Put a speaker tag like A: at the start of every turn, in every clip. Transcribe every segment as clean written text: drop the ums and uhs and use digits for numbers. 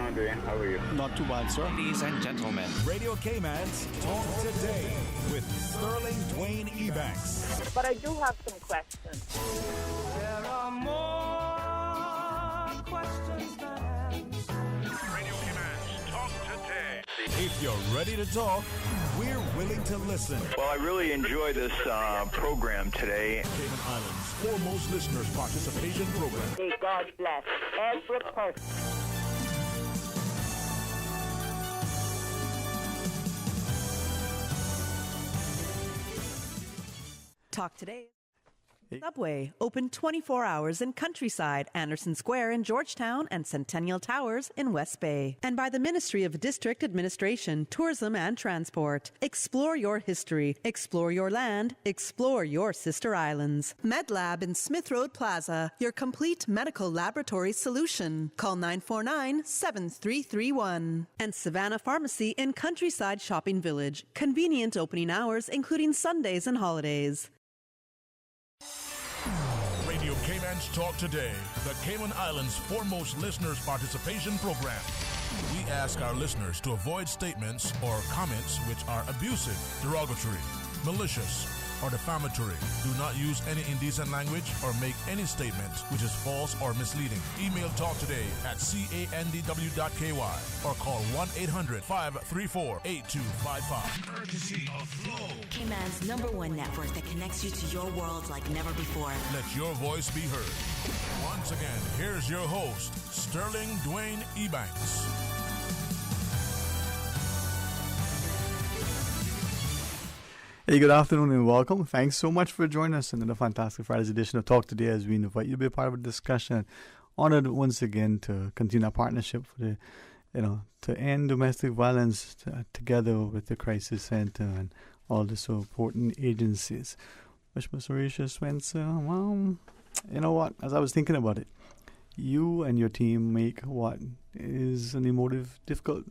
A: afternoon, Dwayne. How are you?
B: Not too bad, sir.
C: Ladies and gentlemen,
D: Radio Cayman's Talk Today with Sterling Dwayne Ebanks.
E: But I do have some questions.
F: There are more questions than answers.
G: Radio Cayman's Talk Today.
D: If you're ready to talk, we're willing to listen.
H: Well, I really enjoy this program today.
D: Cayman Islands' foremost listeners participation program.
E: May God bless every person.
I: Talk Today. Subway, open 24 hours in Countryside, Anderson Square in Georgetown, and Centennial Towers in West Bay. And by the Ministry of District Administration, Tourism and Transport. Explore your history, explore your land, explore your sister islands. MedLab in Smith Road Plaza, your complete medical laboratory solution. Call 949-7331. And Savannah Pharmacy in Countryside Shopping Village. Convenient opening hours, including Sundays and holidays.
D: Radio Cayman's Talk Today, the Cayman Islands' foremost listeners participation program. We ask our listeners to avoid statements or comments which are abusive, derogatory, malicious, or defamatory. Do not use any indecent language or make any statement which is false or misleading. Email talktoday@candw.ky or call 1-800-534-8255.
G: Courtesy of Flow.
J: Cayman's #1 network that connects you to your world like never before.
D: Let your voice be heard. Once again, here's your host, Sterling Dwayne Ebanks.
B: Hey, good afternoon and welcome. Thanks so much for joining us in another fantastic Friday's edition of Talk Today as we invite you to be a part of a discussion. Honored once again to continue our partnership for the, to end domestic violence together with the Crisis Center and all the supporting agencies. Wish Ms. Marisha Spencer, well, you know what, as I was thinking about it, you and your team make what is an emotive, difficult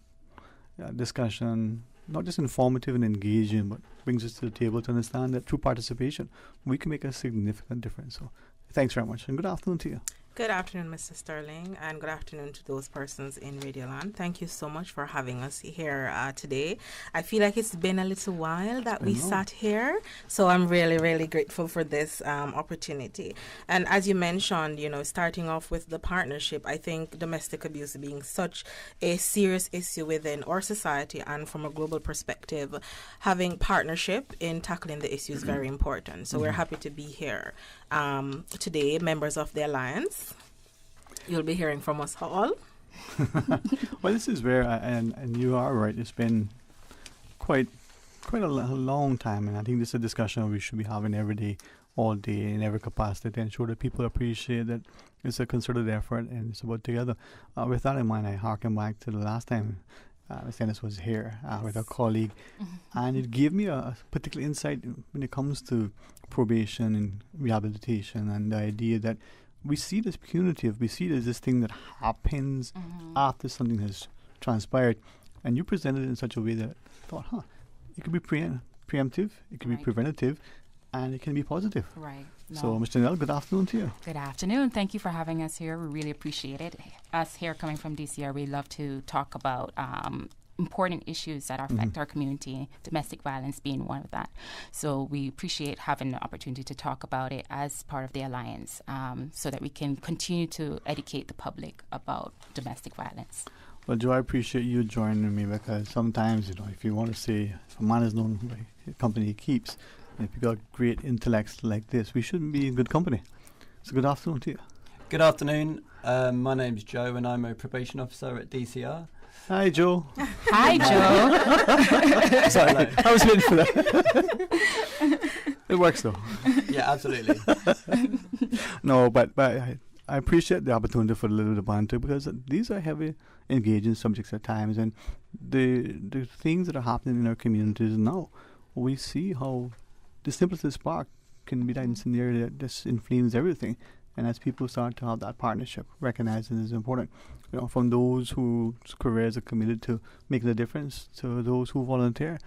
B: discussion not just informative and engaging, but brings us to the table to understand that through participation, we can make a significant difference. So thanks very much, and good afternoon to you.
K: Good afternoon, Mr. Sterling, and good afternoon to those persons in Radioland. Thank you so much for having us here today. I feel like it's been a little while that we sat here, so I'm really, really grateful for this opportunity. And as you mentioned, starting off with the partnership, I think domestic abuse being such a serious issue within our society and from a global perspective, having partnership in tackling the issue is very important. So we're happy to be here today, members of the Alliance. You'll be hearing from us all.
B: Well, this is where, and you are right, it's been quite a long time, and I think this is a discussion we should be having every day, all day, in every capacity, to ensure that people appreciate that it's a concerted effort and it's about together. With that in mind, I harken back to the last time Ms. Dennis was here with a colleague, and it gave me a particular insight when it comes to probation and rehabilitation, and the idea that we see this punitive, we see there's this thing that happens after something has transpired, and you presented it in such a way that I thought, it could be preemptive, it could be preventative, and it can be positive.
L: Right. No.
B: So, Mr. Nell, good afternoon to you.
L: Good afternoon. Thank you for having us here. We really appreciate it. Us here coming from DCR, we love to talk about important issues that affect our community, domestic violence being one of that. So we appreciate having the opportunity to talk about it as part of the Alliance, so that we can continue to educate the public about domestic violence.
B: Well, Joe, I appreciate you joining me, because sometimes, if you want to say a man is known by the company he keeps, if you got great intellects like this, we shouldn't be in good company. So good afternoon to you.
M: Good afternoon. My name's Joe, and I'm a probation officer at DCR.
B: Hi, Joe.
L: Hi, Joe.
B: Sorry, I was waiting for that. It works, though.
M: Yeah, absolutely.
B: No, but I appreciate the opportunity for a little bit of banter, because these are heavy, engaging subjects at times, and the things that are happening in our communities now, we see how the simplest spark can be that incendiary that just inflames everything. And as people start to have that partnership, recognizing is important, from those whose careers are committed to making a difference to those who volunteer.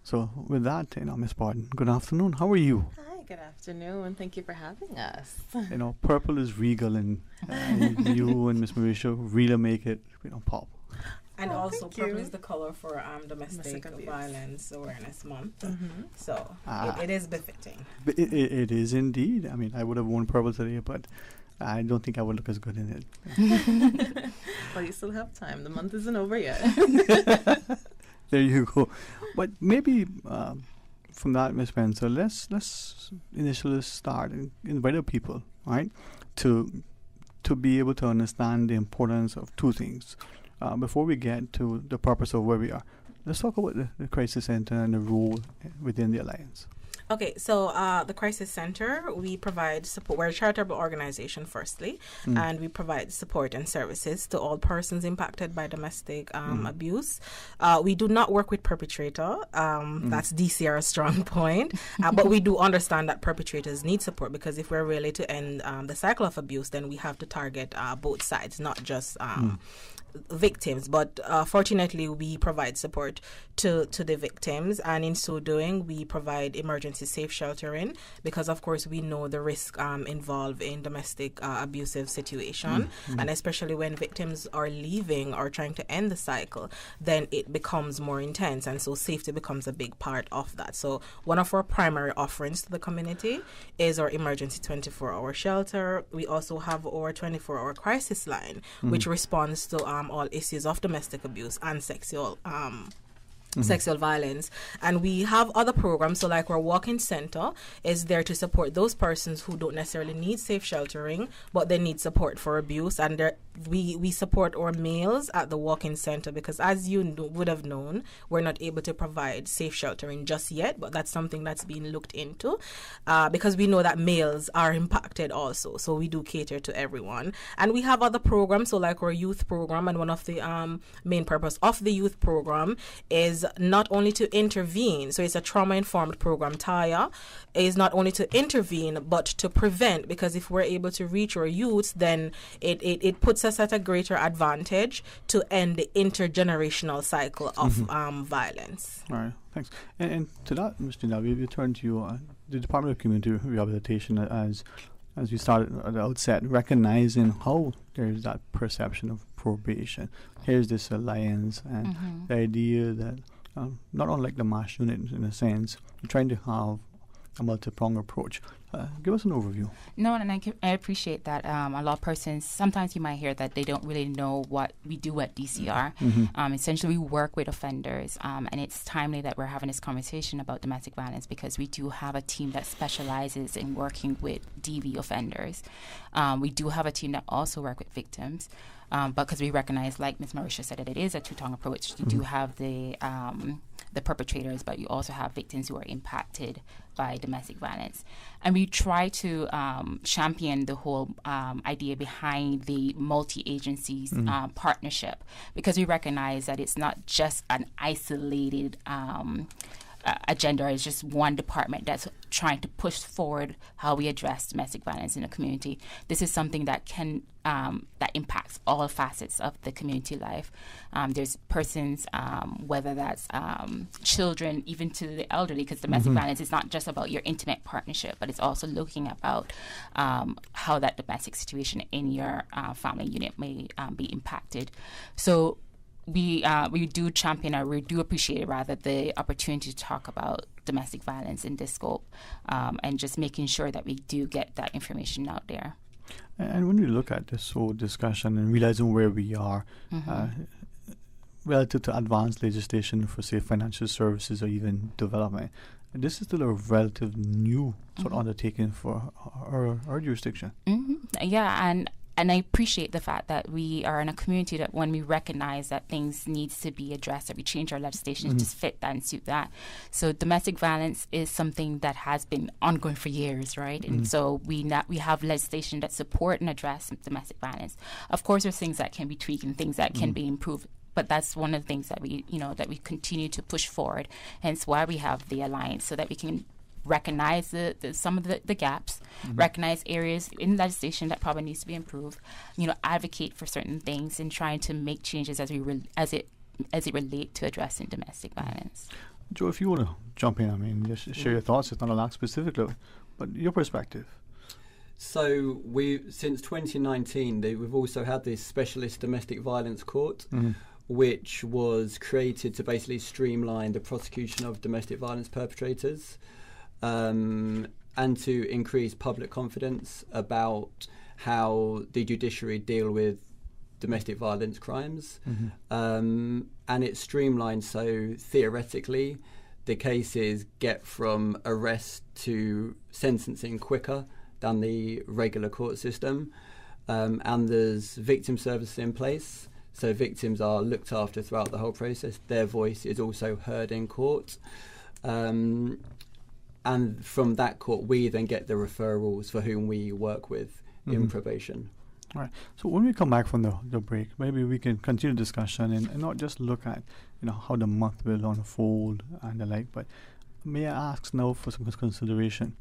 B: So with that, Miss Barton, good afternoon. How are you?
N: Hi, good afternoon. Thank you for having us.
B: Purple is regal, and you and Miss Marisha really make it, pop.
K: And also,
N: thank you.
K: purple is the color for Domestic
N: Abuse.
K: Violence Awareness Month.
N: Mm-hmm.
K: So it is befitting.
B: But it is indeed. I mean, I would have worn purple today, but I don't think I would look as good in it.
N: Well, you still have time. The month isn't over yet.
B: There you go. But maybe from that, Ms. Spencer, let's initially start and invite our people, right, to be able to understand the importance of two things. Before we get to the purpose of where we are, let's talk about the Crisis Center and the role within the Alliance.
K: Okay, so the Crisis Center, we provide support. We're a charitable organization, firstly, and we provide support and services to all persons impacted by domestic abuse. We do not work with perpetrator. That's DCR's strong point. But we do understand that perpetrators need support, because if we're really to end the cycle of abuse, then we have to target both sides, not just victims. But fortunately, we provide support to the victims, and in so doing, we provide emergency safe sheltering, because of course we know the risk involved in domestic abusive situation, and especially when victims are leaving or trying to end the cycle, then it becomes more intense, and so safety becomes a big part of that. So one of our primary offerings to the community is our emergency 24-hour shelter. We also have our 24-hour crisis line, which responds to all issues of domestic abuse and sexual violence. And we have other programs, so like our walk-in center is there to support those persons who don't necessarily need safe sheltering, but they need support for abuse. And we support our males at the walk-in center, because as you would have known, we're not able to provide safe sheltering just yet, but that's something that's being looked into, because we know that males are impacted also, so we do cater to everyone. And we have other programs, so like our youth program, and one of the main purpose of the youth program is not only to intervene, so it's a trauma-informed program. TAYA is not only to intervene, but to prevent, because if we're able to reach our youths, then it puts us at a greater advantage to end the intergenerational cycle of violence.
B: All right, thanks. And to that, Mr. Now, we turn to you, the Department of Community Rehabilitation, as we started at the outset, recognizing how there's that perception of probation. Here's this alliance, and the idea that not unlike the MASH unit in a sense, we're trying to have a multi-pronged approach. Give us an overview.
L: No, and I appreciate that. A lot of persons, sometimes you might hear that they don't really know what we do at DCR. Essentially, we work with offenders, and it's timely that we're having this conversation about domestic violence, because we do have a team that specializes in working with DV offenders. We do have a team that also work with victims. But because we recognize, like Ms. Marisha said, that it is a two-tone approach. You do have the perpetrators, but you also have victims who are impacted by domestic violence. And we try to champion the whole idea behind the multi-agencies partnership, because we recognize that it's not just an isolated agenda. It's just one department that's trying to push forward how we address domestic violence in the community. This is something that can that impacts all facets of the community life. There's persons, whether that's children, even to the elderly, because domestic violence is not just about your intimate partnership, but it's also looking about how that domestic situation in your family unit may be impacted. So we do champion, or we do appreciate rather, the opportunity to talk about domestic violence in this scope, and just making sure that we do get that information out there.
B: And when we look at this whole discussion and realizing where we are relative to advanced legislation for, say, financial services or even development, this is still a relative new sort of undertaking for our jurisdiction.
L: Yeah, and I appreciate the fact that we are in a community that when we recognize that things needs to be addressed, that we change our legislation to just fit that and suit that. So domestic violence is something that has been ongoing for years, right? And so we have legislation that support and address domestic violence. Of course, there's things that can be tweaked and things that can be improved. But that's one of the things that we continue to push forward. Hence why we have the alliance, so that we can recognize some of the gaps, recognize areas in legislation that probably needs to be improved, advocate for certain things, and trying to make changes as it relate to addressing domestic violence.
B: Joe, if you want to jump in, just share your thoughts. It's not a lot specifically, but your perspective.
M: So since 2019, we've also had this specialist domestic violence court, which was created to basically streamline the prosecution of domestic violence perpetrators and to increase public confidence about how the judiciary deal with domestic violence crimes. And it's streamlined so theoretically the cases get from arrest to sentencing quicker than the regular court system. And there's victim services in place, so victims are looked after throughout the whole process. Their voice is also heard in court. And from that court, we then get the referrals for whom we work with in probation.
B: All right. So when we come back from the break, maybe we can continue discussion and not just look at how the month will unfold and the like, but may I ask now for some consideration?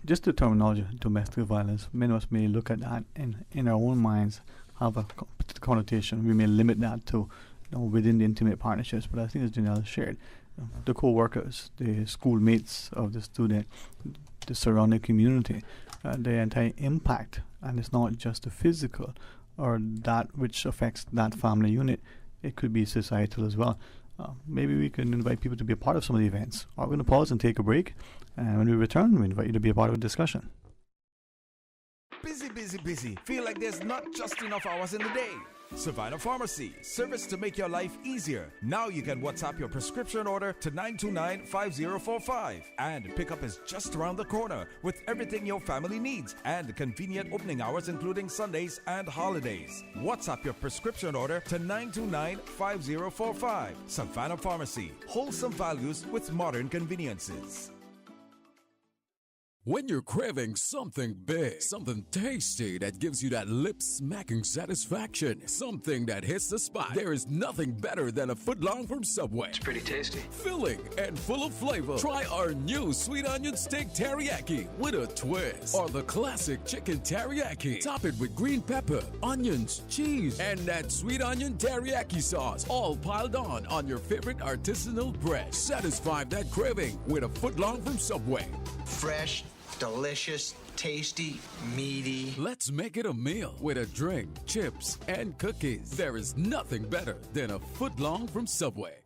B: Just the terminology, domestic violence, many of us may look at that and in our own minds have a connotation. We may limit that to within the intimate partnerships, but I think as Janelle shared, the co-workers, the schoolmates of the student, the surrounding community, the entire impact. And it's not just the physical or that which affects that family unit. It could be societal as well. Maybe we can invite people to be a part of some of the events. We're going to pause and take a break. And when we return, we invite you to be a part of a discussion.
A: Busy, busy, busy. Feel like there's not just enough hours in the day. Savannah Pharmacy, service to make your life easier. Now you can WhatsApp your prescription order to 929-5045. And pickup is just around the corner with everything your family needs and convenient opening hours including Sundays and holidays. WhatsApp your prescription order to 929-5045. Savannah Pharmacy, wholesome values with modern conveniences.
C: When you're craving something big, something tasty that gives you that lip-smacking satisfaction, something that hits the spot, there is nothing better than a footlong from Subway.
O: It's pretty tasty.
C: Filling and full of flavor. Try our new sweet onion steak teriyaki with a twist. Or the classic chicken teriyaki. Top it with green pepper, onions, cheese, and that sweet onion teriyaki sauce, all piled on your favorite artisanal bread. Satisfy that craving with a footlong from Subway.
O: Fresh, delicious, tasty, meaty.
C: Let's make it a meal with a drink, chips, and cookies. There is nothing better than a footlong from Subway.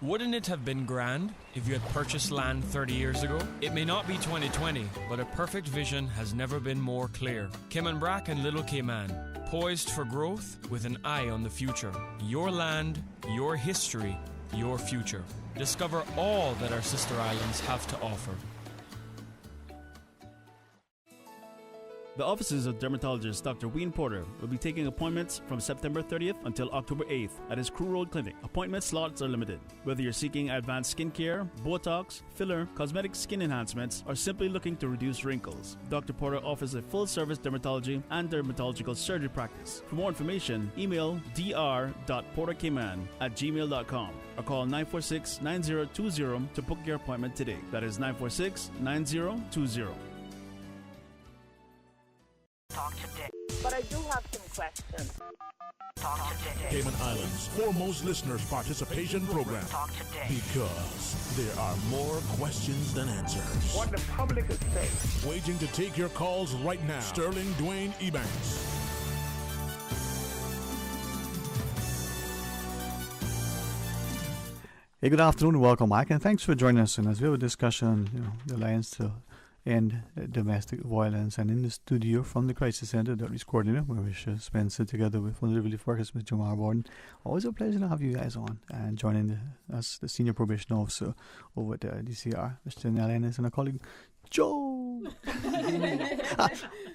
P: Wouldn't it have been grand if you had purchased land 30 years ago? It may not be 2020, but a perfect vision has never been more clear. Cayman Brac and Little Cayman, poised for growth with an eye on the future. Your land, your history, your future. Discover all that our sister islands have to offer.
Q: The offices of dermatologist Dr. Wayne Porter will be taking appointments from September 30th until October 8th at his Crew Road Clinic. Appointment slots are limited. Whether you're seeking advanced skincare, Botox, filler, cosmetic skin enhancements, or simply looking to reduce wrinkles, Dr. Porter offers a full-service dermatology and dermatological surgery practice. For more information, email dr.portercayman@gmail.com or call 946-9020 to book your appointment today. That is 946-9020.
E: Talk today. But I do have some questions. Talk today.
D: Cayman Islands' foremost listeners participation program.
E: Talk today.
D: Because there are more questions than answers.
E: What the public is saying.
D: Waiting to take your calls right now. Sterling Dwayne Ebanks.
B: Hey, good afternoon and welcome back, and thanks for joining us. And as we have a discussion, the Alliance to End Domestic Violence, and in the studio from the Crisis Center, the Outreach Coordinator, where we should spend together with one of the relief workers, Mr. Jamar Borden. Always a pleasure to have you guys on and joining us, the Senior Probation Officer over at DCR, Mr. Janelle Ennis, and a colleague, Joe.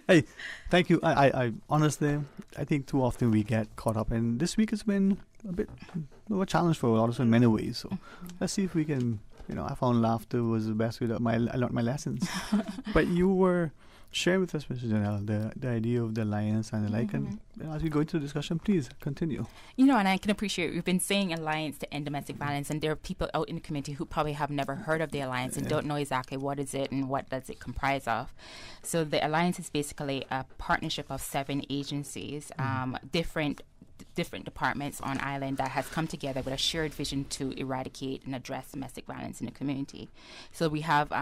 B: Hey, thank you. I honestly, I think too often we get caught up, and this week has been a bit of a challenge for a lot of us in many ways. So let's see if we can. I found laughter was the best way that I learned my lessons. But you were sharing with us, Mr. Janelle, the idea of the alliance and the like. And as we go into the discussion, please continue.
L: And I can appreciate we've been saying Alliance to End Domestic Violence, and there are people out in the community who probably have never heard of the Alliance and don't know exactly what is it and what does it comprise of. So the Alliance is basically a partnership of 7 agencies, different different departments on island that has come together with a shared vision to eradicate and address domestic violence in the community. So we have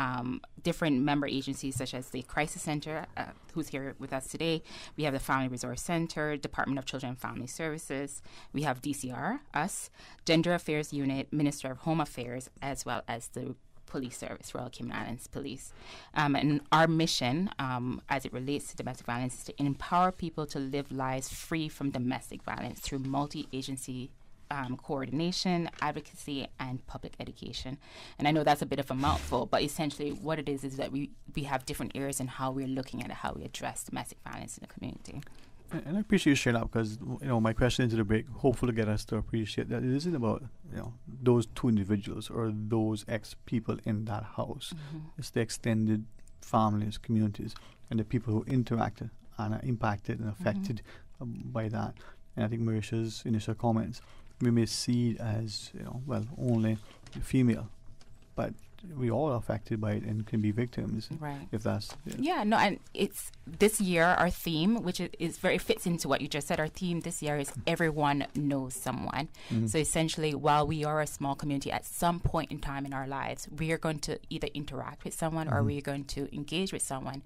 L: different member agencies such as the Crisis Center, who's here with us today. We have the Family Resource Center, Department of Children and Family Services. We have DCR, us, Gender Affairs Unit, Minister of Home Affairs, as well as the Police Service, Royal Cayman Islands Police. And our mission, as it relates to domestic violence, is to empower people to live lives free from domestic violence through multi-agency coordination, advocacy, and public education. And I know that's a bit of a mouthful, but essentially what it is that we have different areas in how we're looking at it, how we address domestic violence in the community.
B: And I appreciate you sharing that because, my question into the break, hopefully to get us to appreciate that it isn't about, those two individuals or those ex-people in that house. Mm-hmm. It's the extended families, communities, and the people who interacted and are impacted and affected by that. And I think Marisha's initial comments, we may see it as, only the female, but we all are affected by it and can be victims,
L: right?
B: If that's
L: and it's this year our theme, which is very fits into what you just said. Our theme this year is everyone knows someone. Mm-hmm. So essentially, while we are a small community, at some point in time in our lives, we are going to either interact with someone or we're going to engage with someone,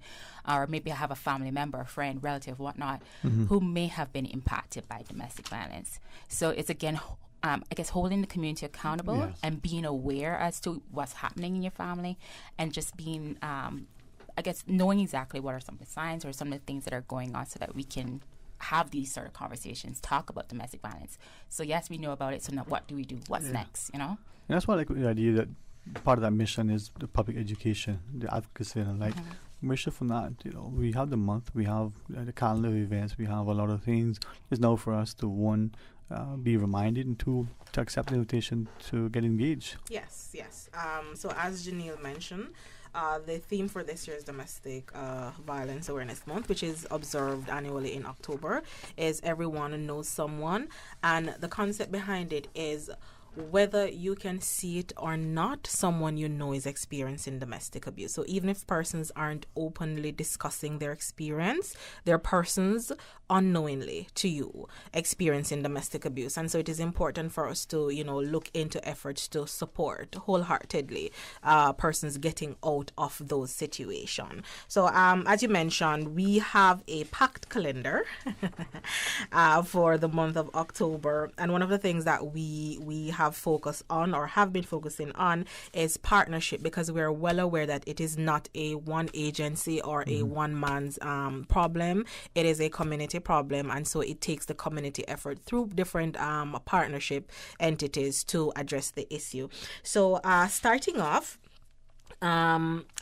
L: or maybe have a family member, a friend, relative, whatnot, who may have been impacted by domestic violence. So it's again, I guess holding the community accountable and being aware as to what's happening in your family, and just being, I guess, knowing exactly what are some of the signs or some of the things that are going on so that we can have these sort of conversations, talk about domestic violence. So yes, we know about it. So now what do we do? What's next, And
B: that's why I like the idea that part of that mission is the public education, the advocacy, and mission from that, we have the month, we have the calendar of events, we have a lot of things. It's now for us to be reminded and to accept the invitation to get engaged.
N: Yes. So as Janelle mentioned, the theme for this year's Domestic Violence Awareness Month, which is observed annually in October, is Everyone Knows Someone. And the concept behind it is whether you can see it or not, someone you know is experiencing domestic abuse. So even if persons aren't openly discussing their experience, they're persons unknowingly to you experiencing domestic abuse. And so it is important for us to, look into efforts to support wholeheartedly persons getting out of those situations. So as you mentioned, we have a packed calendar for the month of October. And one of the things that we have focused on or have been focusing on is partnership, because we are well aware that it is not a one agency or a one man's problem. It is a community problem, and so it takes the community effort through different partnership entities to address the issue. So starting off,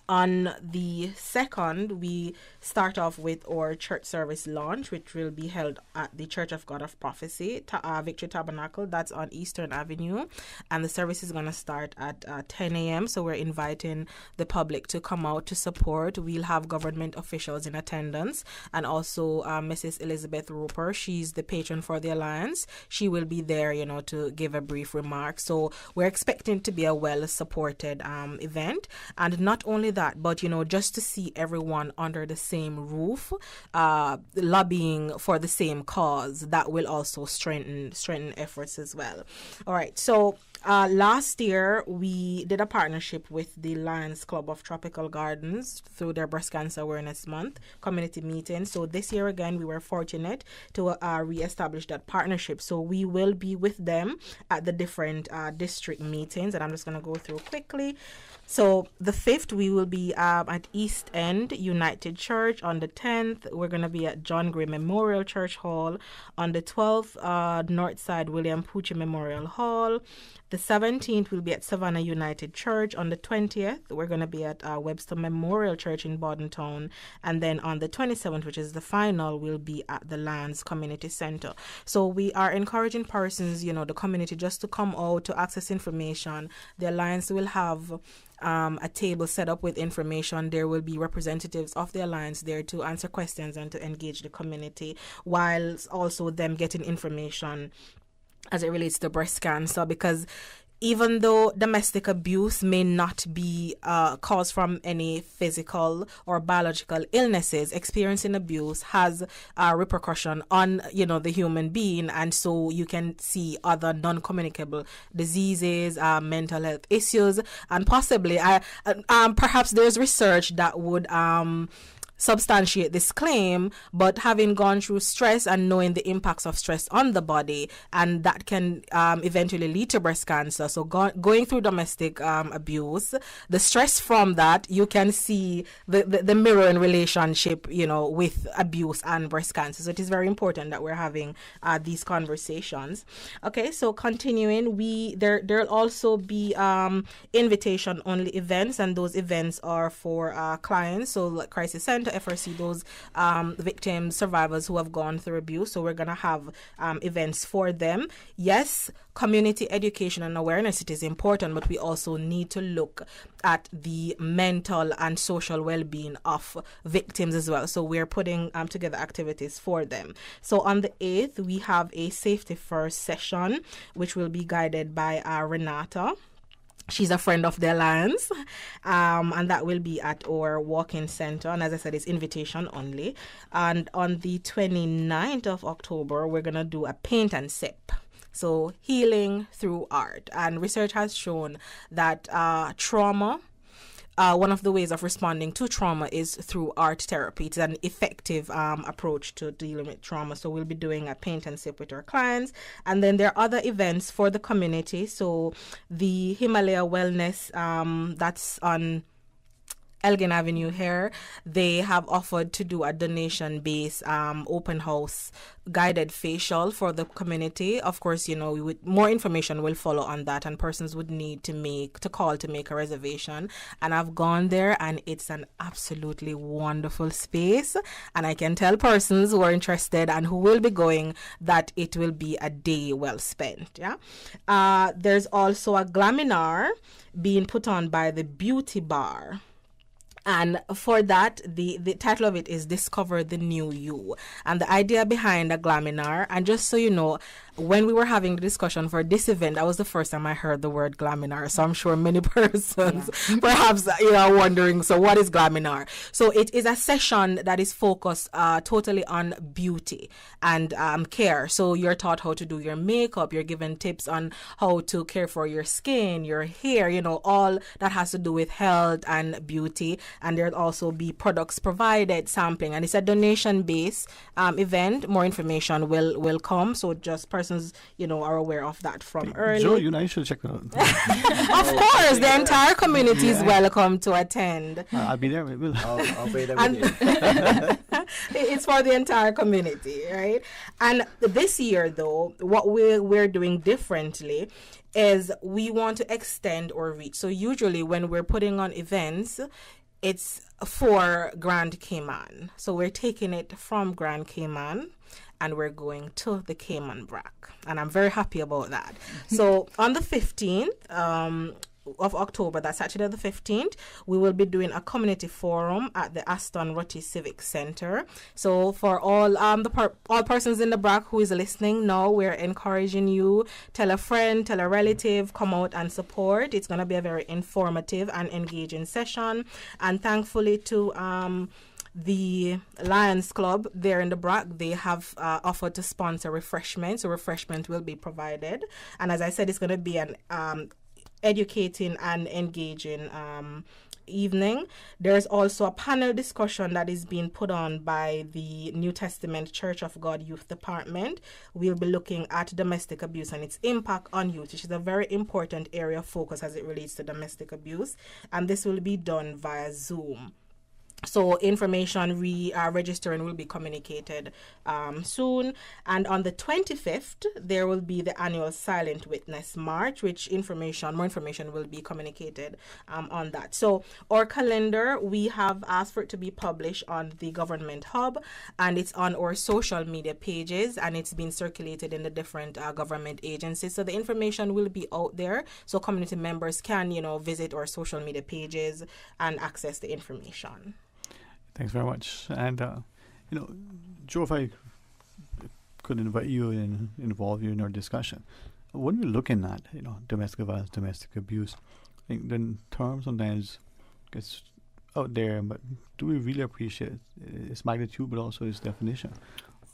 N: on the 2nd, we start off with our church service launch, which will be held at the Church of God of Prophecy, Victory Tabernacle. That's on Eastern Avenue. And the service is going to start at 10 a.m. So we're inviting the public to come out to support. We'll have government officials in attendance, and also Mrs. Elizabeth Roper. She's the patron for the Alliance. She will be there, to give a brief remark. So we're expecting to be a well-supported event. And not only that, but, just to see everyone under the same roof, lobbying for the same cause, that will also strengthen efforts as well. All right. So last year, we did a partnership with the Lions Club of Tropical Gardens through their Breast Cancer Awareness Month community meeting. So this year, again, we were fortunate to re-establish that partnership. So we will be with them at the different district meetings, and I'm just going to go through quickly. So the 5th, we will be at East End United Church. On the 10th, we're going to be at John Gray Memorial Church Hall. On the 12th, Northside William Pucci Memorial Hall. The 17th, we'll be at Savannah United Church. On the 20th, we're going to be at Webster Memorial Church in Bordentown. And then on the 27th, which is the final, we'll be at the Lands Community Center. So we are encouraging persons, the community, just to come out to access information. The Alliance will have a table set up with information. There will be representatives of the Alliance there to answer questions and to engage the community, while also them getting information as it relates to breast cancer, because even though domestic abuse may not be caused from any physical or biological illnesses, experiencing abuse has a repercussion on, the human being. And so you can see other non-communicable diseases, mental health issues, and possibly, perhaps there's research that would substantiate this claim, but having gone through stress and knowing the impacts of stress on the body, and that can eventually lead to breast cancer. So going through domestic abuse, the stress from that, you can see the mirroring relationship, with abuse and breast cancer. So it is very important that we're having these conversations. Okay, so continuing, there'll also be invitation only events, and those events are for clients, so like crisis center, FRC, those victims, survivors who have gone through abuse. So we're going to have events for them. Yes, community education and awareness, it is important, but we also need to look at the mental and social well-being of victims as well. So we're putting together activities for them. So on the 8th, we have a safety first session, which will be guided by Renata. She's a friend of the Alliance, and that will be at our walk-in center. And as I said, it's invitation only. And on the 29th of October, we're going to do a paint and sip. So healing through art. And research has shown that trauma, one of the ways of responding to trauma is through art therapy. It's an effective approach to dealing with trauma. So we'll be doing a paint and sip with our clients. And then there are other events for the community. So the Himalaya Wellness, that's on Elgin Avenue here, they have offered to do a donation-based open house guided facial for the community. Of course, more information will follow on that, and persons would need to call to make a reservation. And I've gone there, and it's an absolutely wonderful space. And I can tell persons who are interested and who will be going that it will be a day well spent. Yeah. There's also a glaminar being put on by the Beauty Bar. And for that, the title of it is Discover the New You. And the idea behind a glaminar, and just so you know, when we were having the discussion for this event, that was the first time I heard the word glaminar. So I'm sure many persons perhaps are wondering, so what is glaminar? So it is a session that is focused totally on beauty and care. So you're taught how to do your makeup, you're given tips on how to care for your skin, your hair, all that has to do with health and beauty. And there'll also be products provided, sampling, and it's a donation-based event. More information will come, so just persons are aware of that from early.
B: Joe, you should check that out.
N: Of course, the entire community is welcome to attend.
B: I'll be there.
M: I'll be there with you.
N: It's for the entire community, right? And this year, though, what we're doing differently is we want to extend our reach. So usually when we're putting on events, it's for Grand Cayman. So we're taking it from Grand Cayman and we're going to the Cayman Brac. And I'm very happy about that. So on the 15th of October, that's Saturday the 15th, we will be doing a community forum at the Aston Rutty Civic Center. So for all all persons in the Brac who is listening now, we're encouraging you, tell a friend, tell a relative, come out and support. It's going to be a very informative and engaging session. And thankfully to the Lions Club there in the Brac, they have offered to sponsor refreshments. So refreshment will be provided. And as I said, it's going to be an educating and engaging evening. There's also a panel discussion that is being put on by the New Testament Church of God Youth Department. We'll be looking at domestic abuse and its impact on youth, which is a very important area of focus as it relates to domestic abuse. And this will be done via Zoom. So information registering will be communicated soon. And on the 25th, there will be the annual Silent Witness March, which more information will be communicated on that. So our calendar, we have asked for it to be published on the Government Hub, and it's on our social media pages, and it's been circulated in the different government agencies. So the information will be out there, so community members can, visit our social media pages and access the information.
B: Thanks very much. And, Joe, if I could invite you and involve you in our discussion. when we're looking at, domestic violence, domestic abuse, I think the term sometimes gets out there, but do we really appreciate its magnitude, but also its definition?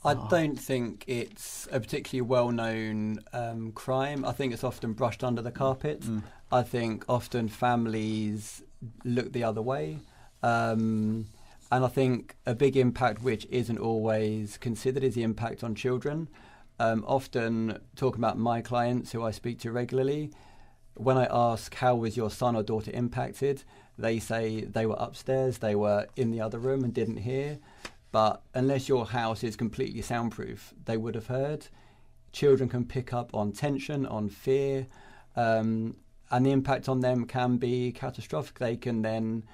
M: I don't think it's a particularly well-known crime. I think it's often brushed under the carpet. I think often families look the other way. And I think a big impact which isn't always considered is the impact on children. Often talking about my clients who I speak to regularly, when I ask how was your son or daughter impacted, they say they were upstairs, they were in the other room and didn't hear. But unless your house is completely soundproof, they would have heard. Children can pick up on tension, on fear, and the impact on them can be catastrophic. They can then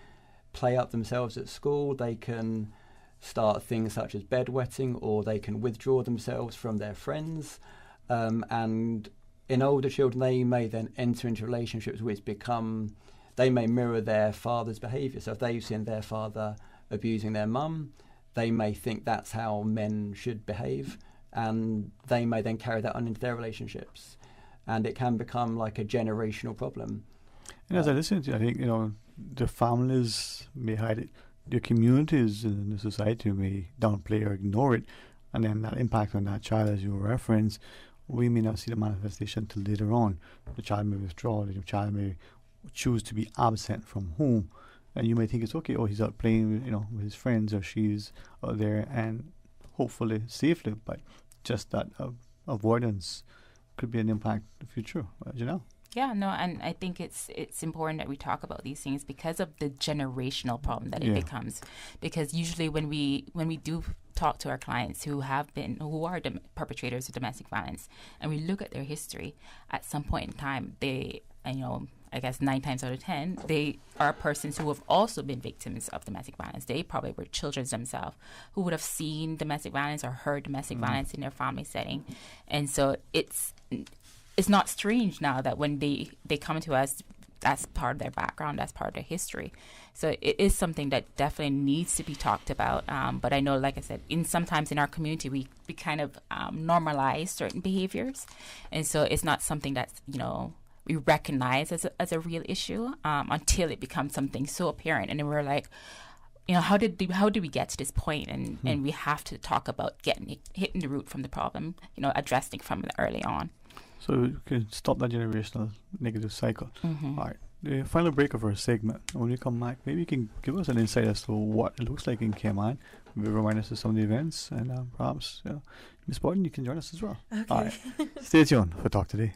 M: play up themselves at school. They can start things such as bedwetting, or they can withdraw themselves from their friends. And in older children, they may then enter into relationships which they may mirror their father's behaviour. So if they've seen their father abusing their mum, they may think that's how men should behave, and they may then carry that on into their relationships, and it can become like a generational problem.
B: And as I listen to you, I think, the families may hide it, the communities in the society may downplay or ignore it, and then that impact on that child, as you referenced, we may not see the manifestation till later on. The child may withdraw, the child may choose to be absent from home. And you may think it's okay, he's out playing, with his friends, or she's out there, and hopefully safely. But just that avoidance could be an impact in the future.
L: Yeah, no, and I think it's important that we talk about these things because of the generational problem that it becomes. Because usually when we do talk to our clients who are perpetrators of domestic violence, and we look at their history, at some point in time, they, I guess 9 times out of 10, they are persons who have also been victims of domestic violence. They probably were children themselves who would have seen domestic violence or heard domestic violence in their family setting. And so it's not strange now that when they come to us, that's part of their background, that's part of their history. So it is something that definitely needs to be talked about. But I know, like I said, sometimes in our community, we kind of normalize certain behaviors. And so it's not something that's, we recognize as a real issue until it becomes something so apparent. And then we're like, how did we get to this point? And we have to talk about hitting the root from the problem, addressing from early on.
B: So you can stop that generational negative cycle. All right. The final break of our segment. When we come back, maybe you can give us an insight as to what it looks like in Cayman. Maybe remind us of some of the events, and perhaps, Ms. Borden, you can join us as well.
R: Okay.
B: All right. Stay tuned for Talk Today.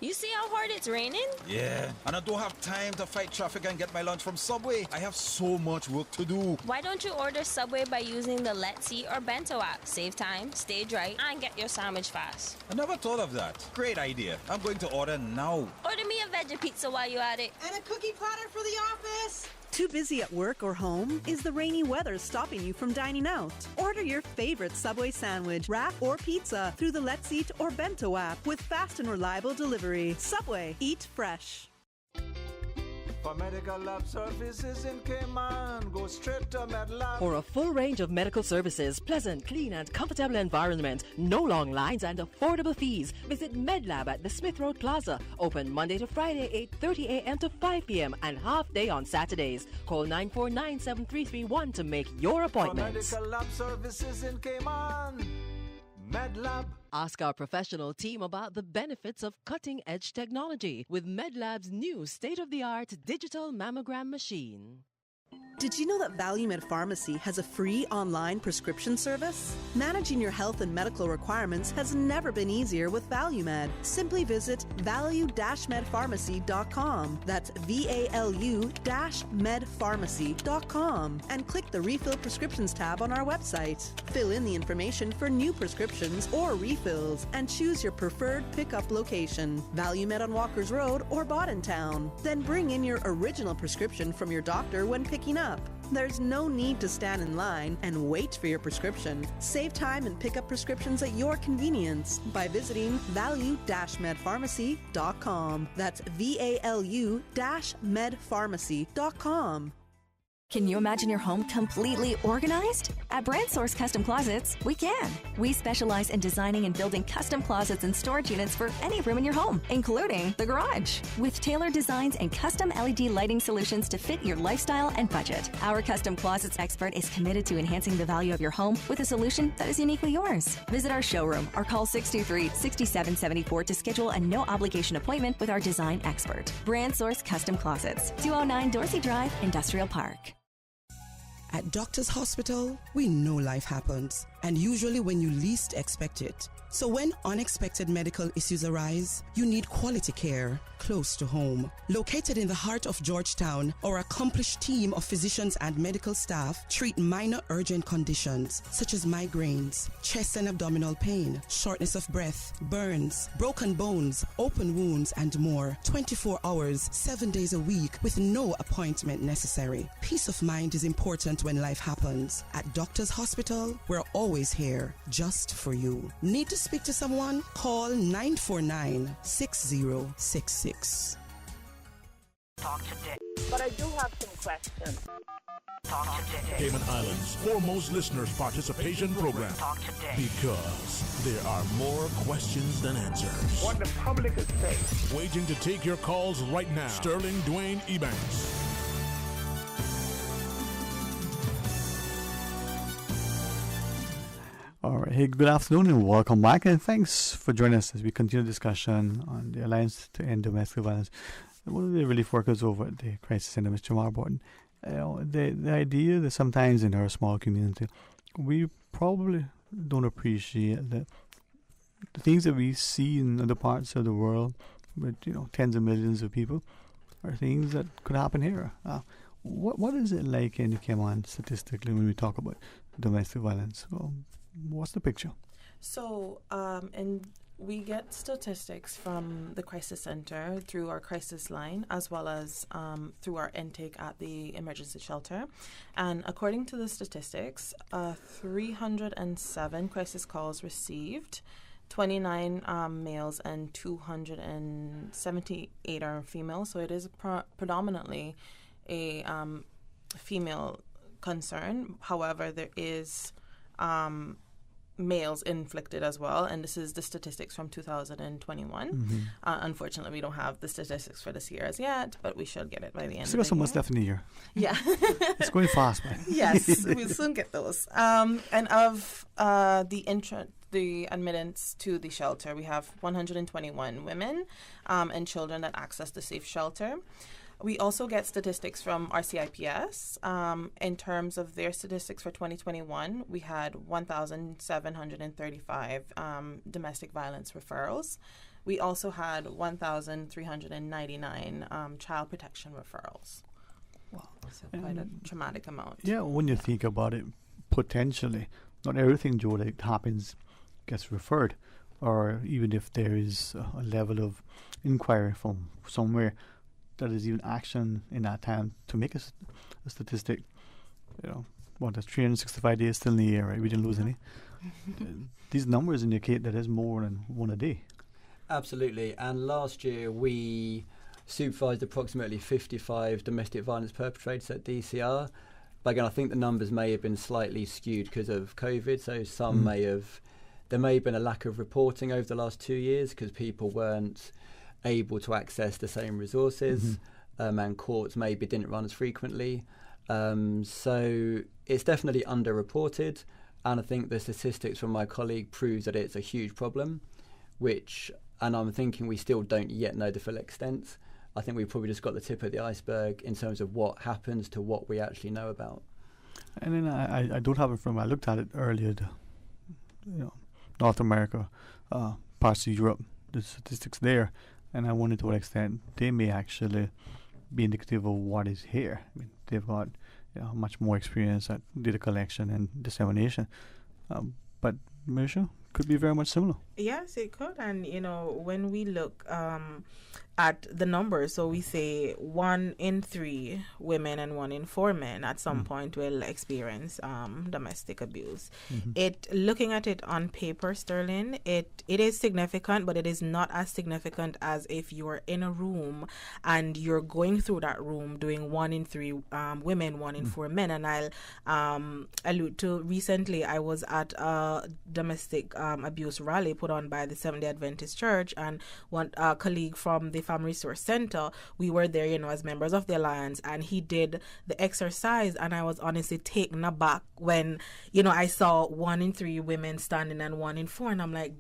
R: You see how hard it's raining?
A: Yeah, and I don't have time to fight traffic and get my lunch from Subway. I have so much work to do.
R: Why don't you order Subway by using the Let's Eat or Bento app? Save time, stay dry, and get your sandwich fast.
A: I never thought of that. Great idea. I'm going to order now.
R: Order me a veggie pizza while you're at it.
I: And a cookie platter for the office. Too busy at work or home? Is the rainy weather stopping you from dining out? Order your favorite Subway sandwich, wrap, or pizza through the Let's Eat or Bento app with fast and reliable delivery. Subway, eat fresh.
F: For medical lab services in Cayman, go straight to MedLab.
S: For a full range of medical services, pleasant, clean and comfortable environment, no long lines and affordable fees, visit MedLab at the Smith Road Plaza. Open Monday to Friday, 8:30 a.m. to 5 p.m. and half day on Saturdays. Call 949-7331 to make your appointment.
F: For medical lab services in Cayman, MedLab.
S: Ask our professional team about the benefits of cutting-edge technology with MedLab's new state-of-the-art digital mammogram machine.
I: Did you know that ValueMed Pharmacy has a free online prescription service? Managing your health and medical requirements has never been easier with ValueMed. Simply visit value-medpharmacy.com. That's VALU-medpharmacy.com and click the Refill Prescriptions tab on our website. Fill in the information for new prescriptions or refills and choose your preferred pickup location. ValueMed on Walkers Road or Town. Then bring in your original prescription from your doctor when picking up. There's no need to stand in line and wait for your prescription. Save time and pick up prescriptions at your convenience by visiting value-medpharmacy.com. That's VALU-medpharmacy.com.
T: Can you imagine your home completely organized? At Brand Source Custom Closets, we can. We specialize in designing and building custom closets and storage units for any room in your home, including the garage. With tailored designs and custom LED lighting solutions to fit your lifestyle and budget. Our custom closets expert is committed to enhancing the value of your home with a solution that is uniquely yours. Visit our showroom or call 623-6774 to schedule a no-obligation appointment with our design expert. Brand Source Custom Closets, 209 Dorsey Drive, Industrial Park.
U: At Doctors Hospital, we know life happens, and usually when you least expect it. So when unexpected medical issues arise, you need quality care close to home. Located in the heart of Georgetown, our accomplished team of physicians and medical staff treat minor urgent conditions such as migraines, chest and abdominal pain, shortness of breath, burns, broken bones, open wounds, and more. 24 hours, 7 days a week with no appointment necessary. Peace of mind is important when life happens. At Doctors Hospital, we're always here just for you. Need to speak to someone? Call 949-6066.
E: Talk today. But I do have some questions. Talk today.
D: Cayman Islands' foremost listeners participation program.
E: Talk today.
D: Because there are more questions than answers.
E: What the public is saying.
D: Waiting to take your calls right now. Sterling Dwayne Ebanks.
B: All right. Hey, good afternoon and welcome back. And thanks for joining us as we continue the discussion on the Alliance to End Domestic Violence. One of the relief workers over at the Crisis Center, Mr. Marborton, the idea that sometimes in our small community, we probably don't appreciate the things that we see in other parts of the world with, tens of millions of people are things that could happen here. What is it like in Cayman statistically when we talk about domestic violence? Well, what's the picture?
N: So, and we get statistics from the Crisis Center through our crisis line, as well as through our intake at the emergency shelter. And according to the statistics, 307 crisis calls received, 29 males and 278 are female. So it is predominantly a female concern. However, there is males inflicted as well, and this is the statistics from 2021.
B: Mm-hmm.
N: Unfortunately, we don't have the statistics for this year as yet, but we should get it by the end
B: Still
N: of
B: got
N: the
B: so
N: year.
B: much left in the year.
N: Yeah.
B: It's going fast, man.
N: Yes, we'll soon get those. And of the admittance to the shelter, we have 121 women and children that access the safe shelter. We also get statistics from RCIPS. In terms of their statistics for 2021, we had 1,735 domestic violence referrals. We also had 1,399 child protection referrals.
B: Wow.
N: So quite a traumatic amount.
B: Yeah, when you think about it, potentially, not everything, Joe, that happens gets referred, or even if there is a level of inquiry from somewhere, that is even action in that time to make a statistic. That's 365 days still in the year, right? We didn't lose any. These numbers indicate that there's more than one a day.
M: Absolutely. And last year we supervised approximately 55 domestic violence perpetrators at DCR. But again, I think the numbers may have been slightly skewed because of COVID. So there may have been a lack of reporting over the last 2 years because people weren't able to access the same resources, and courts maybe didn't run as frequently. So it's definitely underreported, and I think the statistics from my colleague proves that it's a huge problem, and I'm thinking we still don't yet know the full extent. I think we've probably just got the tip of the iceberg in terms of what happens to what we actually know about.
B: And then I don't have it from, I looked at it earlier, North America, parts of Europe, the statistics there, and I wonder to what extent they may actually be indicative of what is here. I mean, they've got much more experience at data collection and dissemination. But Marisha, could be very much similar.
N: Yes, it could. And, when we look at the numbers, so we say 1 in 3 women and 1 in 4 men at some point will experience domestic abuse. Looking at it on paper, Sterling, it is significant, but it is not as significant as if you're in a room and you're going through that room doing 1 in 3 women, 1 in 4 men. And I'll allude to recently, I was at a domestic abuse rally put on by the Seventh-day Adventist Church, and one colleague from the Family Resource Center, we were there, as members of the Alliance, and he did the exercise, and I was honestly taken aback when, I saw 1 in 3 women standing and 1 in 4, and I'm like,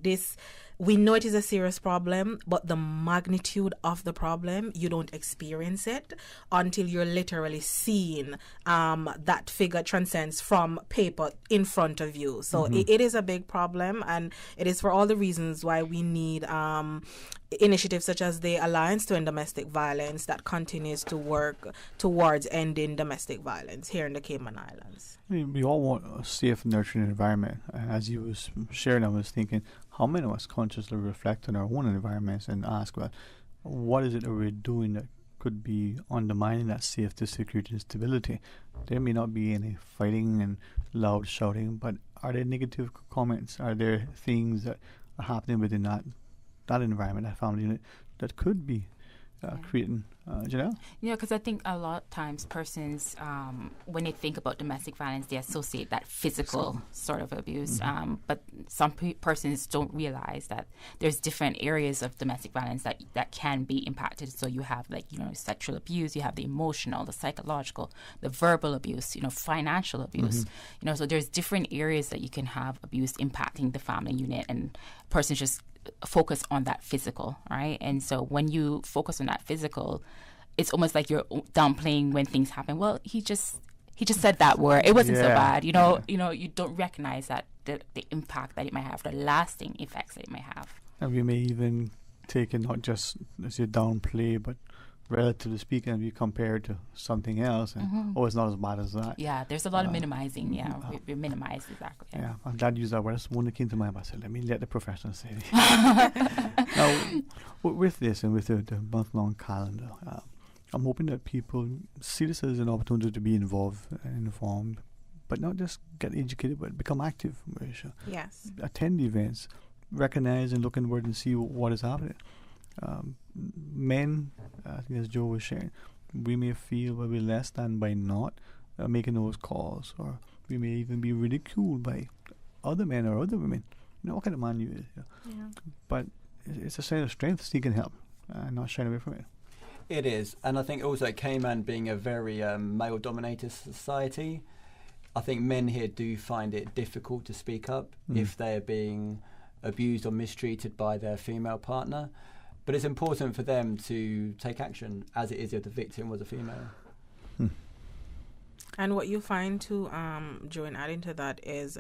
N: we know it is a serious problem, but the magnitude of the problem, you don't experience it until you're literally seeing that figure transcends from paper in front of you. So it is a big problem, and it is for all the reasons why we need initiatives such as the Alliance to End Domestic Violence that continues to work towards ending domestic violence here in the Cayman Islands.
B: We all want a safe, nurturing environment. As you was sharing, I was thinking, how many of us consciously reflect on our own environments and ask, well, what is it that we're doing that could be undermining that safety, security, and stability? There may not be any fighting and loud shouting, but are there negative comments? Are there things that are happening within that environment, that family unit, that could be creating, Janelle?
L: Yeah, because I think a lot of times persons, when they think about domestic violence, they associate that physical sort of abuse. But some persons don't realize that there's different areas of domestic violence that can be impacted. So you have sexual abuse, you have the emotional, the psychological, the verbal abuse, financial abuse. So there's different areas that you can have abuse impacting the family unit, and persons just focus on that physical, right? And so when you focus on that physical, it's almost like you're downplaying when things happen. Well, he just said that word. It wasn't so bad. You don't recognize that the impact that it might have, the lasting effects that it might have.
B: And we may even take it not just as a downplay, but relatively speaking, we compare it to something else, and it's not as bad as that.
L: Yeah, there's a lot of minimizing. Yeah, we minimize, exactly.
B: Yeah, I'm glad you used that word. That's one that came to mind. I said, let me let the professionals say it. Now, with this and with the month-long calendar, I'm hoping that people see this as an opportunity to be involved and informed, but not just get educated, but become active, Marisha.
N: Yes.
B: Attend events, recognize and look inward and see what is happening. Men, I think as Joe was sharing, we may feel we're less than by not making those calls, or we may even be ridiculed by other men or other women. What kind of man you is. Yeah. But it's a sign of strength seeking help and not shying away from it.
M: It is, and I think also Cayman being a very male-dominated society, I think men here do find it difficult to speak up if they're being abused or mistreated by their female partner. But it's important for them to take action, as it is if the victim was a female.
N: And what you find too, Joe, and adding to that, is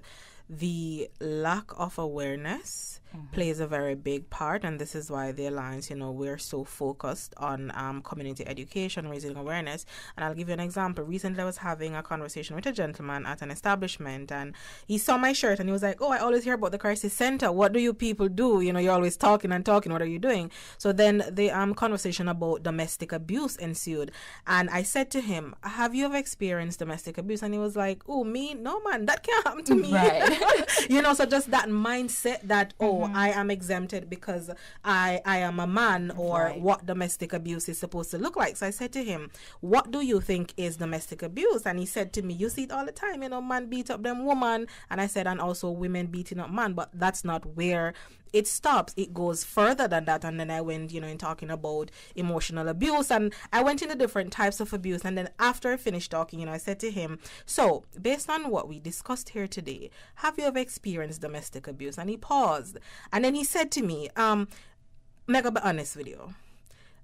N: the lack of awareness plays a very big part, and this is why the Alliance, we're so focused on community education, raising awareness. And I'll give you an example. Recently I was having a conversation with a gentleman at an establishment, and he saw my shirt and he was like, I always hear about the crisis center. What do you people do? You're always talking and talking. What are you doing? So then the conversation about domestic abuse ensued, and I said to him, have you ever experienced domestic abuse? And he was like, me? No, man, that can't happen to me. Right. So just that mindset that, I am exempted because I am a man, or what domestic abuse is supposed to look like. So I said to him, what do you think is domestic abuse? And he said to me, you see it all the time, man beat up them woman. And I said, and also women beating up man, but that's not where it stops. It goes further than that. And then I went, in talking about emotional abuse, and I went into different types of abuse. And then after I finished talking, I said to him, so based on what we discussed here today, have you ever experienced domestic abuse? And he paused, and then he said to me, mega be honest with you,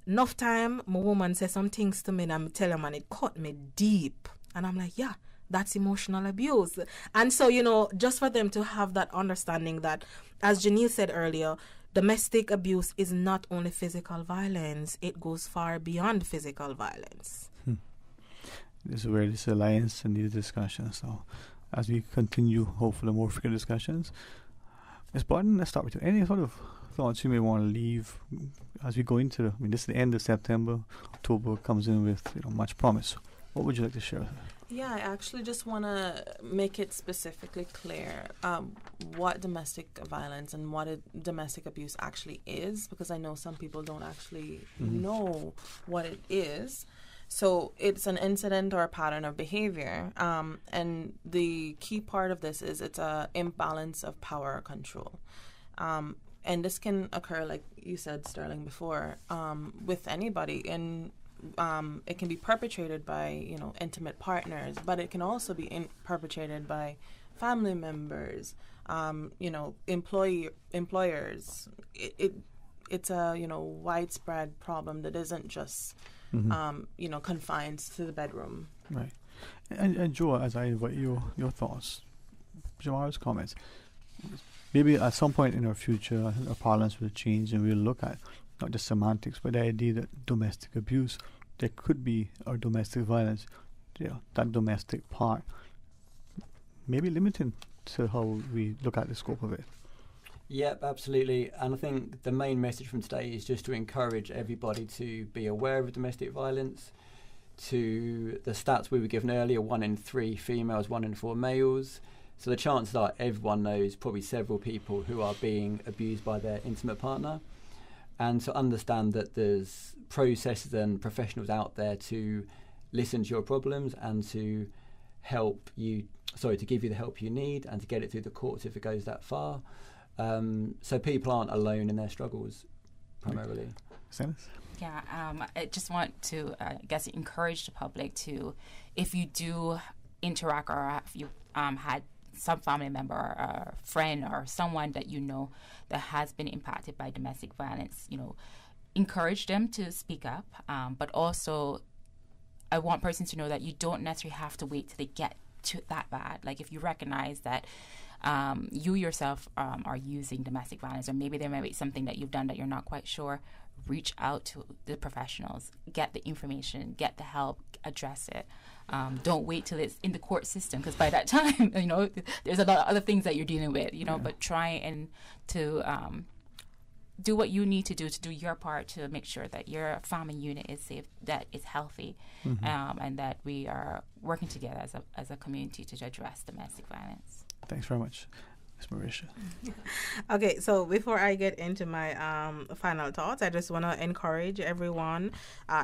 N: enough time my woman said some things to me and I'm telling him, and it cut me deep. And I'm like, yeah, that's emotional abuse. And so, just for them to have that understanding that, as Janelle said earlier, domestic abuse is not only physical violence, it goes far beyond physical violence.
B: This is where this Alliance and these discussions. So as we continue, hopefully more frequent discussions, Ms. Barton, let's start with you. Any sort of thoughts you may want to leave as we go into, this is the end of September, October comes in with much promise. What would you like to share?
N: Yeah, I actually just want to make it specifically clear what domestic violence and what domestic abuse actually is, because I know some people don't actually know what it is. So it's an incident or a pattern of behavior. And the key part of this is it's an imbalance of power or control. And this can occur, like you said, Sterling, before, with anybody. And it can be perpetrated by, intimate partners, but it can also be perpetrated by family members, employers. It's a, widespread problem that isn't just, confined to the bedroom.
B: Right. And Joe, as I invite your thoughts, Jamara's comments, maybe at some point in our future, our parlance will change and we'll look at not just semantics, but the idea that domestic abuse, there could be, or domestic violence, that domestic part, maybe limited to how we look at the scope of it.
M: Yep, absolutely. And I think the main message from today is just to encourage everybody to be aware of domestic violence. To the stats we were given earlier, 1 in 3 females, 1 in 4 males. So the chances are everyone knows probably several people who are being abused by their intimate partner. And to understand that there's processes and professionals out there to listen to your problems and to help you, to give you the help you need and to get it through the courts if it goes that far. So people aren't alone in their struggles, primarily.
L: Yeah, I just want to, encourage the public to, if you do interact or if you had some family member or friend or someone that that has been impacted by domestic violence, encourage them to speak up. But also, I want persons to know that you don't necessarily have to wait till they get to that bad. Like if you recognize that you yourself are using domestic violence, or maybe there might be something that you've done that you're not quite sure, reach out to the professionals, get the information, get the help, address it. Don't wait till it's in the court system, because by that time, there's a lot of other things that you're dealing with, but try and to do what you need to do your part to make sure that your family unit is safe, that it's healthy, and that we are working together as a community to address domestic violence.
B: Thanks very much. Ms. Marisha.
N: Okay, so before I get into my final thoughts, I just want to encourage everyone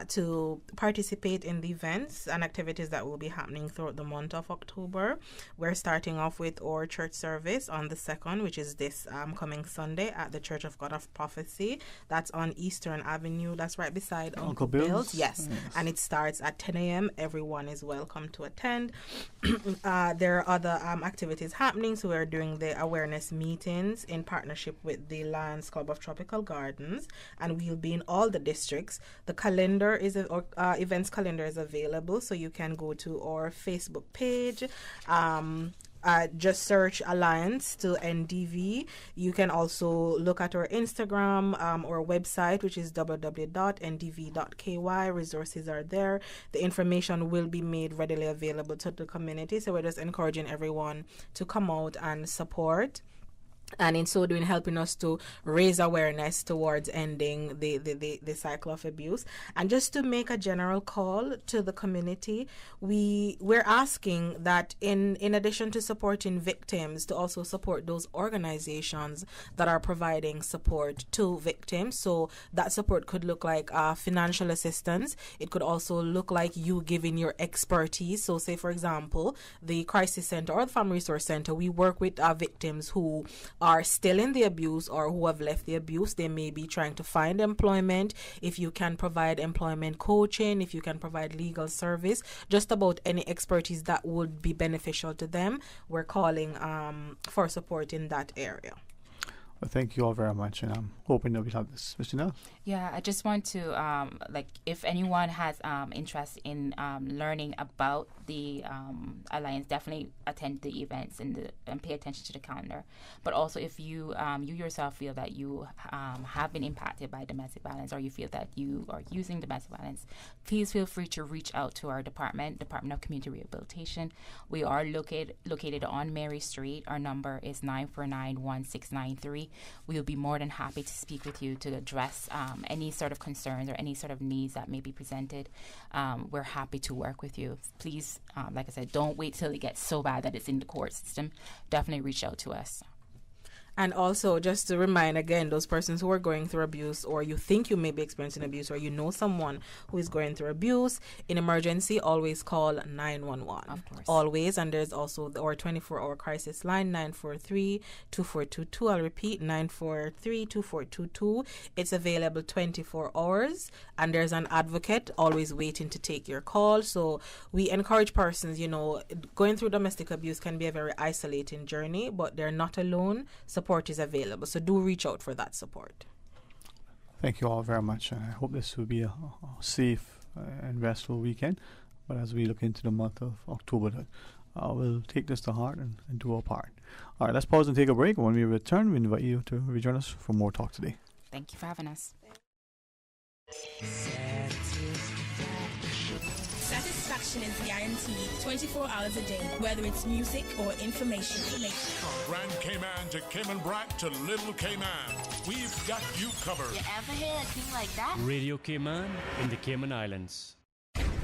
N: to participate in the events and activities that will be happening throughout the month of October. We're starting off with our church service on the 2nd, which is this coming Sunday at the Church of God of Prophecy. That's on Eastern Avenue. That's right beside Uncle Bill's. Yes, and it starts at 10 a.m. Everyone is welcome to attend. There are other activities happening, so we're doing the awareness meetings in partnership with the Lions Club of Tropical Gardens, and we'll be in all the districts. The calendar events calendar is available, so you can go to our Facebook page. Just search Alliance to NDV. You can also look at our Instagram or website, which is www.ndv.ky. Resources are there. The information will be made readily available to the community. So we're just encouraging everyone to come out and support. And in so doing, helping us to raise awareness towards ending the cycle of abuse. And just to make a general call to the community, we're asking that in addition to supporting victims, to also support those organizations that are providing support to victims. So that support could look like financial assistance. It could also look like you giving your expertise. So say, for example, the Crisis Center or the Family Resource Center, we work with victims who are still in the abuse or who have left the abuse. They may be trying to find employment. If you can provide employment coaching, if you can provide legal service, just about any expertise that would be beneficial to them, we're calling for support in that area.
B: Well, thank you all very much, and I'm hoping that we have this. Mr. Nell?
L: Yeah, I just want to, if anyone has interest in learning about the Alliance, definitely attend the events and pay attention to the calendar. But also, if you you yourself feel that you have been impacted by domestic violence, or you feel that you are using domestic violence, please feel free to reach out to our Department of Community Rehabilitation. We are located on Mary Street. Our number is 949-1693. We will be more than happy to speak with you to address any sort of concerns or any sort of needs that may be presented. We're happy to work with you. Please, like I said, don't wait till it gets so bad that it's in the court system. Definitely reach out to us.
N: And also, just to remind again, those persons who are going through abuse, or you think you may be experiencing abuse, or you know someone who is going through abuse, in emergency, always call 911.
L: Of course.
N: Always. And there's also our 24-hour crisis line, 943-2422. I'll repeat, 943-2422. It's available 24 hours. And there's an advocate always waiting to take your call. So we encourage persons, going through domestic abuse can be a very isolating journey, but they're not alone. Support is available, so do reach out for that support.
B: Thank you all very much. I hope this will be a safe and restful weekend. But as we look into the month of October, we'll take this to heart and do our part. All right, let's pause and take a break. When we return, we invite you to rejoin us for more talk today.
L: Thank you for having us.
H: Satisfaction is guaranteed 24 hours a day, whether it's music or information.
D: From Grand Cayman to Cayman Brac to Little Cayman, we've got you covered.
J: You ever hear a thing like that?
P: Radio Cayman in the Cayman Islands.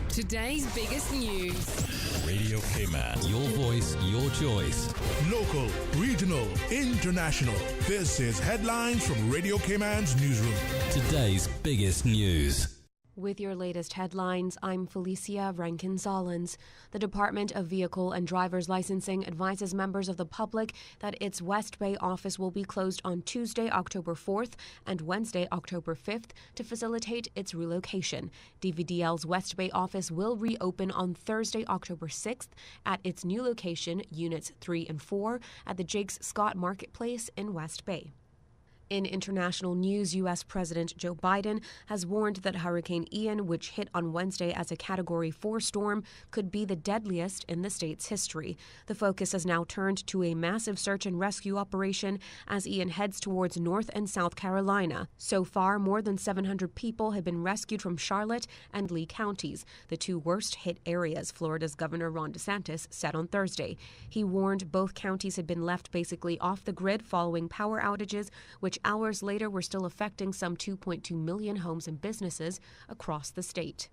H: Today's biggest news.
C: Radio Cayman, your voice, your choice.
D: Local, regional, international. This is Headlines from Radio Cayman's newsroom.
C: Today's biggest news.
V: With your latest headlines, I'm Felicia Rankin-Solins. The Department of Vehicle and Driver's Licensing advises members of the public that its West Bay office will be closed on Tuesday, October 4th and Wednesday, October 5th to facilitate its relocation. DVDL's West Bay office will reopen on Thursday, October 6th at its new location, Units 3 and 4, at the Jakes Scott Marketplace in West Bay. In international news, U.S. President Joe Biden has warned that Hurricane Ian, which hit on Wednesday as a Category 4 storm, could be the deadliest in the state's history. The focus has now turned to a massive search and rescue operation as Ian heads towards North and South Carolina. So far, more than 700 people have been rescued from Charlotte and Lee counties, the two worst hit areas, Florida's Governor Ron DeSantis said on Thursday. He warned both counties had been left basically off the grid following power outages, which hours later were still affecting some 2.2 million homes and businesses across the state.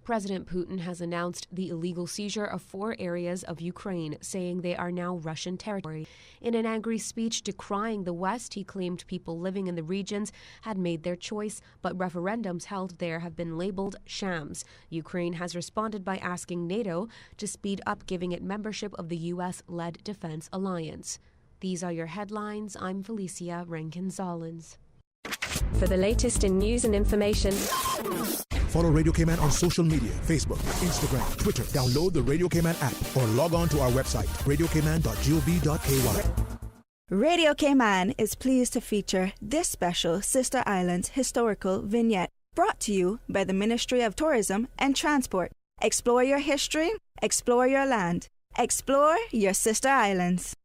V: President Putin has announced the illegal seizure of 4 areas of Ukraine, saying they are now Russian territory. In an angry speech decrying the West, he claimed people living in the regions had made their choice, but referendums held there have been labeled shams. Ukraine has responded by asking NATO to speed up giving it membership of the U.S.-led defense alliance. These are your headlines. I'm Felicia Rankin-Solins. For the latest in news and information,
D: follow Radio Cayman on social media, Facebook, Instagram, Twitter. Download the Radio Cayman app or log on to our website, radiocayman.gov.ky.
W: Radio Cayman is pleased to feature this special Sister Islands historical vignette, brought to you by the Ministry of Tourism and Transport. Explore your history, explore your land, explore your Sister Islands.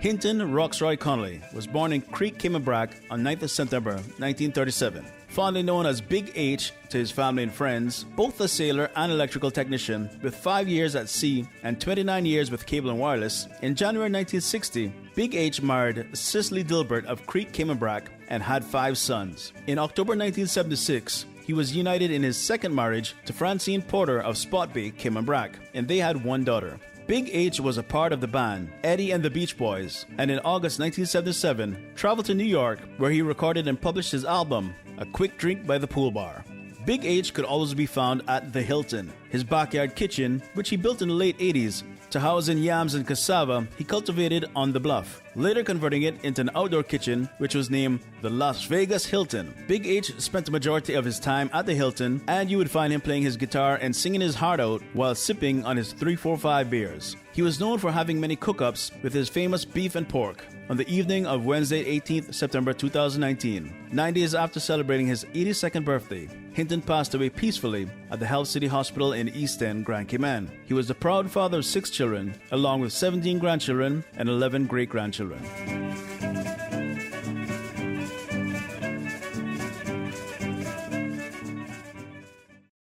Q: Hinton Roxroy Connolly was born in Creek, Cayman Brac on 9th of September 1937. Fondly known as Big H to his family and friends, both a sailor and electrical technician with 5 years at sea and 29 years with cable and wireless, in January 1960, Big H married Cicely Dilbert of Creek, Cayman Brac and had 5 sons. In October 1976, he was united in his second marriage to Francine Porter of Spot Bay, Cayman Brac, and they had 1 daughter. Big H was a part of the band Eddie and the Beach Boys, and in August 1977 traveled to New York, where he recorded and published his album, A Quick Drink by the Pool Bar. Big H could always be found at the Hilton, his backyard kitchen, which he built in the late 80s to house in yams and cassava he cultivated on the bluff, later converting it into an outdoor kitchen, which was named the Las Vegas Hilton. Big H spent the majority of his time at the Hilton, and you would find him playing his guitar and singing his heart out while sipping on his 345 beers. He was known for having many cook-ups with his famous beef and pork. On the evening of Wednesday, 18th September 2019, 9 days after celebrating his 82nd birthday, Hinton passed away peacefully at the Health City Hospital in East End, Grand Cayman. He was the proud father of 6 children, along with 17 grandchildren and 11 great-grandchildren.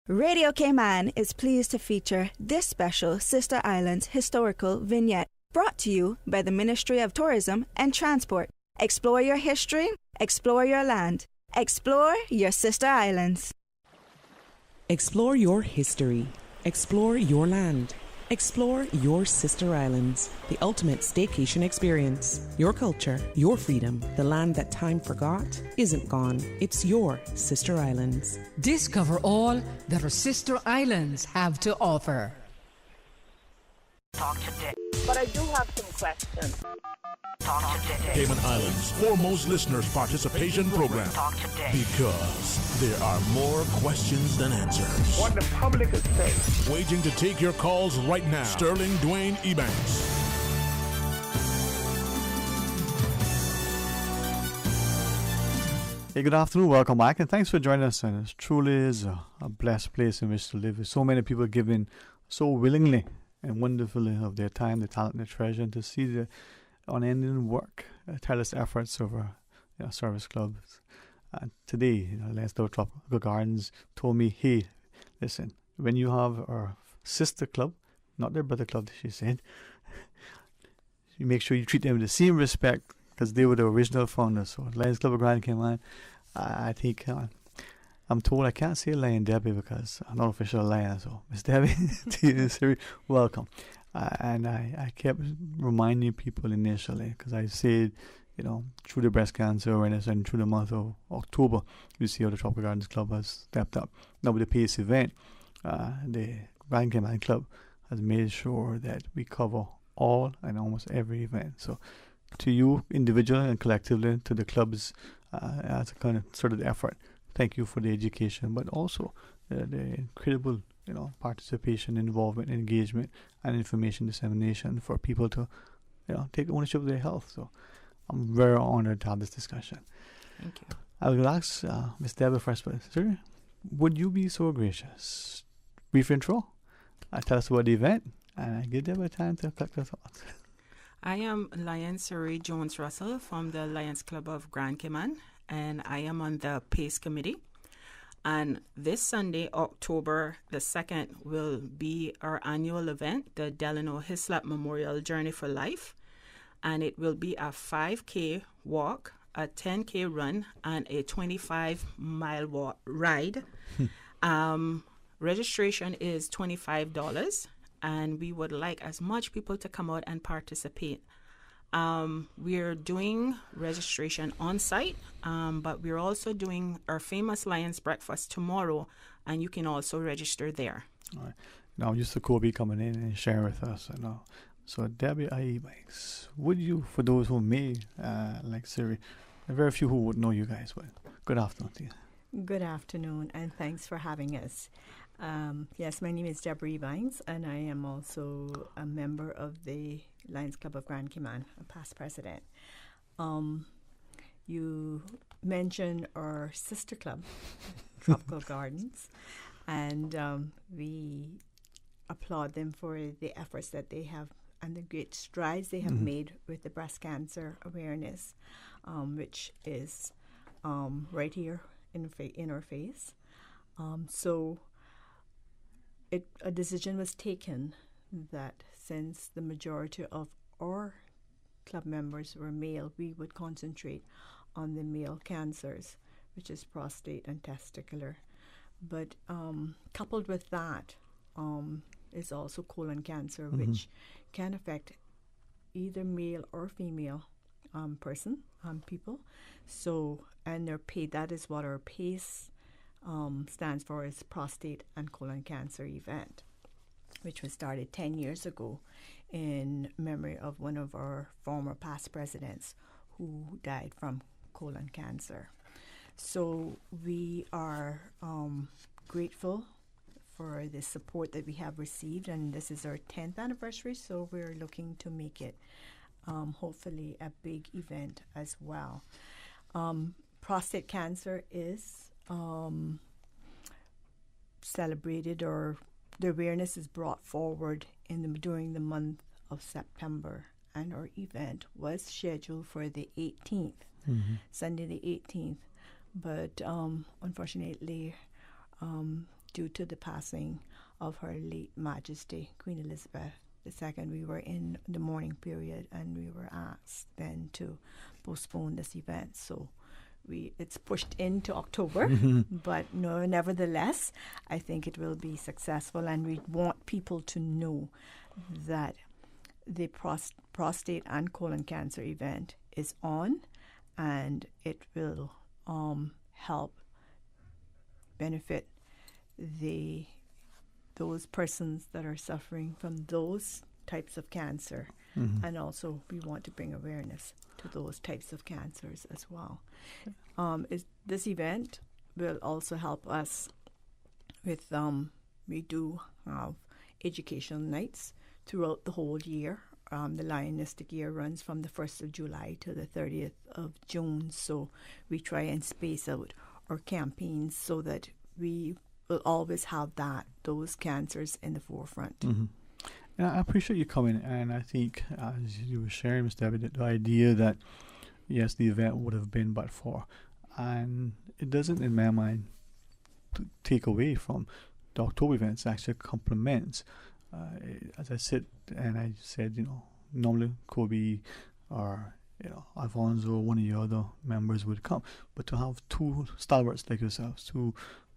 W: Radio Cayman is pleased to feature this special Sister Islands historical vignette, brought to you by the Ministry of Tourism and Transport. Explore your history, explore your land, explore your Sister Islands.
G: Explore your history, explore your land, explore your Sister Islands, the ultimate staycation experience. Your culture, your freedom, the land that time forgot isn't gone. It's your Sister Islands.
K: Discover all that our Sister Islands have to offer.
E: Talk today. But I do have some questions. Talk today.
D: Cayman Islands' foremost listeners participation program.
E: Talk today.
D: Because there are more questions than answers.
E: What the public is saying.
D: Waiting to take your calls right now. Sterling Dwayne Ebanks.
B: Hey, good afternoon. Welcome back, and thanks for joining us. And it truly is a blessed place in which to live, with so many people giving so willingly and wonderfully of their time, their talent, their treasure, and to see the unending work, tireless efforts of our service clubs. Today, Lions Club Tropical Gardens told me, hey, listen, when you have our sister club, not their brother club, she said, you make sure you treat them with the same respect, because they were the original founders. So Lions Club of Grand Cayman, I think I'm told I can't say Lion Debbie because I'm not official Lion. So Miss Debbie, to you, Siri, welcome. And I kept reminding people initially, because I said, through the breast cancer awareness and through the month of October, you see how the Tropical Gardens Club has stepped up. Now with the PACE event, the Grand Cayman Club has made sure that we cover all and almost every event. So to you individually and collectively, to the clubs, as a kind of sort of effort, thank you for the education, but also the incredible participation, involvement, engagement, and information dissemination for people to take ownership of their health. So I'm very honored to have this discussion.
N: Thank you.
B: I will ask Ms. Deborah first, sir, would you be so gracious? Brief intro, tell us about the event, and give Deborah time to collect her thoughts.
N: I am Lion Surrey Jones Russell from the Lions Club of Grand Cayman, and I am on the PACE committee. And this Sunday, October the 2nd, will be our annual event, the Delano Hislop Memorial Journey for Life. And it will be a 5K walk, a 10K run, and a 25-mile ride. Registration is $25. And we would like as much people to come out and participate. We're doing registration on site, but we're also doing our famous Lions Breakfast tomorrow, and you can also register there.
B: All right. Now, just the Kobe coming in and sharing with us. So, Debbie Banks, would you, for those who may, like Siri, very few who would know you guys, but good afternoon to you.
O: Good afternoon, and thanks for having us. Yes, my name is Deborah Banks, and I am also a member of the Lions Club of Grand Cayman, a past president. You mentioned our sister club, Tropical Gardens, and we applaud them for the efforts that they have and the great strides they have made with the breast cancer awareness, which is right here in our face. A decision was taken that since the majority of our club members were male, we would concentrate on the male cancers, which is prostate and testicular. But coupled with that is also colon cancer, which can affect either male or female people. So, and that is what our PACE stands for, is prostate and colon cancer event, which was started 10 years ago in memory of one of our former past presidents who died from colon cancer. So we are grateful for the support that we have received, and this is our 10th anniversary, so we're looking to make it hopefully a big event as well. Prostate cancer is celebrated, or the awareness is brought forward during the month of September, and our event was scheduled for the 18th, Sunday the 18th, but unfortunately, due to the passing of Her late Majesty Queen Elizabeth II, we were in the mourning period, and we were asked then to postpone this event. So it's pushed into October, but no, nevertheless, I think it will be successful, and we want people to know that the prostate and colon cancer event is on, and it will help benefit those persons that are suffering from those types of cancer, and also we want to bring awareness to those types of cancers as well. This event will also help us with, we do have educational nights throughout the whole year. The Lionistic year runs from the 1st of July to the 30th of June, so we try and space out our campaigns so that we will always have those cancers in the forefront.
B: And I appreciate you coming, and I think, as you were sharing, Ms. Debbie, the idea that, yes, the event would have been but for, and it doesn't, in my mind, take away from the October events. It actually complements. As I said, and I said, normally Kobe or Alfonso or one of the other members would come, but to have two stalwarts like yourselves, two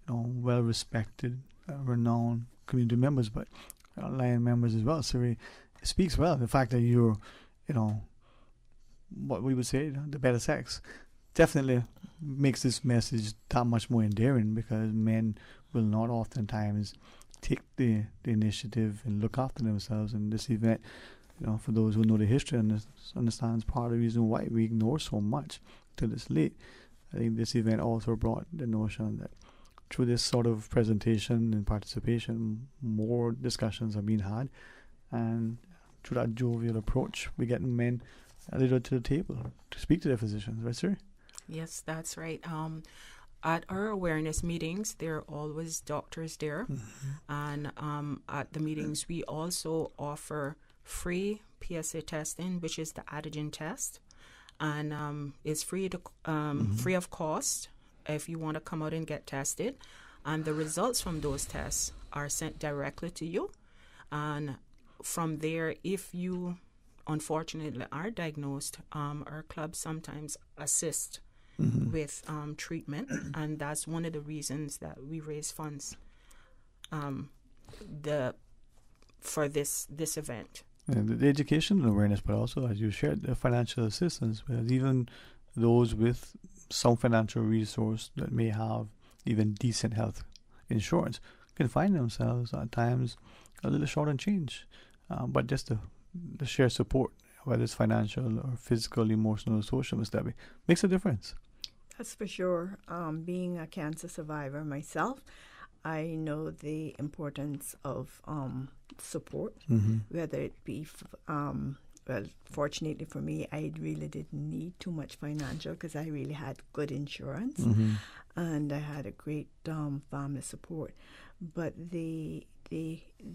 B: well-respected, renowned community members, but Lion members as well, so it speaks well. The fact that you're, what we would say, the better sex, definitely makes this message that much more endearing, because men will not oftentimes take the initiative and look after themselves. And this event, for those who know the history and understands part of the reason why we ignore so much till it's late, I think this event also brought the notion that through this sort of presentation and participation, more discussions are being had, and through that jovial approach, we get men a little to the table to speak to their physicians, right, sir?
A: Yes, that's right. At our awareness meetings, there are always doctors there, and at the meetings, we also offer free PSA testing, which is the antigen test, and it's free free of cost if you want to come out and get tested, and the results from those tests are sent directly to you. And from there, if you unfortunately are diagnosed, our club sometimes assist with treatment, and that's one of the reasons that we raise funds for this event.
B: And the education and awareness, but also, as you shared, the financial assistance, because even those with some financial resource that may have even decent health insurance can find themselves at times a little short on change. But just the shared support, whether it's financial or physical, emotional, or social, Ms. Debbie, makes a difference.
O: That's for sure. Being a cancer survivor myself, I know the importance of support, whether it be well, fortunately for me, I really didn't need too much financial because I really had good insurance, and I had a great family support. But the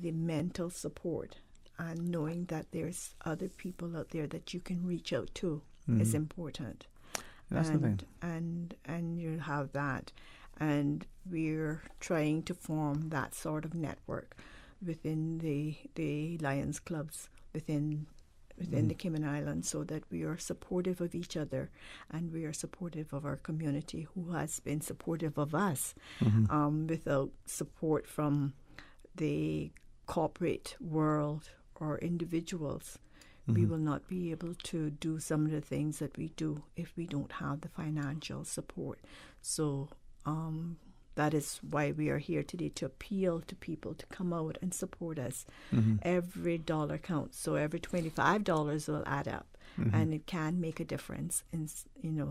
O: mental support and knowing that there's other people out there that you can reach out to is important.
B: That's the thing.
O: And you have that, and we're trying to form that sort of network within the Lions clubs within the Cayman Islands, so that we are supportive of each other, and we are supportive of our community, who has been supportive of us. Without support from the corporate world or individuals, we will not be able to do some of the things that we do if we don't have the financial support. So that is why we are here today, to appeal to people to come out and support us. Every dollar counts. So every $25 will add up, and it can make a difference in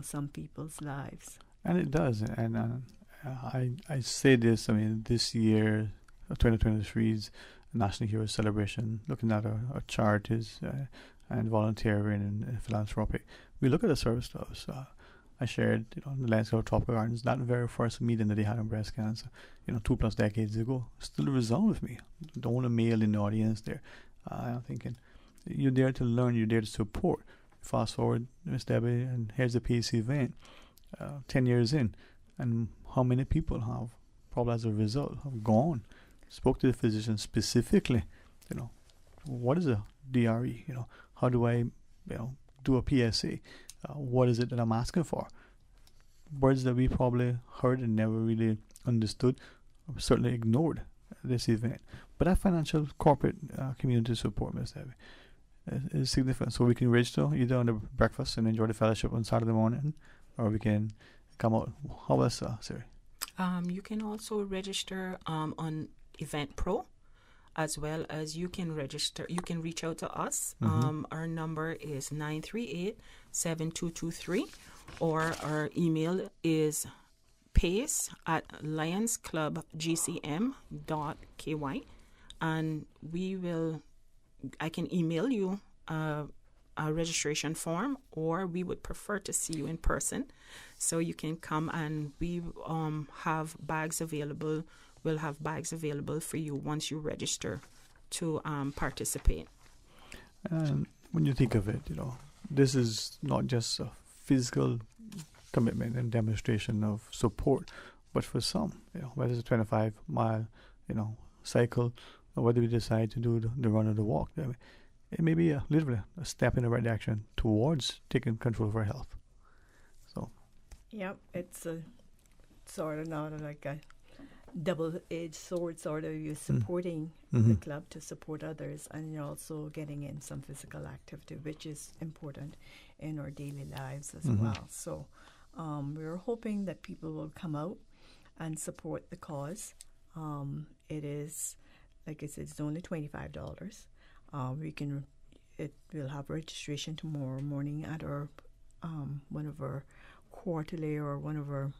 O: some people's lives.
B: And it does. And I say this. I mean, this year, 2023's National Hero Celebration, looking at our charities and volunteering and philanthropy, we look at the service dogs. I shared, in the landscape of Tropical Gardens, that very first meeting that they had on breast cancer, 2+ decades ago, still resound with me. The only male in the audience there. I'm thinking, you're there to learn, you're there to support. Fast forward, Miss Debbie, and here's the PAC event, 10 years in, and how many people have, probably as a result, have gone, spoke to the physician specifically, what is a DRE? How do I, do a PSA? What is it that I'm asking for? Words that we probably heard and never really understood, certainly ignored at this event. But that financial corporate community support, Ms. Debbie, is significant. So we can register either on the breakfast and enjoy the fellowship on Saturday morning, or we can come out. How else, Siri?
A: You can also register on Eventpro, as well as you can register. You can reach out to us. Our number is 938-7223, or our email is pace@lionsclubgcm.ky, and I can email you a registration form, or we would prefer to see you in person, so you can come, and we have bags available. We'll have bags available for you once you register to participate.
B: And when you think of it, this is not just a physical commitment and demonstration of support, but for some, whether it's a 25-mile, cycle, or whether we decide to do the run or the walk, it may be literally a step in the right direction towards taking control of our health. So,
O: yep, it's a sort of not like a double-edged sword, sort of. You're supporting the club to support others, and you're also getting in some physical activity, which is important in our daily lives as well. So we're hoping that people will come out and support the cause. It is, like I said, it's only $25. We'll have registration tomorrow morning at our one of our quarterly, or one of our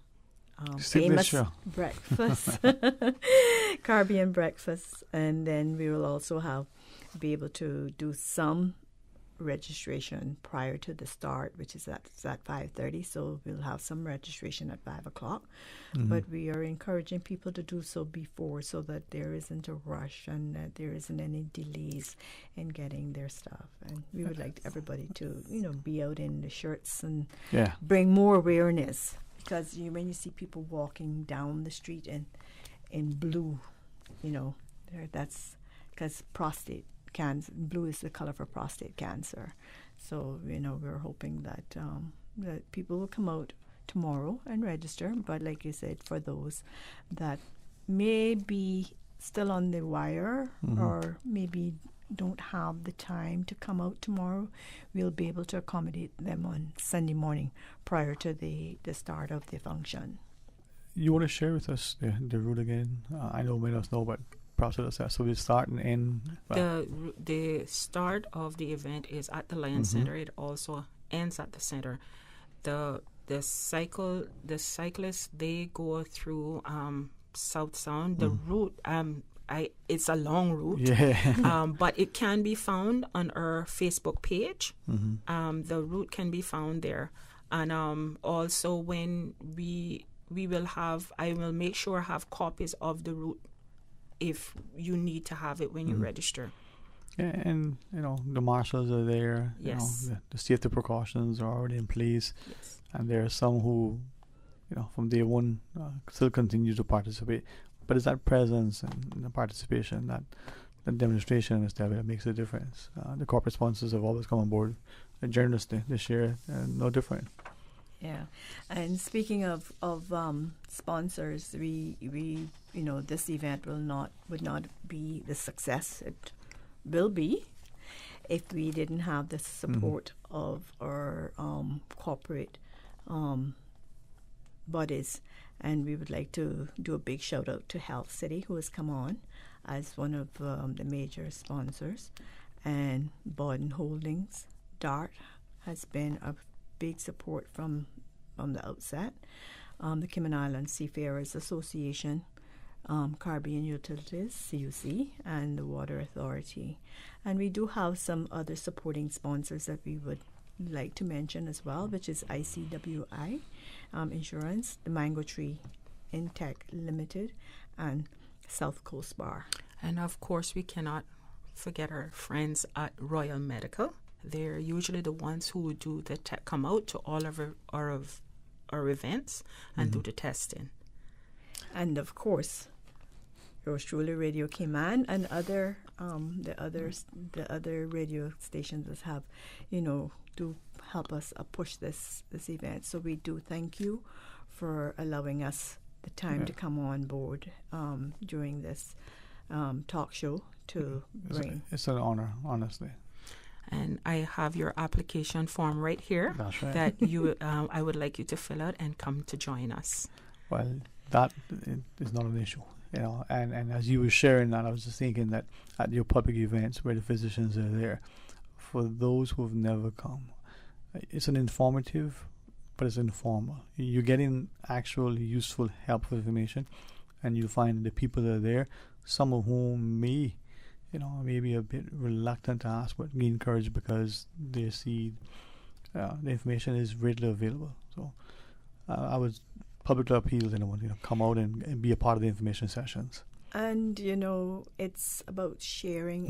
O: famous breakfast, Caribbean breakfast, and then we will also be able to do some registration prior to the start, which is at 5:30. So we'll have some registration at 5 o'clock. But we are encouraging people to do so before, so that there isn't a rush and that there isn't any delays in getting their stuff. And we would like everybody to, be out in the shirts and bring more awareness. Because when you see people walking down the street in blue, that's because prostate cancer. Blue is the color for prostate cancer. So we're hoping that that people will come out tomorrow and register. But like you said, for those that may be still on the wire, or maybe don't have the time to come out tomorrow, we'll be able to accommodate them on Sunday morning prior to the start of the function.
B: You want to share with us the route again? I know many of us know, but perhaps let us. So we start and end.
A: The start of the event is at the Lions Center. It also ends at the center. The cyclists, they go through South Sound. The route, it's a long route, but it can be found on our Facebook page. The route can be found there, and also when we will have, I will make sure I have copies of the route if you need to have it when you register.
B: Yeah, and the marshals are there.
A: Yes,
B: the safety precautions are already in place.
A: Yes,
B: and there are some who, from day one, still continue to participate. But it's that presence and the participation, that demonstration that makes a difference. The corporate sponsors have always come on board generously this year, and no different.
O: Yeah, and speaking of sponsors, we this event would not be the success it will be if we didn't have the support of our corporate bodies. And we would like to do a big shout out to Health City, who has come on as one of the major sponsors, and Borden Holdings. DART has been a big support from the outset. The Cayman Islands Seafarers Association, Caribbean Utilities, CUC, and the Water Authority. And we do have some other supporting sponsors that we would like to mention as well, which is ICWI Insurance, the Mango Tree Intech Limited, and South Coast Bar.
A: And of course, we cannot forget our friends at Royal Medical. They're usually the ones who do come out to all of our events and do the testing.
O: And of course, yours truly, Radio Cayman, and the other radio stations that have, do help us push this event. So we do thank you for allowing us the time to come on board during this talk show to bring.
B: It's an honor, honestly.
A: And I have your application form right here.
B: That's right.
A: That you, I would like you to fill out and come to join us.
B: Well, that is not an issue, And as you were sharing that, I was just thinking that at your public events where the physicians are there, for those who have never come, it's an informative, but it's informal. You're getting actual useful, helpful information, and you find the people that are there, some of whom may be a bit reluctant to ask, but gain courage because they see the information is readily available. So I would publicly appeal to anyone, come out and be a part of the information sessions.
O: And it's about sharing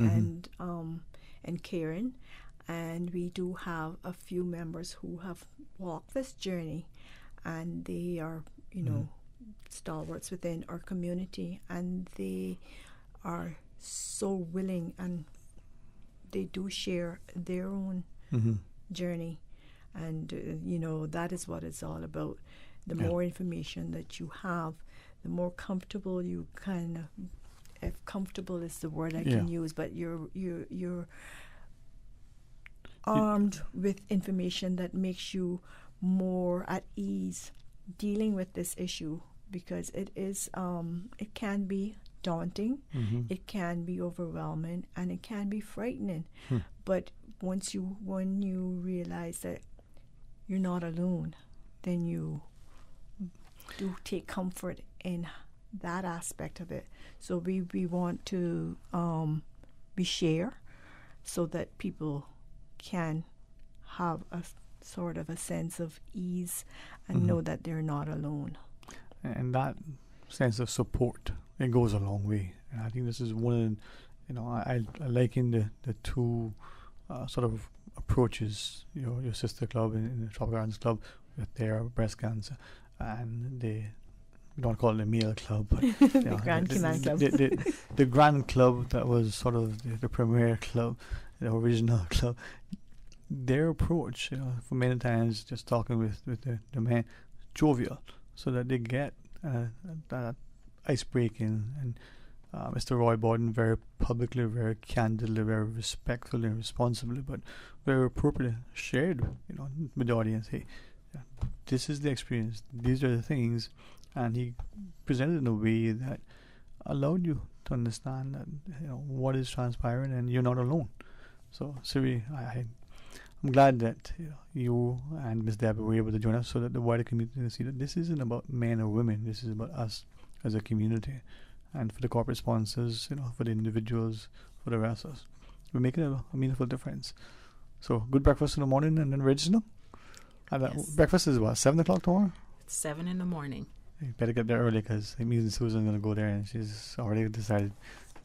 O: and caring. And we do have a few members who have walked this journey, and they are, stalwarts within our community, and they are so willing, and they do share their own journey, and that is what it's all about. The more information that you have, the more comfortable you can, if comfortable is the word I can use, but you're armed with information that makes you more at ease dealing with this issue, because it is it can be daunting, it can be overwhelming, and it can be frightening. But when you realize that you're not alone, then you do take comfort in that aspect of it. So we want to we share so that people can have a sort of a sense of ease and know that they're not alone.
B: And that sense of support, it goes a long way. And I think this is one of I liken the two sort of approaches, your sister club in the Tropical Gardens Club with their breast cancer, and we don't call it a male club, but
O: the Grand Cayman Club.
B: The Grand Club that was sort of the premier club, the original club. Their approach, for many times, just talking with the men, jovial, so that they get that ice breaking. And Mr. Roy Borden very publicly, very candidly, very respectfully and responsibly, but very appropriately shared, with the audience. Hey, this is the experience. These are the things, and he presented in a way that allowed you to understand that what is transpiring, and you're not alone. So, Siri, I'm glad that you and Ms. Debbie were able to join us, so that the wider community can see that this isn't about men or women. This is about us as a community, and for the corporate sponsors, for the individuals, for the rest of us. We're making a meaningful difference. So, good breakfast in the morning, and then register. Yes. Breakfast is what, 7 o'clock tomorrow?
A: It's 7 in the morning.
B: You better get there early, because it means Susan's going to go there, and she's already decided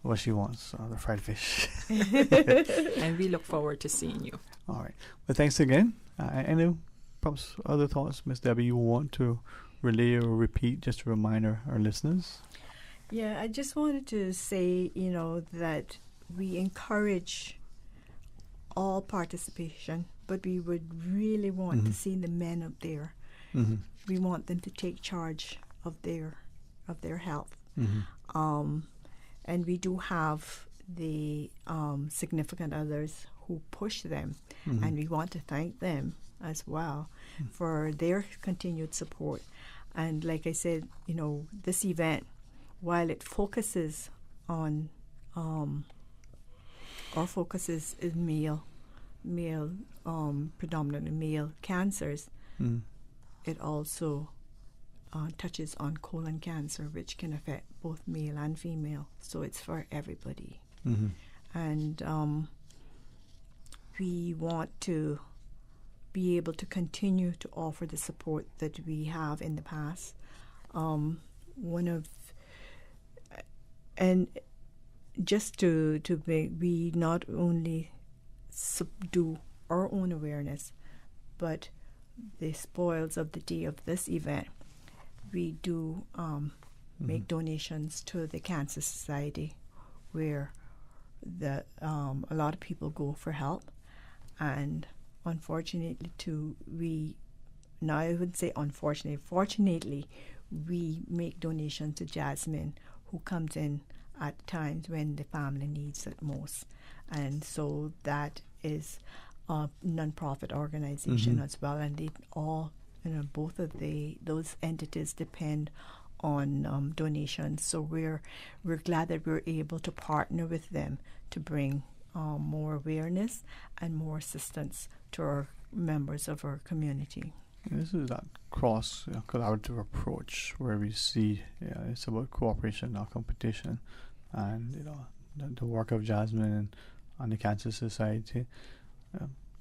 B: what she wants, the fried fish.
A: And we look forward to seeing you.
B: All right. Well, thanks again. Any perhaps other thoughts, Ms. Debbie, you want to relay or repeat, just to remind our listeners?
O: Yeah, I just wanted to say, that we encourage all participation, but we would really want to see the men up there. We want them to take charge of their health. And we do have the significant others who push them, and we want to thank them as well for their continued support. And like I said, this event, while it focuses on, our focus is male, predominantly male cancers. It also touches on colon cancer, which can affect both male and female. So it's for everybody. And we want to be able to continue to offer the support that we have in the past. And just to make, we not only do our own awareness, but the spoils of the day of this event, we do make donations to the Cancer Society, where a lot of people go for help. And unfortunately, fortunately, we make donations to Jasmine, who comes in at times when the family needs it most. And so that is a non-profit organization as well, and they all, both of those entities depend on donations. So we're glad that we're able to partner with them to bring more awareness and more assistance to our members of our community.
B: This is that cross collaborative approach where we see it's about cooperation, not competition, and the work of Jasmine and the Cancer Society.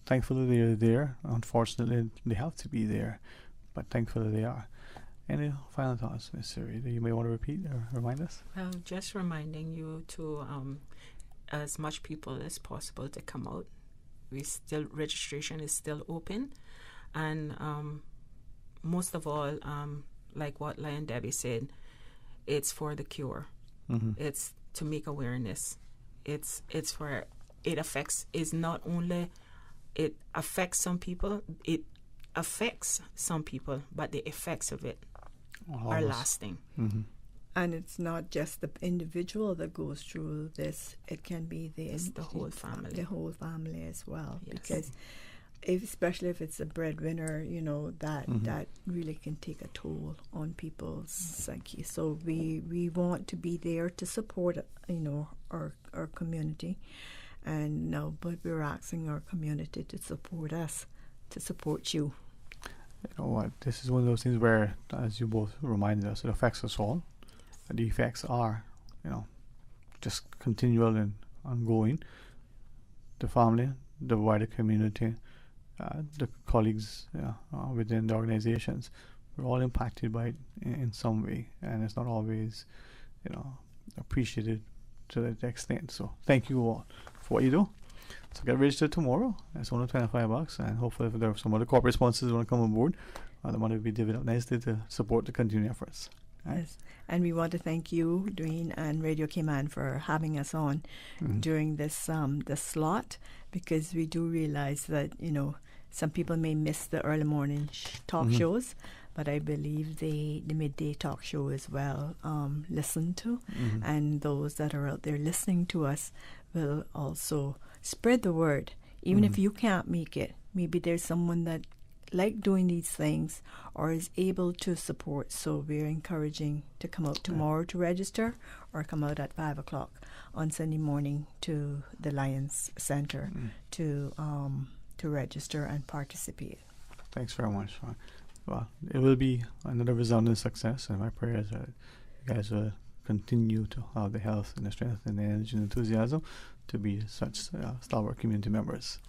B: Thankfully they're there. Unfortunately, they have to be there, but thankfully they are. Any final thoughts, Ms. Siri, that you may want to repeat or remind us?
A: Just reminding you to as much people as possible to come out. Registration is still open, and most of all, like what Lion Debbie said, it's for the cure. It's to make awareness. It affects some people, but the effects of it are lasting.
O: And it's not just the individual that goes through this; it can be the
A: whole family.
O: The whole family as well, yes. Because especially if it's a breadwinner, that really can take a toll on people's psyche. So we want to be there to support, our community, and but we're asking our community to support us, to support you.
B: You know what? This is one of those things where, as you both reminded us, it affects us all. The effects are, just continual and ongoing. The family, the wider community, the colleagues within the organizations, we're all impacted by it in some way, and it's not always, appreciated to that extent. So thank you all for what you do. So get registered tomorrow. It's only $25, and hopefully if there are some other corporate sponsors who want to come on board, the money will be divvied up nicely to support the continuing efforts.
O: Yes, and we want to thank you, Dwayne, and Radio Cayman for having us on during this slot, because we do realize that some people may miss the early morning talk shows, but I believe the midday talk show is well listened to, and those that are out there listening to us will also spread the word. Even if you can't make it, maybe there's someone that like doing these things or is able to support. So we're encouraging to come out tomorrow to register, or come out at 5 o'clock on Sunday morning to the Lions Center to register and participate.
B: Thanks very much. Well, it will be another resounding success, and my prayer is that you guys will continue to have the health and the strength and the energy and enthusiasm to be such stalwart community members.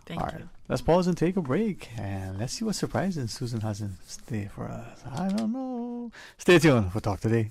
A: Thank you.
B: Let's pause and take a break, and let's see what surprises Susan has in store for us. I don't know. Stay tuned for Talk Today.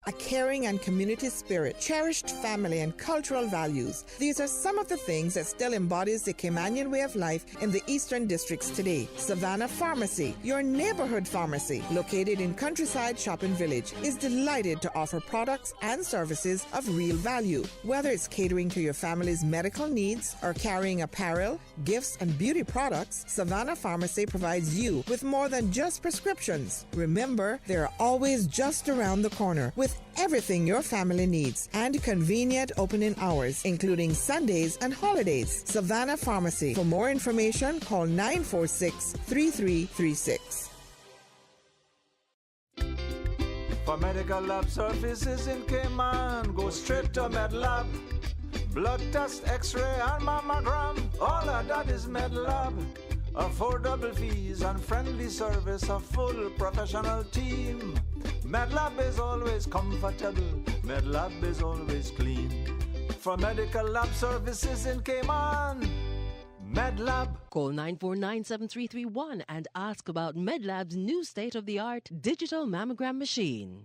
F: A caring and community spirit, cherished family and cultural values. These are some of the things that still embodies the Caymanian way of life in the Eastern Districts today. Savannah Pharmacy, your neighborhood pharmacy, located in Countryside Shopping Village, is delighted to offer products and services of real value. Whether it's catering to your family's medical needs or carrying apparel, gifts, and beauty products, Savannah Pharmacy provides you with more than just prescriptions. Remember, they're always just around the corner with everything your family needs and convenient opening hours, including Sundays and holidays. Savannah Pharmacy. For more information, call 946-3336.
I: For medical lab services in Cayman, go straight to MedLab. Blood test, x-ray and mammogram, all of that is MedLab. Affordable fees and friendly service, a full professional team. MedLab is always comfortable, MedLab is always clean. For medical lab services in Cayman, MedLab.
R: Call 949-7331 and ask about MedLab's new state-of-the-art digital mammogram machine.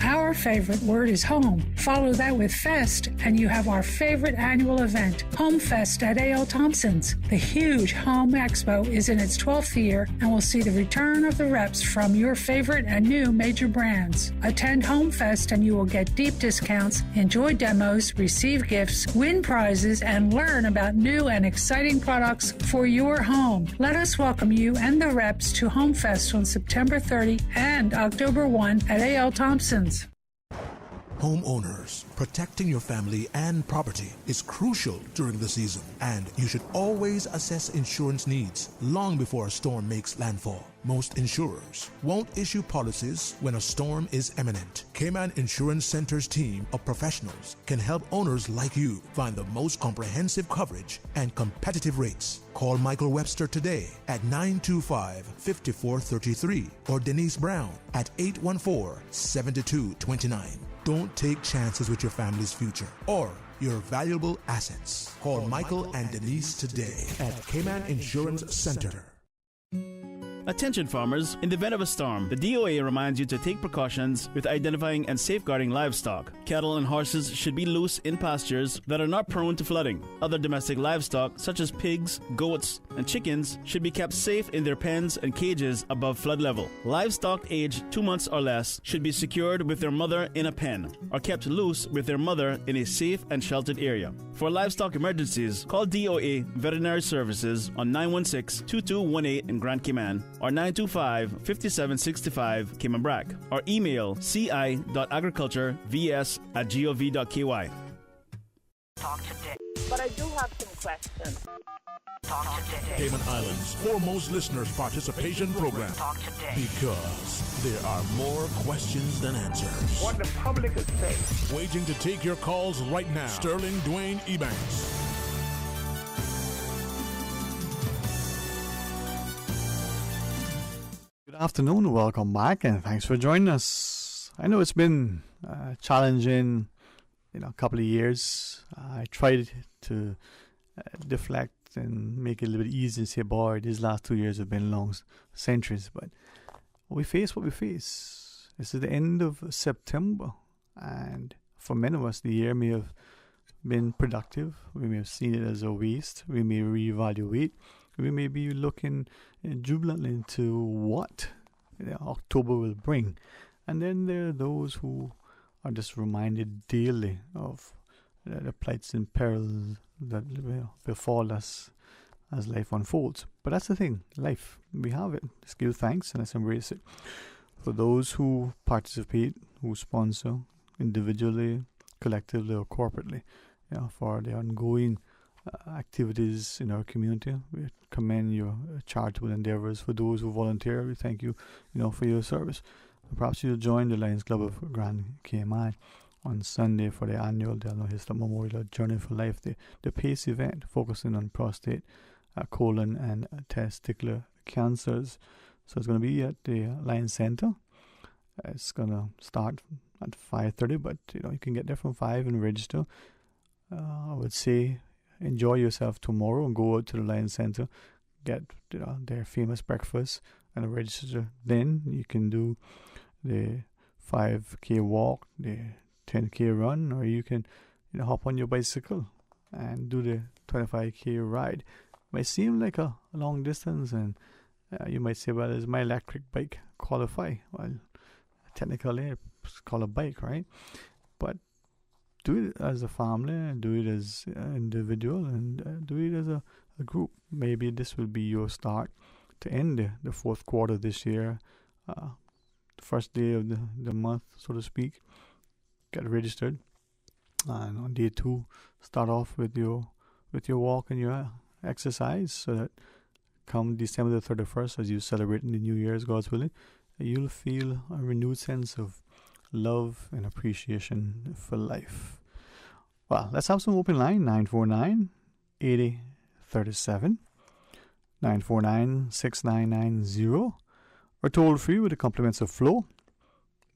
S: Our favorite word is home. Follow that with Fest, and you have our favorite annual event, Home Fest at A.L. Thompson's. The huge Home Expo is in its 12th year and will see the return of the reps from your favorite and new major brands. Attend Home Fest and you will get deep discounts, enjoy demos, receive gifts, win prizes, and learn about new and exciting products for your home. Let us welcome you and the reps to Home Fest on September 30 and October 1 at A.L. Thompson's.
D: Homeowners, protecting your family and property is crucial during the season, and you should always assess insurance needs long before a storm makes landfall. Most insurers won't issue policies when a storm is imminent. Cayman Insurance Center's team of professionals can help owners like you find the most comprehensive coverage and competitive rates. Call Michael Webster today at 925-5433 or Denise Brown at 814-7229. Don't take chances with your family's future or your valuable assets. Call Michael and Denise today at Cayman Insurance Center.
Q: Attention farmers, in the event of a storm, the DOA reminds you to take precautions with identifying and safeguarding livestock. Cattle and horses should be loose in pastures that are not prone to flooding. Other domestic livestock, such as pigs, goats, and chickens, should be kept safe in their pens and cages above flood level. Livestock aged 2 months or less should be secured with their mother in a pen or kept loose with their mother in a safe and sheltered area. For livestock emergencies, call DOA Veterinary Services on 916-2218 in Grand Cayman or 925-5765 Cayman Brac, or email ci.agriculturevs@gov.ky.
E: Talk today. But I do have some questions. Talk today.
D: Cayman Islands' foremost listeners participation program.
E: Talk today.
D: Because there are more questions than answers.
E: What the public is saying.
D: Waiting to take your calls right now. Sterling Dwayne Ebanks.
B: Good afternoon, welcome back, and thanks for joining us. I know it's been challenging, a couple of years. I tried to deflect and make it a little bit easier and say, boy, these last 2 years have been long centuries, but we face what we face. This is the end of September, and for many of us, the year may have been productive. We may have seen it as a waste. We may reevaluate. We may be looking jubilantly into what October will bring. And then there are those who are just reminded daily of the plights and perils that will befall us as life unfolds. But that's the thing, life. We have it. Let's give thanks and let's embrace it. For those who participate, who sponsor individually, collectively or corporately, for the ongoing activities in our community. We commend your charitable endeavors. For those who volunteer, we thank you, for your service. Perhaps you'll join the Lions Club of Grand Cayman on Sunday for the annual Delano Hislop Memorial Journey for Life, the PACE event focusing on prostate, colon and testicular cancers. So it's going to be at the Lions Center. It's going to start at 5:30, but you can get there from 5 and register. I would say enjoy yourself tomorrow and go out to the Lions Center, get their famous breakfast and register. Then you can do the 5K walk, the 10K run, or you can hop on your bicycle and do the 25K ride. It might seem like a long distance, and you might say, well, does my electric bike qualify? Well, technically it's called a bike, right? But do it as a family, do it as an individual, and do it as a group. Maybe this will be your start to end the fourth quarter this year, the first day of the month, so to speak. Get registered, and on day 2, start off with your walk and your exercise, so that come December the 31st, as you celebrate in the New Year's, God's willing, you'll feel a renewed sense of love and appreciation for life. Well, let's have some open line, 949-8037, 949-6990, or toll free with the compliments of Flow,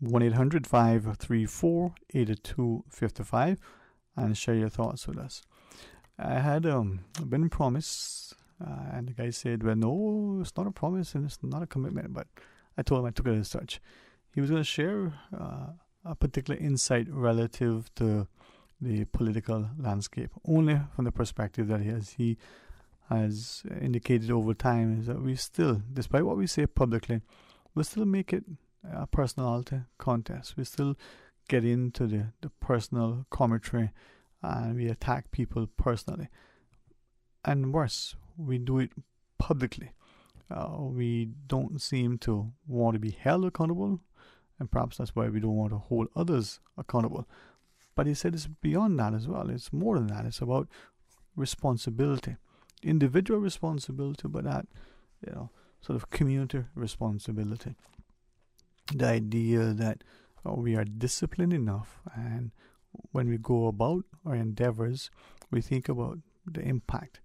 B: 1-800-534-8255, and share your thoughts with us. I had been promised, and the guy said, well, no, it's not a promise and it's not a commitment, but I told him I took it as such. He was going to share a particular insight relative to the political landscape, only from the perspective that he has indicated over time is that we still, despite what we say publicly, we still make it a personality contest. We still get into the personal commentary and we attack people personally. And worse, we do it publicly. We don't seem to want to be held accountable, and perhaps that's why we don't want to hold others accountable. But he said it's beyond that as well. It's more than that. It's about responsibility, individual responsibility, but that, sort of community responsibility. The idea that we are disciplined enough, and when we go about our endeavors, we think about the impact,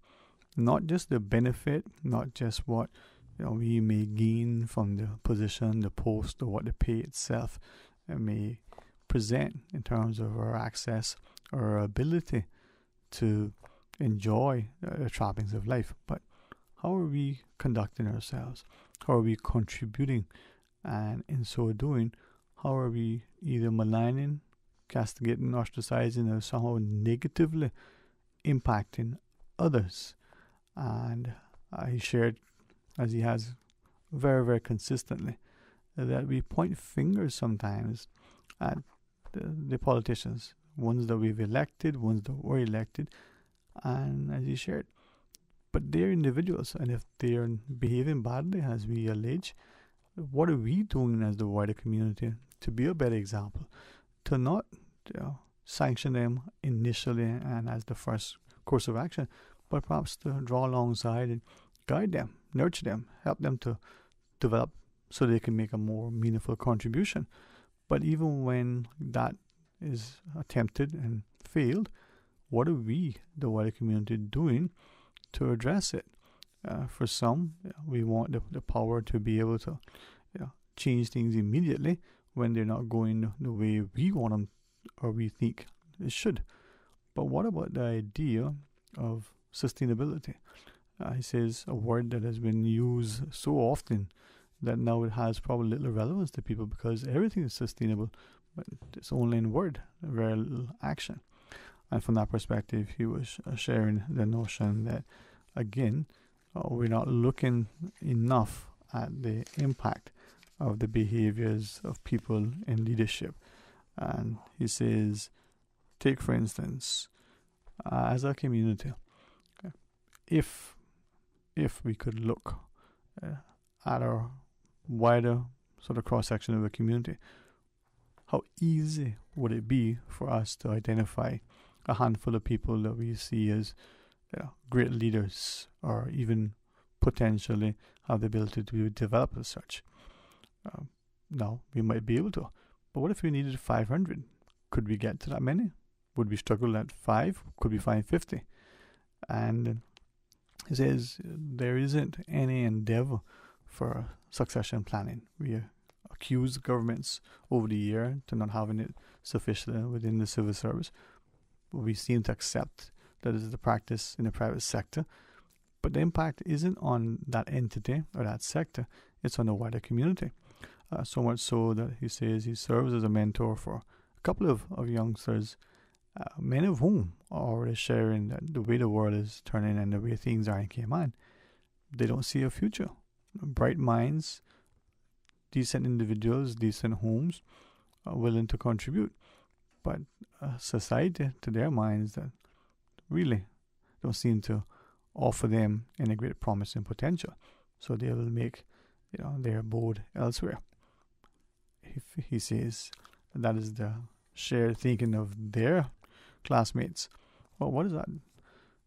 B: not just the benefit, not just what we may gain from the position, the post, or what the pay itself may present in terms of our access or our ability to enjoy the trappings of life. But how are we conducting ourselves? How are we contributing? And in so doing, how are we either maligning, castigating, ostracizing, or somehow negatively impacting others? And he shared, as he has very, very consistently, that we point fingers sometimes at the politicians, ones that we've elected, ones that were elected, and as he shared, but they're individuals, and if they're behaving badly, as we allege, what are we doing as the wider community to be a better example, to not sanction them initially and as the first course of action, but perhaps to draw alongside and guide them, nurture them, help them to develop so they can make a more meaningful contribution. But even when that is attempted and failed, what are we, the wider community, doing to address it? For some, we want the power to be able to change things immediately when they're not going the way we want them or we think it should. But what about the idea of sustainability? He says a word that has been used so often that now it has probably little relevance to people because everything is sustainable, but it's only in word, very little action. And from that perspective, he was sharing the notion that, again, we're not looking enough at the impact of the behaviors of people in leadership. And he says, take for instance, as a community, if we could look at our wider sort of cross-section of the community, how easy would it be for us to identify a handful of people that we see as great leaders or even potentially have the ability to develop as such? Now, we might be able to, but what if we needed 500? Could we get to that many? Would we struggle at 5? Could we find 50? And he says there isn't any endeavor for succession planning. We accuse governments over the year to not having it sufficiently within the civil service. We seem to accept that is the practice in the private sector, but the impact isn't on that entity or that sector, it's on the wider community. So much so that he says he serves as a mentor for a couple of youngsters, many of whom are already sharing that the way the world is turning and the way things are in Cayman, they don't see a future. Bright minds, decent individuals, decent homes, are willing to contribute, but a society, to their minds, that really don't seem to offer them any great promise and potential. So they will make their abode elsewhere. If he says that is the shared thinking of their classmates, well, what does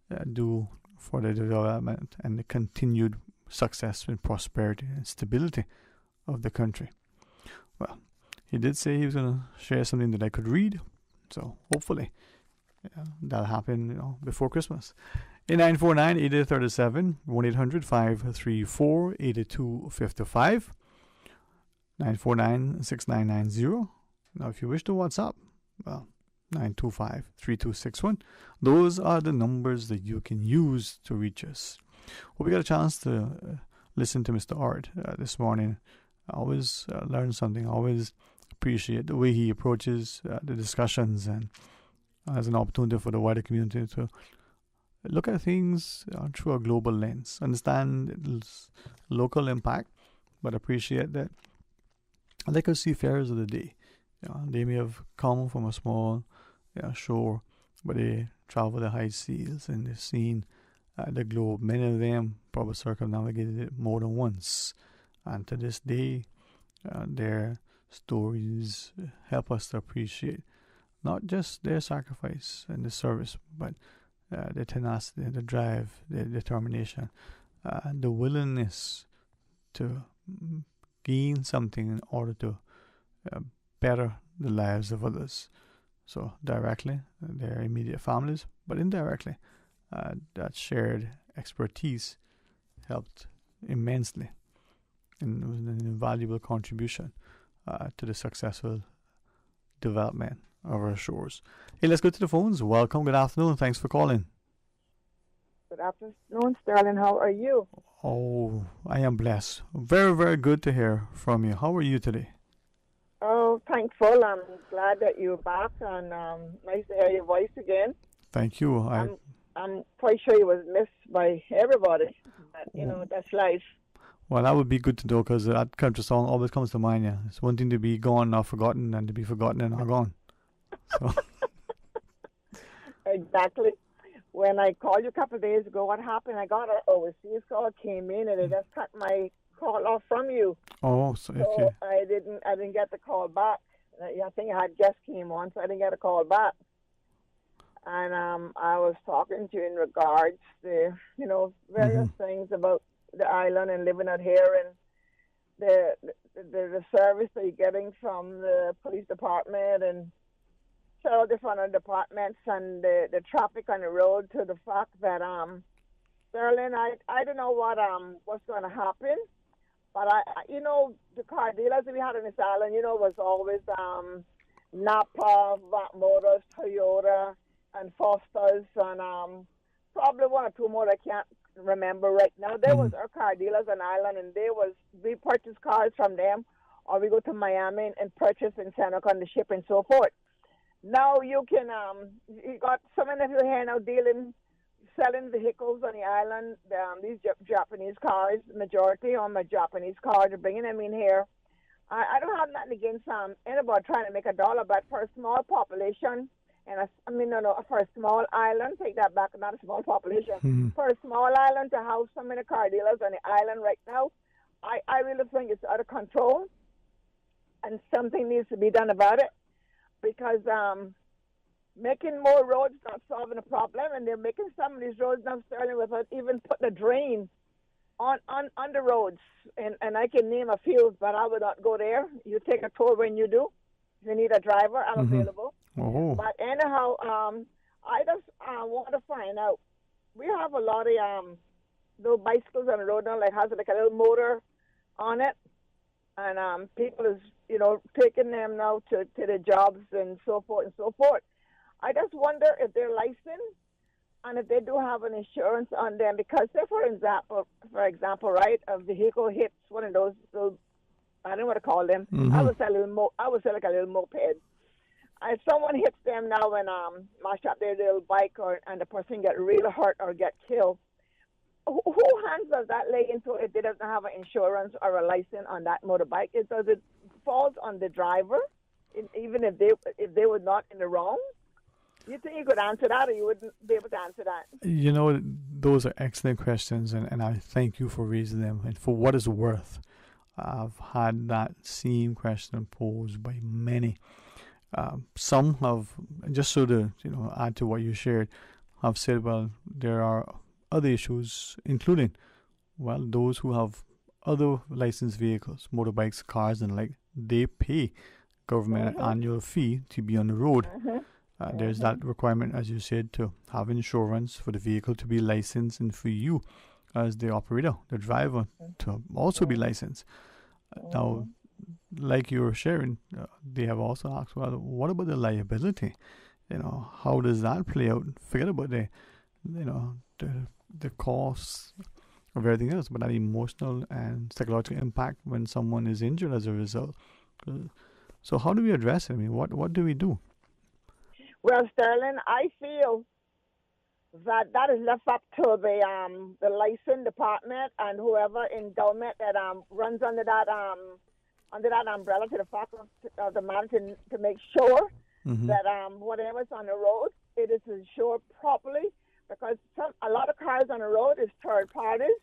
B: that do for the development and the continued success and prosperity and stability of the country? Well, he did say he was going to share something that I could read. So hopefully that'll happen, before Christmas. 8949-8837, 1-800-534-8255, 949-6990. Now, if you wish to WhatsApp, 925-3261. Those are the numbers that you can use to reach us. Well, we got a chance to listen to Mr. Art this morning. I always learn something. I always appreciate the way he approaches the discussions, and as an opportunity for the wider community to look at things through a global lens, understand its local impact, but appreciate that, like our seafarers of the day, they may have come from a small shore, but they travel the high seas and they've seen the globe. Many of them probably circumnavigated it more than once, and to this day, their stories help us to appreciate not just their sacrifice and the service, but the tenacity, the drive, the determination, the willingness to gain something in order to better the lives of others. So directly, their immediate families, but indirectly, that shared expertise helped immensely, and it was an invaluable contribution to the successful development of our shores. Hey, let's go to the phones. Welcome, good afternoon, thanks for calling.
M: Good afternoon, Sterling. How are you?
B: Oh, I am blessed. Very, very good to hear from you. How are you today?
M: Oh, thankful. I'm glad that you're back, and nice to hear your voice again.
B: Thank you.
M: I'm quite sure you was missed by everybody, but, that's life.
B: Well, that would be good to know, because that country song always comes to mind. Yeah, it's one thing to be gone, not forgotten, and to be forgotten and not gone. So.
M: Exactly. When I called you a couple of days ago, what happened? I got an overseas call, came in, and it just cut my call off from you.
B: Oh, so okay.
M: So I didn't get the call back. I think I had just came on, so I didn't get a call back. And I was talking to you in regards to, various things about the island and living out here, and the service that you're getting from the police department and several different departments, and the traffic on the road, to the fact that Sterling, I don't know what's going to happen, but the car dealers that we had on this island, was always Napa, Vac Motors, Toyota, and Foster's, and probably one or two more I can't remember right now. There was our car dealers on island, and we purchase cars from them, or we go to Miami and purchase and send on the ship and so forth. Now you can, you got so many people here now selling vehicles on the island. These Japanese cars, majority on my Japanese cars, they're bringing them in here. I don't have nothing against anybody trying to make a dollar, but for a small population, and for a small island, take that back, not a small population. For a small island to have so many car dealers on the island right now, I really think it's out of control, and something needs to be done about it. Because making more roads not solving the problem, and they're making some of these roads now, Sterling, without even putting a drain on the roads. And I can name a few, but I would not go there. You take a tour when you do. If you need a driver, I'm available.
B: Oh.
M: But anyhow, I just want to find out. We have a lot of little bicycles on the road now, has like a little motor on it. And people is, taking them now to the jobs and so forth and so forth. I just wonder if they're licensed and if they do have an insurance on them. Because, say, for example, right, a vehicle hits one of those little, I don't know what to call them. I would say like a little moped. If someone hits them now and mash up their little bike, and the person get really hurt or get killed, who hands does that lay into if they doesn't have an insurance or a license on that motorbike? Does it fall on the driver, even if they were not in the wrong? You think you could answer that, or you wouldn't be able to answer that?
B: Those are excellent questions, and I thank you for raising them. And for what it's worth, I've had that same question posed by many. Some have, just so to add to what you shared, have said, well, there are other issues, including, those who have other licensed vehicles, motorbikes, cars, and they pay government annual fee to be on the road. There's that requirement, as you said, to have insurance, for the vehicle to be licensed, and for you as the operator, the driver, to also be licensed. Now, like you were sharing, they have also asked, well, what about the liability? How does that play out? Forget about the costs of everything else, but that emotional and psychological impact when someone is injured as a result. So how do we address it? I mean, what do we do?
M: Well, Sterling, I feel that is left up to the license department and whoever in government that runs under that umbrella to the fact of the matter to make sure that whatever's on the road, it is insured properly, because a lot of cars on the road is third parties,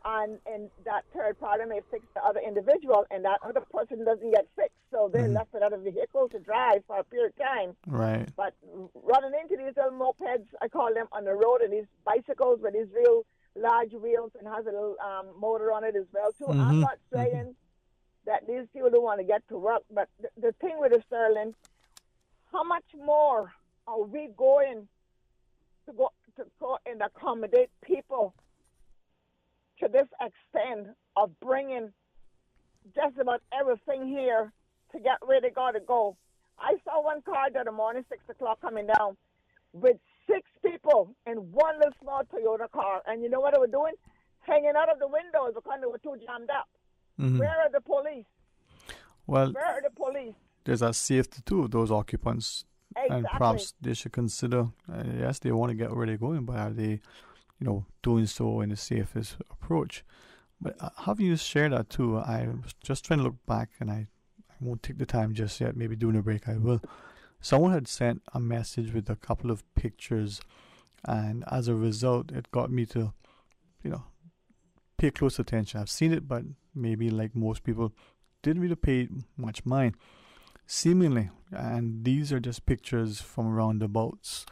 M: and that third party may fix the other individual, and that other person doesn't get fixed, so they're left with other vehicles to drive for a period of time.
B: Right.
M: But running into these little mopeds, I call them, on the road, and these bicycles with these real large wheels and has a little motor on it as well too. I'm not saying that these people don't want to get to work, but the thing with the Sterling, how much more are we going to go and accommodate people to this extent of bringing just about everything here to get where they got to go? I saw one car the other morning, 6 o'clock, coming down with 6 people in one little small Toyota car. And you know what they were doing? Hanging out of the windows because they were too jammed up. Where are the police?
B: Well,
M: where are the police?
B: There's a safety too of those occupants.
M: Exactly.
B: And perhaps they should consider, yes, they want to get where they're going, but are they, doing so in the safest approach? But have you shared that too? I was just trying to look back, and I won't take the time just yet. Maybe during the break I will. Someone had sent a message with a couple of pictures, and as a result, it got me to, pay close attention. I've seen it, but maybe like most people, didn't really pay much mind. Seemingly, and these are just pictures from roundabouts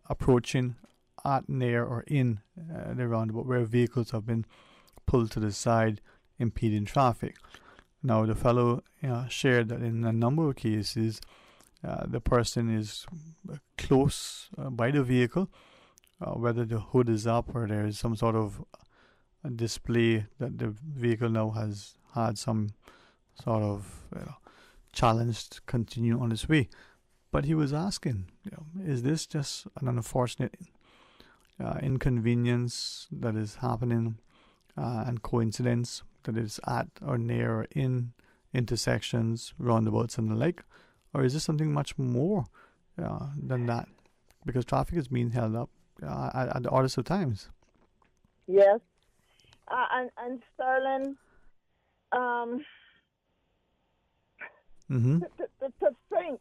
B: approaching at, near, or in the roundabout where vehicles have been pulled to the side, impeding traffic. Now, the fellow shared that in a number of cases, the person is close by the vehicle, whether the hood is up or there is some sort of a display that the vehicle now has had some sort of challenge to continue on its way. But he was asking, is this just an unfortunate inconvenience that is happening and coincidence that is at or near or in intersections, roundabouts and the like? Or is this something much more than that? Because traffic is being held up at the oddest of times.
M: Yes. And Sterling, to think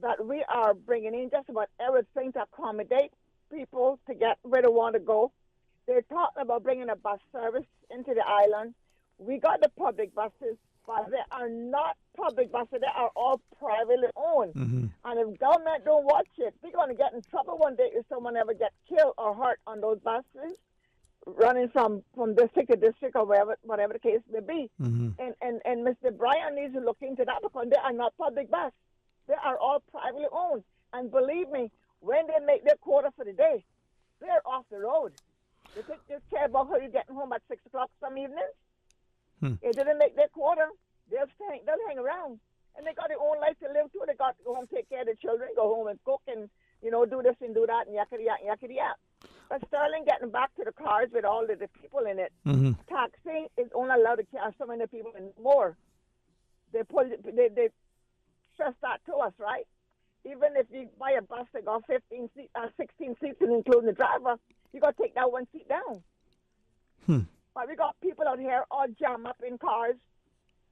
M: that we are bringing in just about everything to accommodate people to get where they want to go. They're talking about bringing a bus service into the island. We got the public buses, but they are not public buses. They are all privately owned. And if government don't watch it, we're going to get in trouble one day if someone ever gets killed or hurt on those buses, running from district to district or whatever the case may be. And Mr. Bryan needs to look into that, because they are not public bus. They are all privately owned. And believe me, when they make their quota for the day, they're off the road. They just care about how you're getting home at 6 o'clock some evenings. If they didn't make their quota, they'll hang around. And they got their own life to live too. They got to go home, take care of their children, go home and cook and, do this and do that and yakety-yak and yakety-yak. But Sterling, getting back to the cars with all of the people in it, taxi is only allowed to carry so many people and more. They stress that to us, right? Even if you buy a bus that got 16 seats and including the driver, you got to take that one seat down. But we got people out here all jammed up in cars,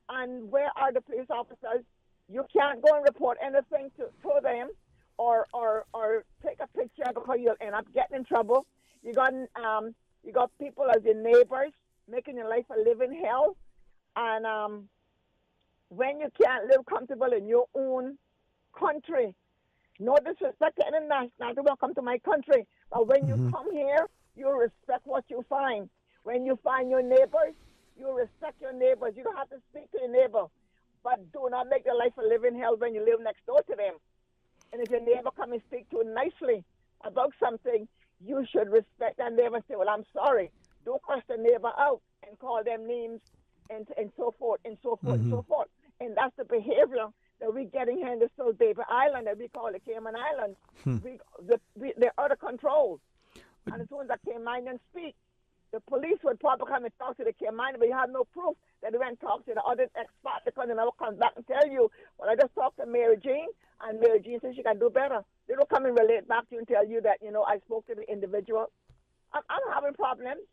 M: and where are the police officers? You can't go and report anything to them or take a picture because you'll end up getting in trouble. You got people as your neighbors making your life a living hell, and when you can't live comfortable in your own country, no disrespect to any national, don't come to my country, but when you come here, you respect what you find. When you find your neighbors, you respect your neighbors. You don't have to speak to your neighbor. But do not make their life a living hell when you live next door to them. And if your neighbor come and speak to you nicely about something, you should respect that neighbor and say, well, I'm sorry. Don't curse the neighbor out and call them names and so forth and so forth and so forth. And that's the behavior that we're getting here in this little baby island that we call the Cayman Islands. They're out of control. And as soon as the Caymanians speak, the police would probably come and talk to the Caymanian, but you have no proof that they went and talked to the other expert because they never come back and tell you, well, I just talked to Mary Jean, and Mary Jean says she can do better. They don't come and relate back to you and tell you that, I spoke to the individual. I'm having problems.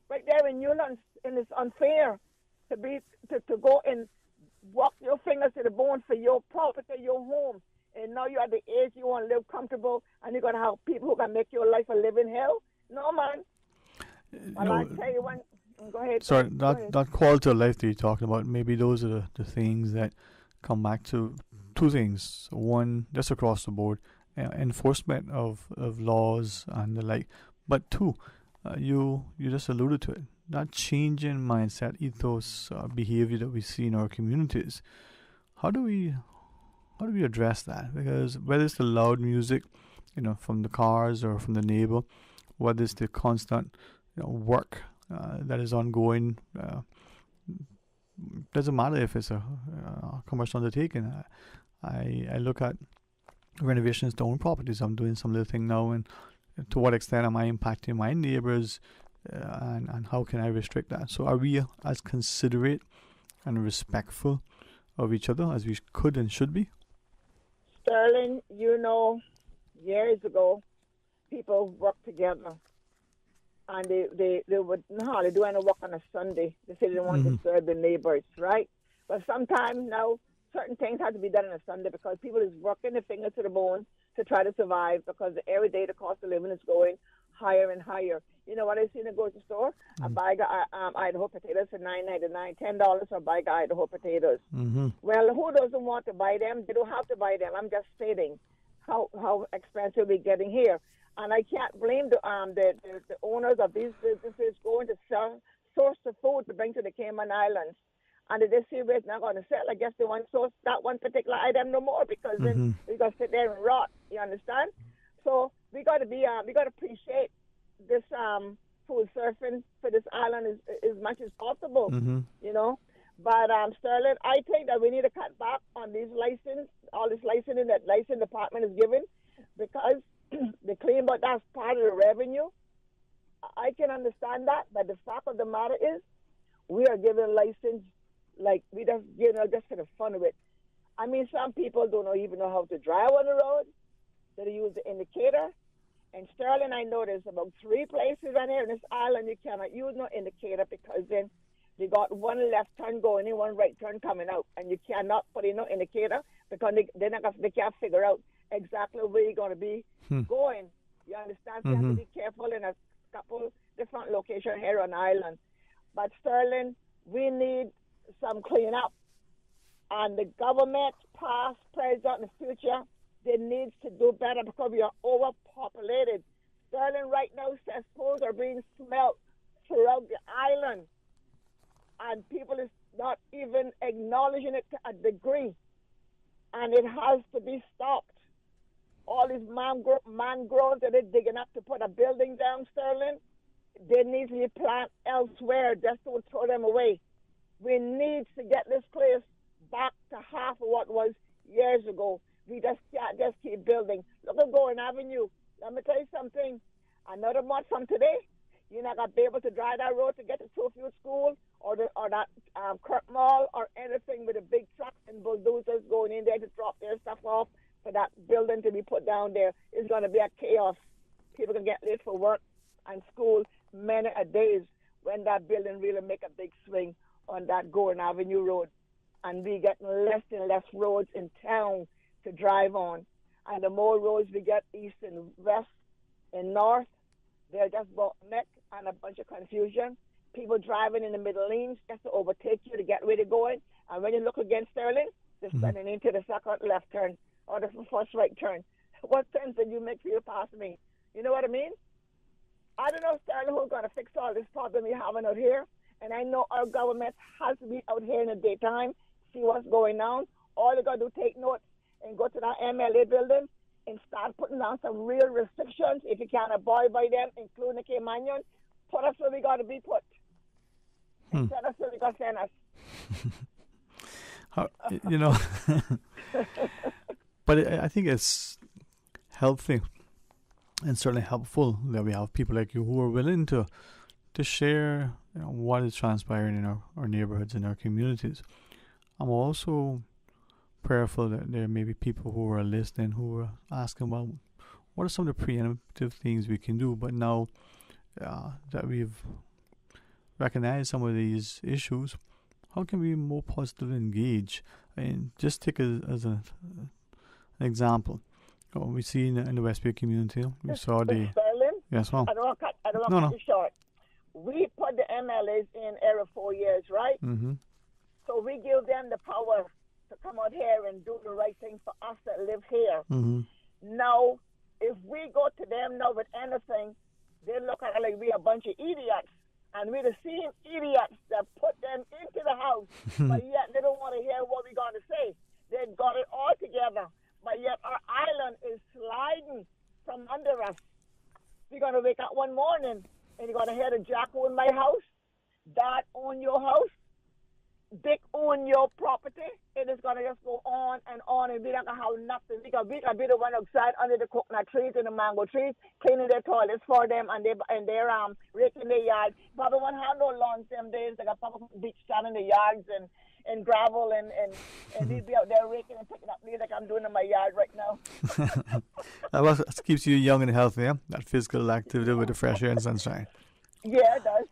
M: Right there in Newlands, and it's unfair to go and walk your fingers to the bone for your property, your home. And now you're at the age you want to live comfortable, and you're going to have people who can make your life a living hell? No, man. Well, I tell you one. Go ahead.
B: Sorry,
M: go ahead.
B: that quality of life that you're talking about, maybe those are the things that come back to two things. One, just across the board, enforcement of laws and the like. But two, you just alluded to it, that change in mindset, ethos, behavior that we see in our communities. How do we address that? Because whether it's the loud music, from the cars or from the neighbor, whether it's the constant work that is ongoing, doesn't matter if it's a commercial undertaking. I look at renovations to own properties. I'm doing some little thing now, and to what extent am I impacting my neighbors, and how can I restrict that? So are we as considerate and respectful of each other as we could and should be?
M: Sterling, years ago, people worked together. And they would hardly do any work on a Sunday. They say they don't want to disturb the neighbors, right? But sometimes now, certain things have to be done on a Sunday because people is working their fingers to the bone to try to survive because every day the cost of living is going higher and higher. You know what I see in the grocery store? I buy Idaho potatoes for $9.99, $10 for buy Idaho potatoes. Well, who doesn't want to buy them? They don't have to buy them. I'm just stating how expensive we're getting here. And I can't blame the owners of these businesses going to source the food to bring to the Cayman Islands. And if they see where it's not going to sell, I guess they want to source that one particular item no more because then we're going to sit there and rot. You understand? So we got to appreciate this food surfing for this island as much as possible. But Sterling, I think that we need to cut back on all this licensing that license department is giving because they claim that that's part of the revenue. I can understand that, but the fact of the matter is we are giving license like we just just for the fun of it. I mean, some people don't even know how to drive on the road. They use the indicator. And Sterling, I know there's about 3 places on here in this island you cannot use no indicator because then they got one left turn going in, one right turn coming out, and you cannot put in no indicator because they can't figure out exactly where you're going to be going. You understand? So you have to be careful in a couple different locations here on the island. But Sterling, we need some cleanup. And the government, past, present, and the future, they need to do better because we are overpopulated. Sterling, right now, cesspools are being smelled throughout the island. And people is not even acknowledging it to a degree. And it has to be stopped. All these mangroves that they're digging up to put a building down, Sterling, they need to be planted elsewhere. Just don't throw them away. We need to get this place back to half of what was years ago. We just can't just keep building. Look at Gordon Avenue. Let me tell you something. Another month from today, you're not going to be able to drive that road to get to Trofield School or that Kirk Mall or anything with a big truck and bulldozers going in there to drop their stuff off for that building to be put down there. It's going to be a chaos. People can get late for work and school many a days when that building really make a big swing on that Gordon Avenue Road. And we getting less and less roads in town to drive on. And the more roads we get east and west and north, they're just bottleneck and a bunch of confusion. People driving in the middle lanes just to overtake you to get where they're going. And when you look against Sterling, they're standing into the second left turn or the first right turn. What sense did you make for you pass me? You know what I mean? I don't know, Sterling, who's going to fix all this problem we're having out here. And I know our government has to be out here in the daytime see what's going on. All you got to do take notes and go to that MLA building and start putting down some real restrictions. If you can't abide by them, including the Caymanian, put us where we got to be put. And send us where we got to send us.
B: But I think it's healthy and certainly helpful that we have people like you who are willing to share what is transpiring in our neighborhoods and our communities. I'm also prayerful that there may be people who are listening who are asking, well, what are some of the preemptive things we can do? But now that we've recognized some of these issues, how can we more positively engage? I mean, just take as an example. We see in the West Bay community, we saw the... Yes, well.
M: I don't want to cut you short. We put the MLAs in every 4 years, right?
B: Mm-hmm.
M: So we give them the power to come out here and do the right thing for us that live here.
B: Mm-hmm.
M: Now, if we go to them now with anything, they look at it like we a bunch of idiots. And we're the same idiots that put them into the house, but yet they don't want to hear what we're going to say. They've got it all together, but yet our island is sliding from under us. We're going to wake up one morning and you're going to hear the Jack own my house, Dad own your house, Dick own your property. It is going to just go on, and we don't have nothing. We can be the one outside under the coconut trees and the mango trees, cleaning their toilets for them, and they're raking their yard. Probably won't have no lawns them days. They got probably beach sand in the yards and gravel, and we be out there raking and picking up leaves like I'm doing in my yard right now.
B: That keeps you young and healthy, yeah? That physical activity with the fresh air and sunshine.
M: Yeah, it does.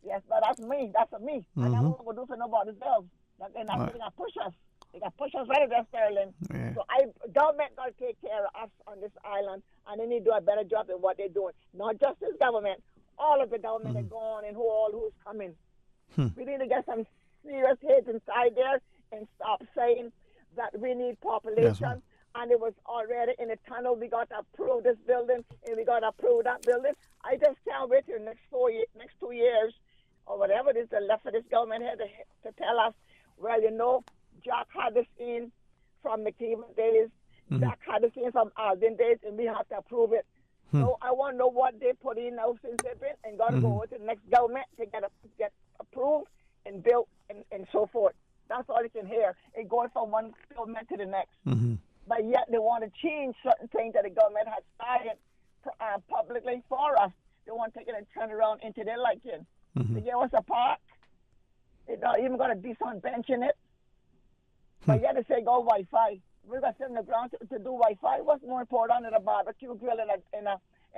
M: Yes, but that's me. That's for me. Mm-hmm. And I'm not going to do for nobody else. And that's what they got to push us. They got to push us right there, Sterling.
B: Yeah.
M: So government got to take care of us on this island, and they need to do a better job than what they're doing. Not just this government. All of the government are gone, and who's coming. We need to get some serious heads inside there and stop saying that we need population. Yes, and it was already in the tunnel. We got to approve this building, and we got to approve that building. I just can't wait till next 2 years, or whatever it is the left of this government here to tell us, well, Jack had this in from McKeever days, Jack had this in from Alden days, and we have to approve it. So I want to know what they put in now since they've been, and got to go over to the next government to get approved and built and so forth. That's all you can hear. It goes from one government to the next. But yet they want to change certain things that the government has started publicly for us. They want to take it and turn it around into their liking. They gave us a park. They're not even got a decent bench in it. But yet they say go Wi-Fi. We're going to sit on the ground to do Wi-Fi. What's more important than a barbecue grill and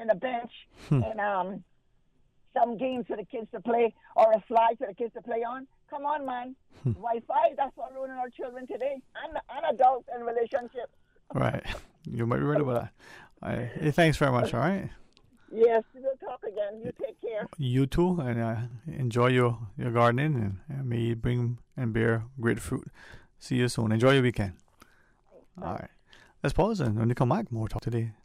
M: a bench and some games for the kids to play or a slide for the kids to play on? Come on, man. Wi-Fi, that's what ruining our children today and adults and relationships.
B: Right. You might be right about that. Hey, thanks very much, all right?
M: Yes, we'll talk again. You take care.
B: You too, and enjoy your gardening, and may it bring and bear great fruit. See you soon. Enjoy your weekend. All right. Let's pause, and when you come back, more talk today.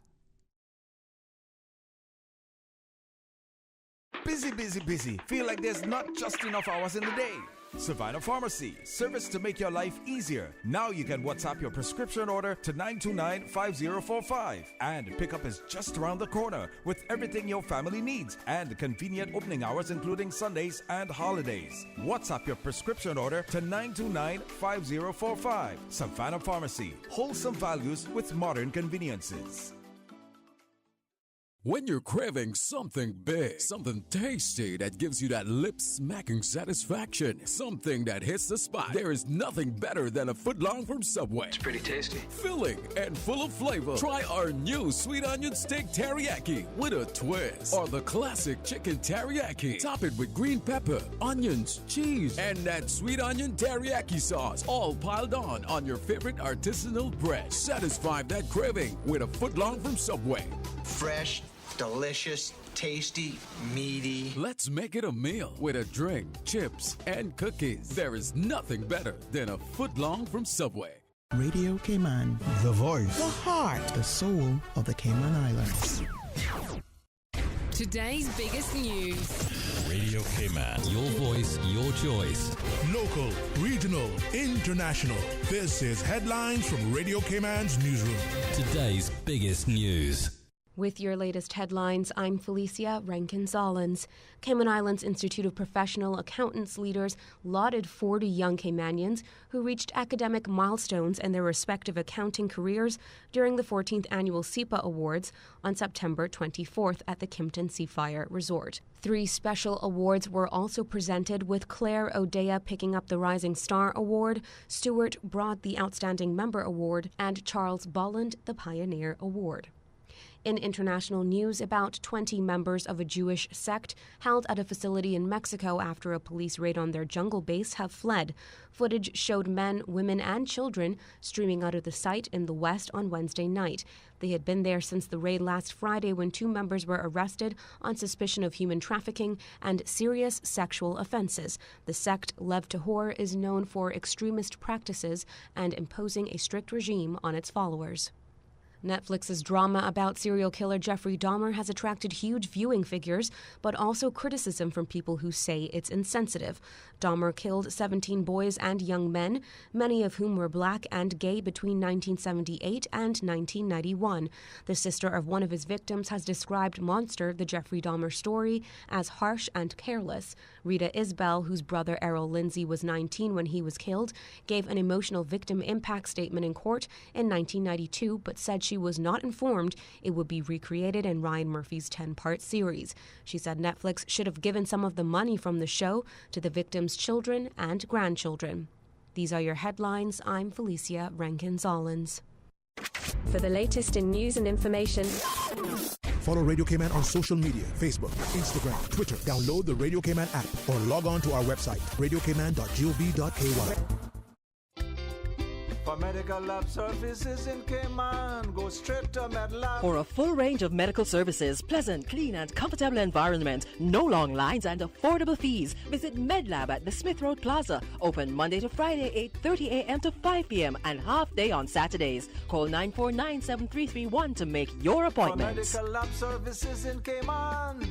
L: Busy. Feel like there's not just enough hours in the day. Savannah Pharmacy, service to make your life easier. Now you can WhatsApp your prescription order to 929-5045. And pickup is just around the corner with everything your family needs and convenient opening hours including Sundays and holidays. WhatsApp your prescription order to 929-5045. Savannah Pharmacy, wholesome values with modern conveniences.
C: When you're craving something big, something tasty that gives you that lip-smacking satisfaction, something that hits the spot, there is nothing better than a footlong from Subway.
T: It's pretty tasty.
C: Filling and full of flavor. Try our new sweet onion steak teriyaki with a twist. Or the classic chicken teriyaki. Top it with green pepper, onions, cheese, and that sweet onion teriyaki sauce, all piled on your favorite artisanal bread. Satisfy that craving with a footlong from Subway.
T: Fresh, delicious, tasty, meaty.
C: Let's make it a meal with a drink, chips, and cookies. There is nothing better than a footlong from Subway.
U: Radio Cayman, the voice, the heart, the soul of the Cayman Islands.
J: Today's biggest news.
C: Radio Cayman. Your voice, your choice.
D: Local, regional, international. This is Headlines from Radio Cayman's newsroom.
C: Today's biggest news.
V: With your latest headlines, I'm Felicia Rankin-Zollins. Cayman Islands Institute of Professional Accountants leaders lauded 40 young Caymanians who reached academic milestones in their respective accounting careers during the 14th Annual SEPA Awards on September 24th at the Kimpton Seafire Resort. 3 special awards were also presented, with Claire O'Dea picking up the Rising Star Award, Stuart Broad the Outstanding Member Award, and Charles Bolland the Pioneer Award. In international news, about 20 members of a Jewish sect held at a facility in Mexico after a police raid on their jungle base have fled. Footage showed men, women, and children streaming out of the site in the west on Wednesday night. They had been there since the raid last Friday, when 2 members were arrested on suspicion of human trafficking and serious sexual offenses. The sect, Lev Tahor, is known for extremist practices and imposing a strict regime on its followers. Netflix's drama about serial killer Jeffrey Dahmer has attracted huge viewing figures, but also criticism from people who say it's insensitive. Dahmer killed 17 boys and young men, many of whom were black and gay between 1978 and 1991. The sister of one of his victims has described Monster, the Jeffrey Dahmer story, as harsh and careless. Rita Isbell, whose brother Errol Lindsay was 19 when he was killed, gave an emotional victim impact statement in court in 1992, but said she was not informed it would be recreated in Ryan Murphy's 10-part series. She said Netflix should have given some of the money from the show to the victims' children and grandchildren. These are your headlines. I'm Felicia Rankin-Zollins.
P: For the latest in news and information,
D: follow Radio Cayman on social media, Facebook, Instagram, Twitter. Download the Radio Cayman app or log on to our website, radiocayman.gov.ky.
I: For medical lab services in Cayman, go straight to MedLab.
U: For a full range of medical services, pleasant, clean and comfortable environment, no long lines and affordable fees, visit MedLab at the Smith Road Plaza. Open Monday to Friday, 8:30 a.m. to 5 p.m. and half day on Saturdays. Call 949-7331 to make your appointment.
I: For medical lab services in Cayman,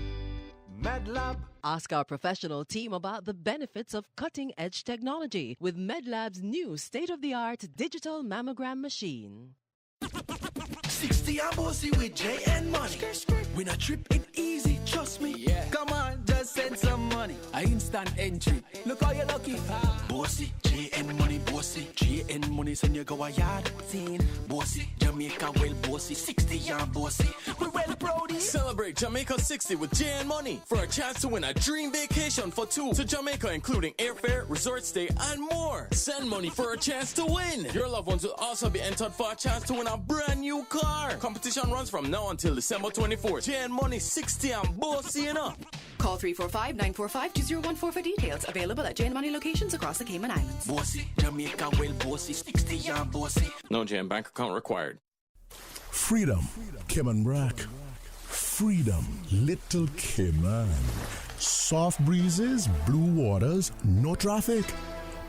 I: MedLab.
R: Ask our professional team about the benefits of cutting-edge technology with MedLab's new state-of-the-art digital mammogram machine.
X: 60 and bossy with JN money. When a trip it easy, trust me. Yeah. Come on, just send some money. I instant entry. Look how you're lucky. Bossy, JN money, bossy. JN money, send you go a yard. Scene, bossy. Jamaica well bossy. 60 and bossy. We well proud.
Y: Celebrate Jamaica 60 with JN money for a chance to win a dream vacation for 2 to Jamaica, including airfare, resort stay, and more. Send money for a chance to win. Your loved ones will also be entered for a chance to win a brand new car. Competition runs from now until December 24th. JN Money 60 and bossy enough.
Z: Call 345-945-2014 for details. Available at JN Money locations across the Cayman Islands.
X: Bossy, Jamaica well bossy, 60 and bossy.
Y: No JN bank account required.
D: Freedom, Cayman Rack. Freedom, Little Cayman. Soft breezes, blue waters, no traffic.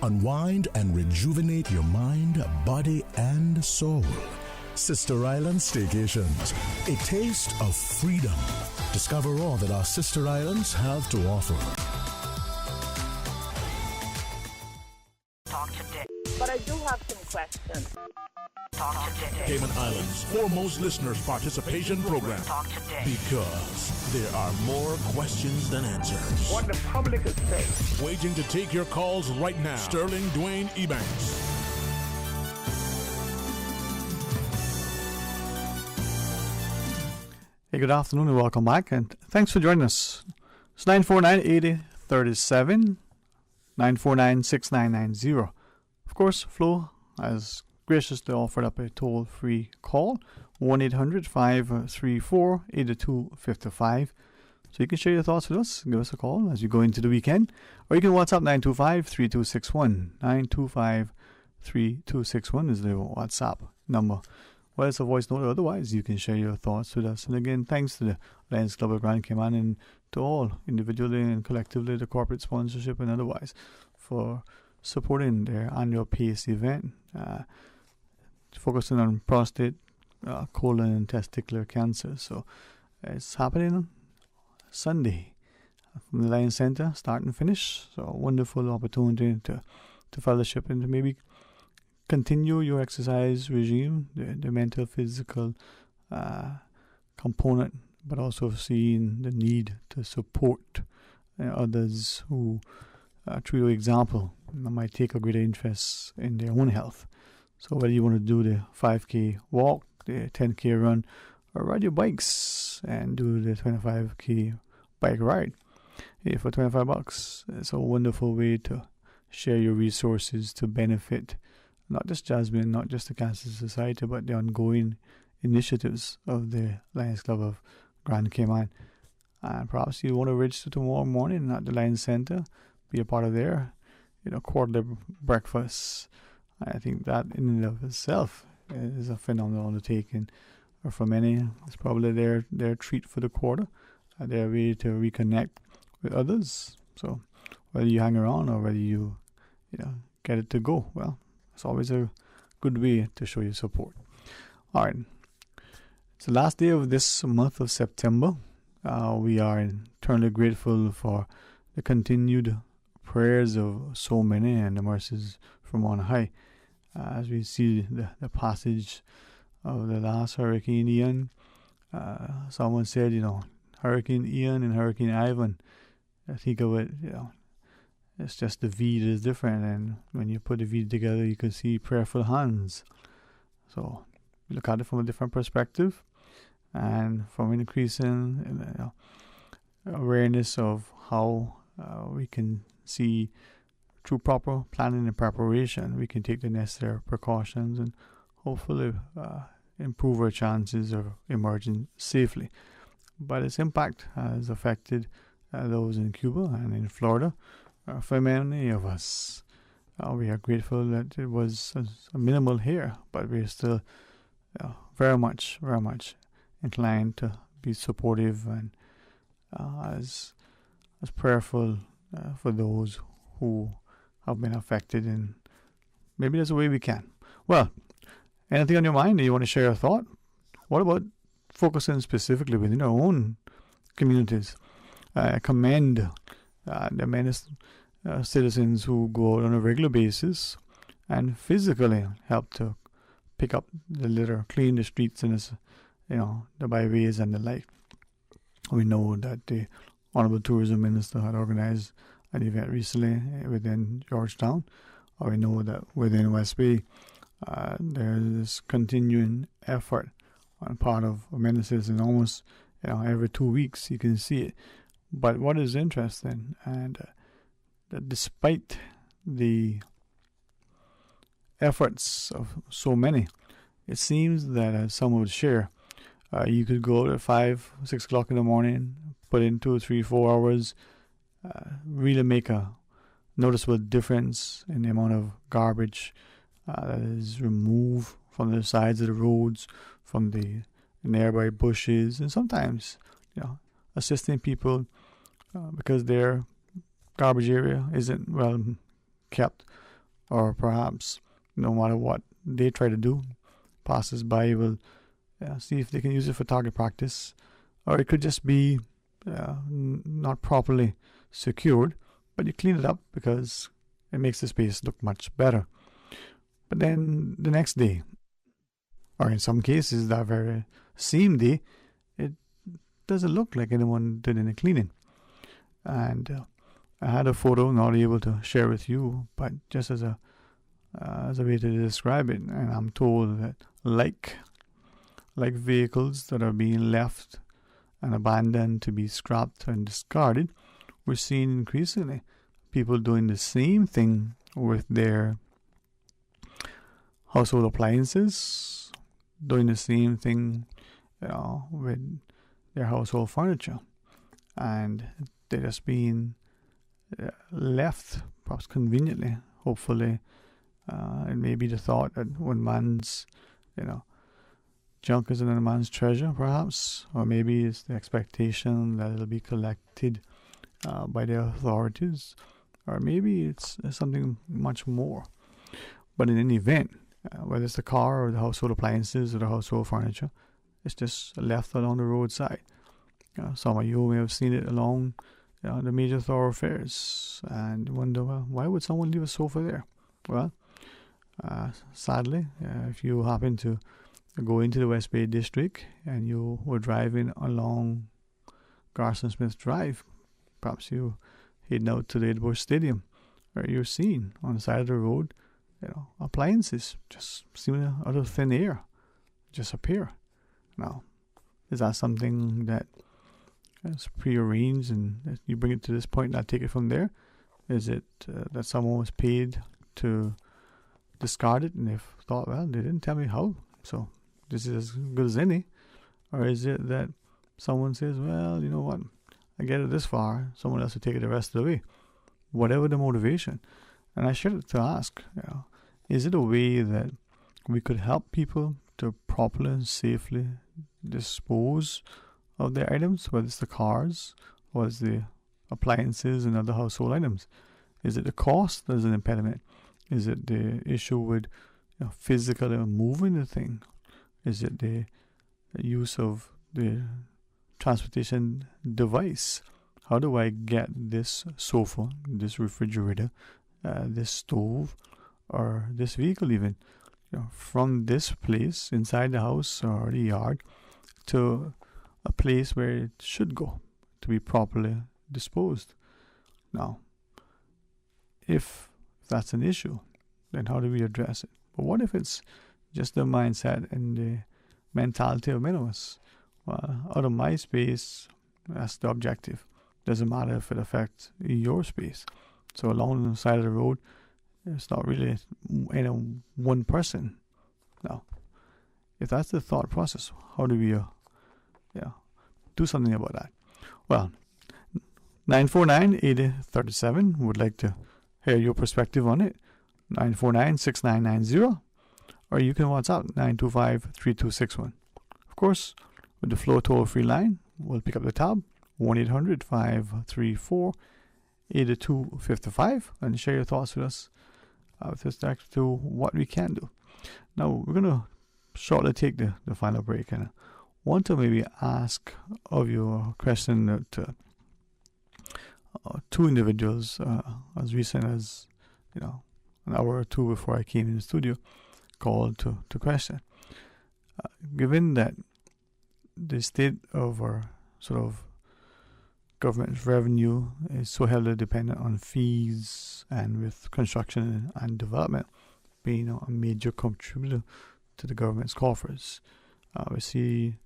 D: Unwind and rejuvenate your mind, body, and soul. Sister Island Staycations, a taste of freedom. Discover all that our sister islands have to offer.
E: Talk today. But I do have some questions. Talk today.
D: Cayman Islands' foremost listeners' participation program.
E: Talk today.
D: Because there are more questions than answers.
E: What the public is saying.
D: Waiting to take your calls right now. Sterling Dwayne Ebanks.
B: Hey, good afternoon and welcome back, and thanks for joining us. It's 949-8037, 949-6990. Of course, Flo has graciously offered up a toll-free call, 1-800-534-8255. So you can share your thoughts with us, give us a call as you go into the weekend, or you can WhatsApp 925-3261. 925-3261 is the WhatsApp number. Whether it's a voice note or otherwise, you can share your thoughts with us. And again, thanks to the Lions Club of Grand Cayman and to all, individually and collectively, the corporate sponsorship and otherwise, for supporting their annual PACE event, focusing on prostate, colon and testicular cancer. So it's happening Sunday from the Lions Center, start and finish. So a wonderful opportunity to fellowship and to maybe continue your exercise regime, the mental, physical component, but also seeing the need to support others who, through your example, might take a greater interest in their own health. So whether you want to do the 5K walk, the 10K run, or ride your bikes and do the 25K bike ride, for $25, it's a wonderful way to share your resources to benefit not just Jasmine, not just the Cancer Society, but the ongoing initiatives of the Lions Club of Grand Cayman. And perhaps you want to register tomorrow morning at the Lions Center, be a part of their, quarterly breakfast. I think that in and of itself is a phenomenal undertaking. Or for many, it's probably their treat for the quarter, their way to reconnect with others. So whether you hang around or whether you get it to go, well, it's always a good way to show your support. All right. It's the last day of this month of September. We are eternally grateful for the continued prayers of so many and the mercies from on high. As we see the passage of the last Hurricane Ian, someone said, Hurricane Ian and Hurricane Ivan, I think of it, it's just the V that is different, and when you put the V together, you can see prayerful hands. So look at it from a different perspective, and from increasing awareness of how we can see through proper planning and preparation, we can take the necessary precautions and hopefully improve our chances of emerging safely. But its impact has affected those in Cuba and in Florida. For many of us, we are grateful that it was a minimal here, but we're still very much inclined to be supportive and as prayerful for those who have been affected, and maybe there's a way we can. Well, anything on your mind that you want to share a thought? What about focusing specifically within our own communities? I commend the many citizens who go out on a regular basis and physically help to pick up the litter, clean the streets and the byways and the like. We know that the Honorable Tourism Minister had organized an event recently within Georgetown. We know that within West Bay, there's this continuing effort on part of many citizens. Almost every 2 weeks you can see it. But what is interesting, and that despite the efforts of so many, it seems that, as some would share, you could go at 5, 6 o'clock in the morning, put in 2, 3, 4 hours, really make a noticeable difference in the amount of garbage that is removed from the sides of the roads, from the nearby bushes, and sometimes, assisting people because their garbage area isn't well kept, or perhaps no matter what they try to do, passers-by will see if they can use it for target practice, or it could just be not properly secured, but you clean it up because it makes the space look much better. But then the next day, or in some cases that very same day, it doesn't look like anyone did any cleaning. And I had a photo, not able to share with you, but just as a way to describe it. And I'm told that like vehicles that are being left and abandoned to be scrapped and discarded, we're seeing increasingly people doing the same thing with their household appliances, doing the same thing with their household furniture, and they're just being left, perhaps conveniently, hopefully. It may be the thought that when man's junk is another man's treasure, perhaps, or maybe it's the expectation that it'll be collected by the authorities, or maybe it's something much more. But in any event, whether it's the car or the household appliances or the household furniture, it's just left along the roadside. Some of you may have seen it along the major thoroughfares and wonder, well, why would someone leave a sofa there? Well, sadly, if you happen to go into the West Bay District and you were driving along Garson Smith Drive, perhaps you heading out to the Edgeworth Stadium, where you're seeing on the side of the road, appliances just seeming out of thin air just appear. Now, is that something that is prearranged and you bring it to this point and I take it from there? Is it that someone was paid to discard it and they've thought, well, they didn't tell me how, so this is as good as any? Or is it that someone says, well, you know what, I get it this far, someone else will take it the rest of the way? Whatever the motivation. And I should to ask, is it a way that we could help people to properly and safely dispose of their items, whether it's the cars or it's the appliances and other household items? Is it the cost that is an impediment? Is it the issue with physically moving the thing? Is it the use of the transportation device? How do I get this sofa, this refrigerator, this stove, or this vehicle even, from this place inside the house or the yard to a place where it should go to be properly disposed? Now, if that's an issue, then how do we address it? But what if it's just the mindset and the mentality of many of us? Well, out of my space, that's the objective. Doesn't matter if it affects your space. So along the side of the road, it's not really one person. Now, if that's the thought process, how do we do something about that? Well, 949-8037 would like to hear your perspective on it. 949-6990, or you can WhatsApp 925-3261. Of course, with the Flow toll-free line, we'll pick up the tab 1-800-534-8255 and share your thoughts with us with respect to what we can do. Now, we're going to shortly take the final break, and I want to maybe ask of you a question that two individuals as recent as an hour or two before I came in the studio called to question. Given that the state of our sort of government revenue is so heavily dependent on fees, and with construction and development being a major contributor to the government's coffers, we see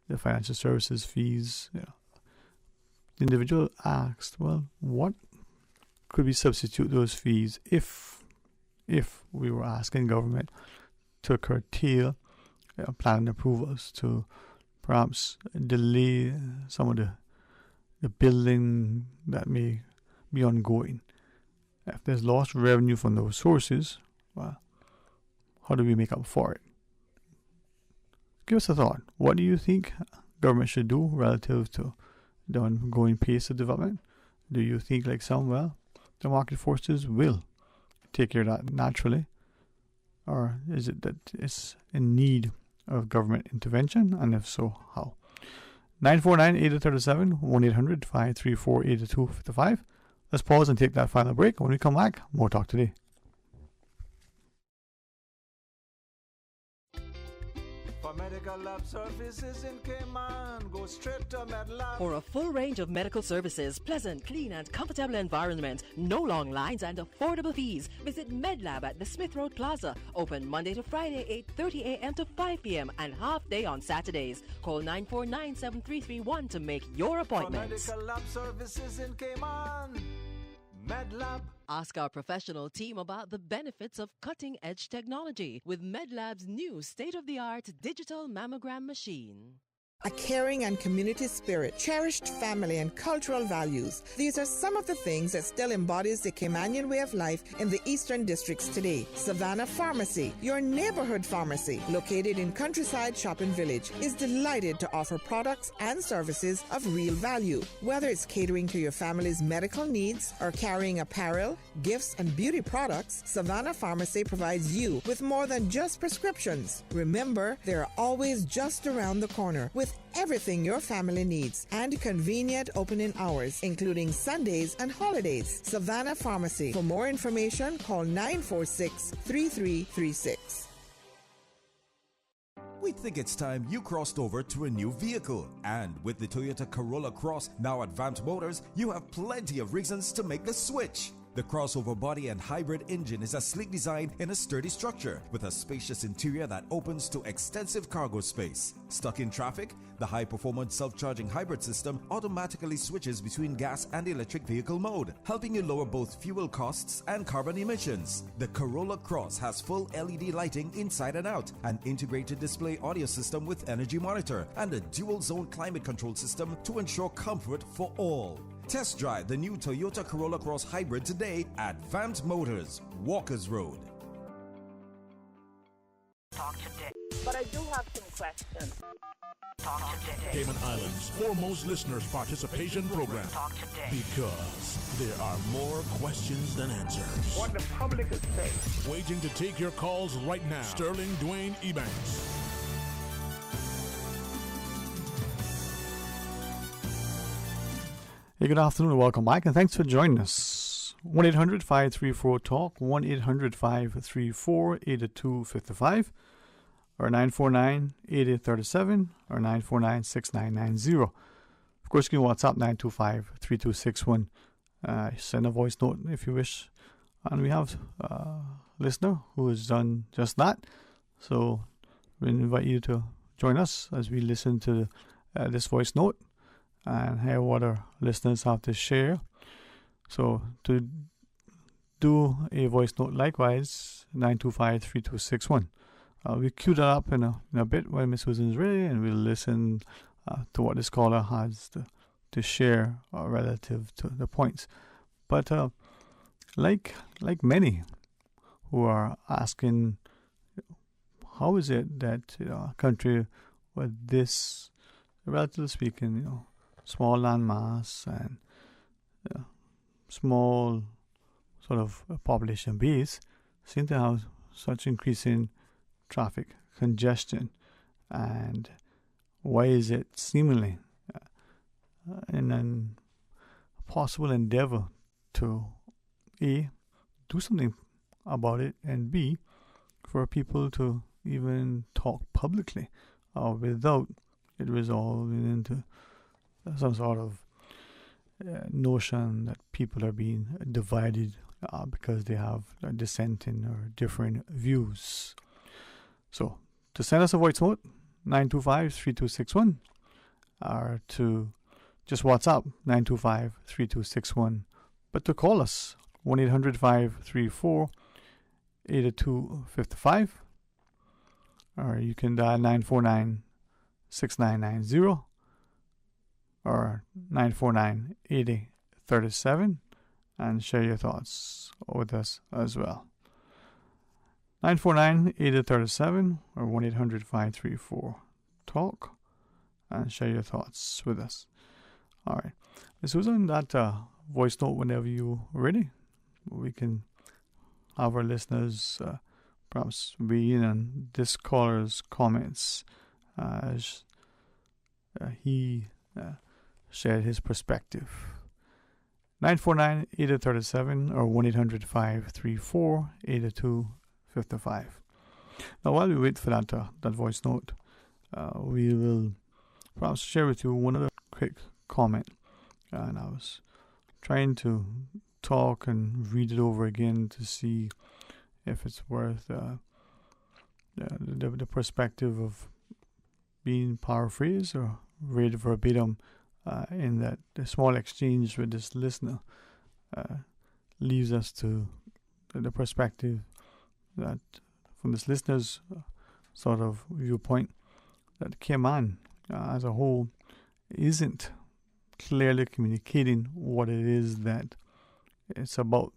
B: the financial services fees. The individual asked, well, what could we substitute those fees if we were asking government to curtail planning approvals, to perhaps delay some of the building that may be ongoing? If there's lost revenue from those sources, well, how do we make up for it? Give us a thought. What do you think government should do relative to the ongoing pace of development? Do you think, like some, well, the market forces will take care of that naturally? Or is it that it's in need of government intervention? And if so, how? 949-8037, 1-800-534-8255. Let's pause and take that final break. When we come back, more Talk Today.
I: For medical lab services in Cayman, go straight to MedLab.
U: For a full range of medical services, pleasant, clean and comfortable environment, no long lines and affordable fees, visit MedLab at the Smith Road Plaza. Open Monday to Friday, 8:30 a.m. to 5 p.m. and half day on Saturdays. Call 949-7331 to make your appointments.
I: For medical lab services in Cayman, MedLab.
R: Ask our professional team about the benefits of cutting-edge technology with MedLab's new state-of-the-art digital mammogram machine.
F: A caring and community spirit, cherished family and cultural values. These are some of the things that still embodies the Caymanian way of life in the Eastern Districts today. Savannah Pharmacy, your neighborhood pharmacy, located in Countryside Shopping Village, is delighted to offer products and services of real value. Whether it's catering to your family's medical needs or carrying apparel, gifts, and beauty products, Savannah Pharmacy provides you with more than just prescriptions. Remember, they're always just around the corner with with everything your family needs and convenient opening hours, including Sundays and holidays. Savannah Pharmacy. For more information, call 946-3336.
L: We think it's time you crossed over to a new vehicle. And with the Toyota Corolla Cross now at Vant Motors, you have plenty of reasons to make the switch. The crossover body and hybrid engine is a sleek design in a sturdy structure with a spacious interior that opens to extensive cargo space. Stuck in traffic? The high-performance self-charging hybrid system automatically switches between gas and electric vehicle mode, helping you lower both fuel costs and carbon emissions. The Corolla Cross has full LED lighting inside and out, an integrated display audio system with energy monitor, and a dual-zone climate control system to ensure comfort for all. Test drive the new Toyota Corolla Cross Hybrid today at Vant Motors, Walkers Road.
E: Talk today. But I do have some questions. Talk today.
D: Cayman Islands' foremost listeners participation program.
E: Talk today.
D: Because there are more questions than answers.
E: What the public is saying.
D: Waiting to take your calls right now. Sterling Dwayne Ebanks.
B: Hey, good afternoon and welcome back, and thanks for joining us. 1-800-534-TALK, 1-800-534-8255, or 949-8837, or 949-6990. Of course, you can WhatsApp 925-3261. Send a voice note if you wish. And we have a listener who has done just that. So we invite you to join us as we listen to this voice note and hear what our listeners have to share. So to do a voice note likewise, 925-3261. We'll cue that up in a bit when Miss Susan is ready, and we'll listen to what this caller has to share relative to the points. But like many who are asking, how is it that a country with this, relatively speaking, small land mass and small sort of population base seem to have such increasing traffic congestion, and why is it seemingly in a possible endeavor to A, do something about it, and B, for people to even talk publicly without it resolving into some sort of notion that people are being divided because they have dissenting or different views. So, to send us a voice note, 925-3261, or to just WhatsApp 925-3261, but to call us 1-800-534-8255, or you can dial 949-6990, or 949-8037, and share your thoughts with us as well. 949-8037, or 1-800-534-TALK, and share your thoughts with us. All right. Ms. Susan, that voice note whenever you're ready. We can have our listeners perhaps weigh in on this caller's comments as he shared his perspective. 949-8037, or 1-800-534-8255. Now, while we wait for that voice note, we will perhaps share with you one other quick comment. And I was trying to talk and read it over again to see if it's worth the perspective of being paraphrased or read verbatim, in that the small exchange with this listener leaves us to the perspective that from this listener's sort of viewpoint, that Cayman as a whole isn't clearly communicating what it is that it's about.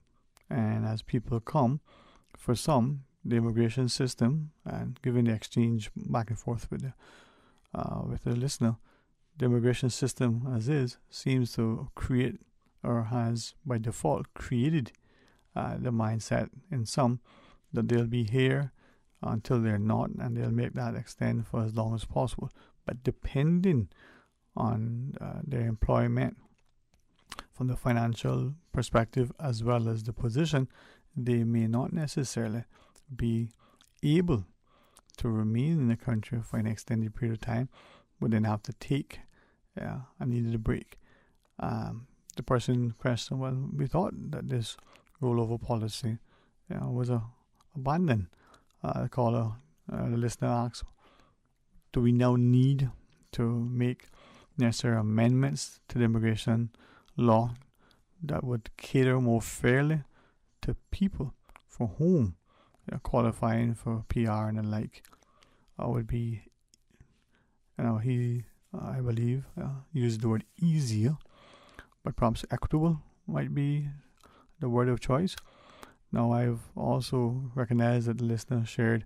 B: And as people come, for some, the immigration system, and given the exchange back and forth with the listener, the immigration system as is seems to create, or has by default created, the mindset in some that they'll be here until they're not, and they'll make that extend for as long as possible. but depending on their employment from the financial perspective as well as the position, they may not necessarily be able to remain in the country for an extended period of time, but then have to take a needed break. The person in question, well, we thought that this rollover policy was abandoned. The caller, the listener asks, do we now need to make necessary amendments to the immigration law that would cater more fairly to people for whom qualifying for PR and the like would be, he, I believe, used the word easier, but perhaps equitable might be the word of choice. Now, I've also recognized that the listener shared,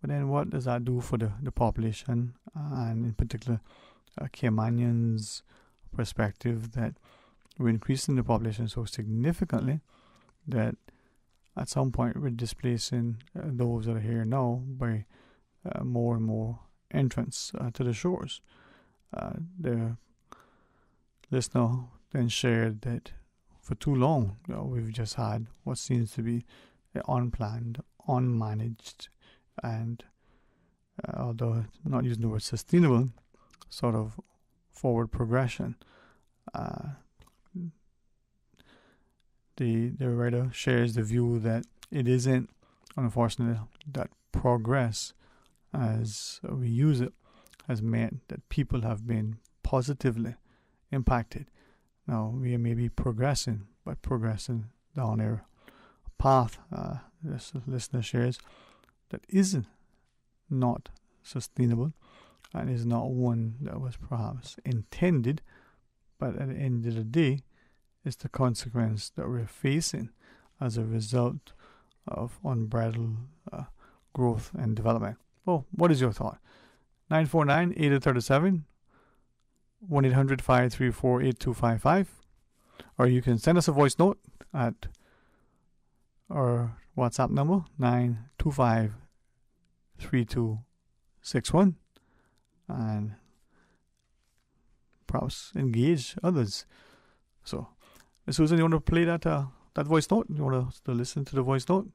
B: but then what does that do for the population, and in particular, Caymanians' perspective, that we're increasing the population so significantly that at some point we're displacing those that are here now by more and more entrance to the shores. The listener then shared that for too long we've just had what seems to be unplanned, unmanaged, and although not using the word sustainable, sort of forward progression. The writer shares the view that it isn't, unfortunately, that progress, as we use it, has meant that people have been positively impacted. Now, we may be progressing, but progressing down a path, this listener shares, that isn't not sustainable and is not one that was perhaps intended, but at the end of the day, is the consequence that we're facing as a result of unbridled growth and development. Well, what is your thought? 949-8037, 1-800-534-8255, or you can send us a voice note at our WhatsApp number, 925-3261, and perhaps engage others. So, Susan, you want to play that voice note? You want to listen to the voice note?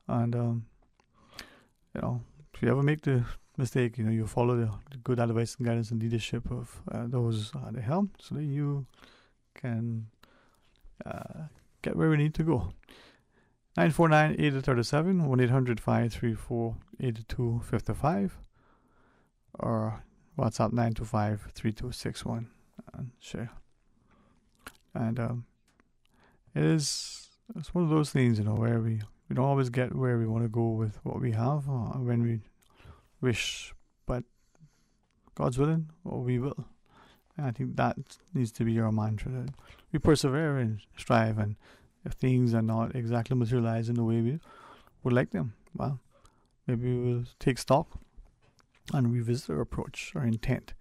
B: And, if you ever make the mistake, you follow the good advice and guidance and leadership of those at the helm so that you can get where we need to go. 949-8037, 1-800-534-8255, or WhatsApp 925-3261, and share. And it's one of those things, where we don't always get where we want to go with what we have when we wish, but God's willing, or we will. And I think that needs to be our mantra, that we persevere and strive, and if things are not exactly materializing the way we would like them, well, maybe we'll take stock and revisit our approach, our intent,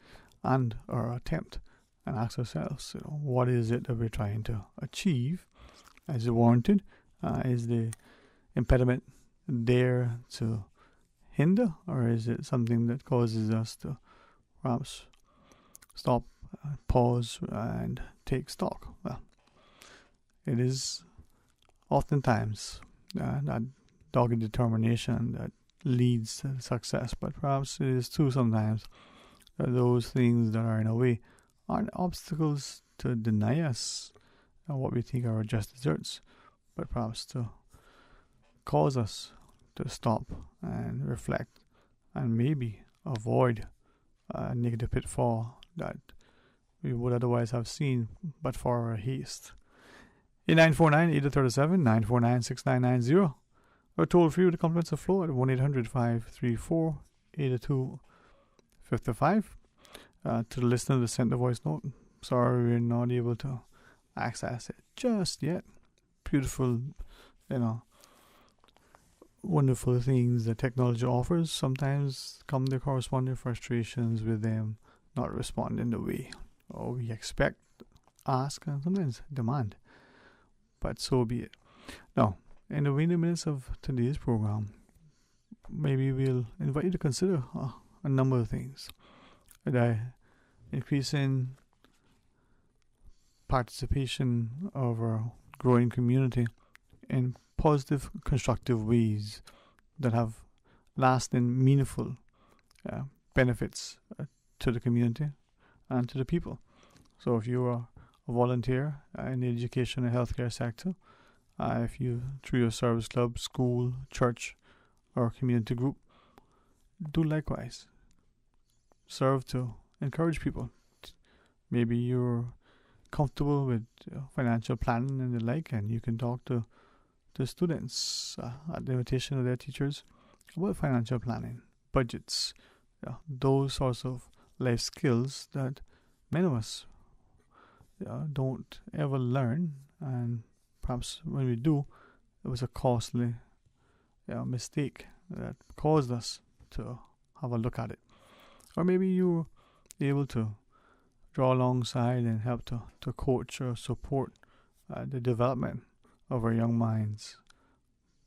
B: and our attempt, and ask ourselves, what is it that we're trying to achieve? Is it warranted? Is the impediment there to hinder, or is it something that causes us to perhaps stop, pause, and take stock? Well, it is oftentimes that dogged determination that leads to success, but perhaps it is too sometimes those things that are in a way aren't obstacles to deny us what we think are our just desserts, but perhaps to cause us to stop and reflect and maybe avoid a negative pitfall that we would otherwise have seen but for our haste. 949-8037, 949-6990, or toll free with the compliments of flow at 1-800-534-8255. To the listener that sent the voice note, sorry we're not able to access it just yet. Beautiful, wonderful things that technology offers sometimes come to corresponding frustrations with them not responding the way we expect, ask, and sometimes demand. But so be it. Now, in the waning minutes of today's program, maybe we'll invite you to consider a number of things. with the increasing participation of our growing community in positive, constructive ways that have lasting, meaningful benefits to the community and to the people. So if you are a volunteer in the education and healthcare sector, if you, through your service club, school, church, or community group, do likewise. Serve to encourage people. Maybe you're comfortable with financial planning and the like, and you can talk to students at the invitation of their teachers about financial planning, budgets, those sorts of life skills that many of us don't ever learn, and perhaps when we do, it was a costly mistake that caused us to have a look at it. Or maybe you're able to draw alongside and help to coach or support the development of our young minds.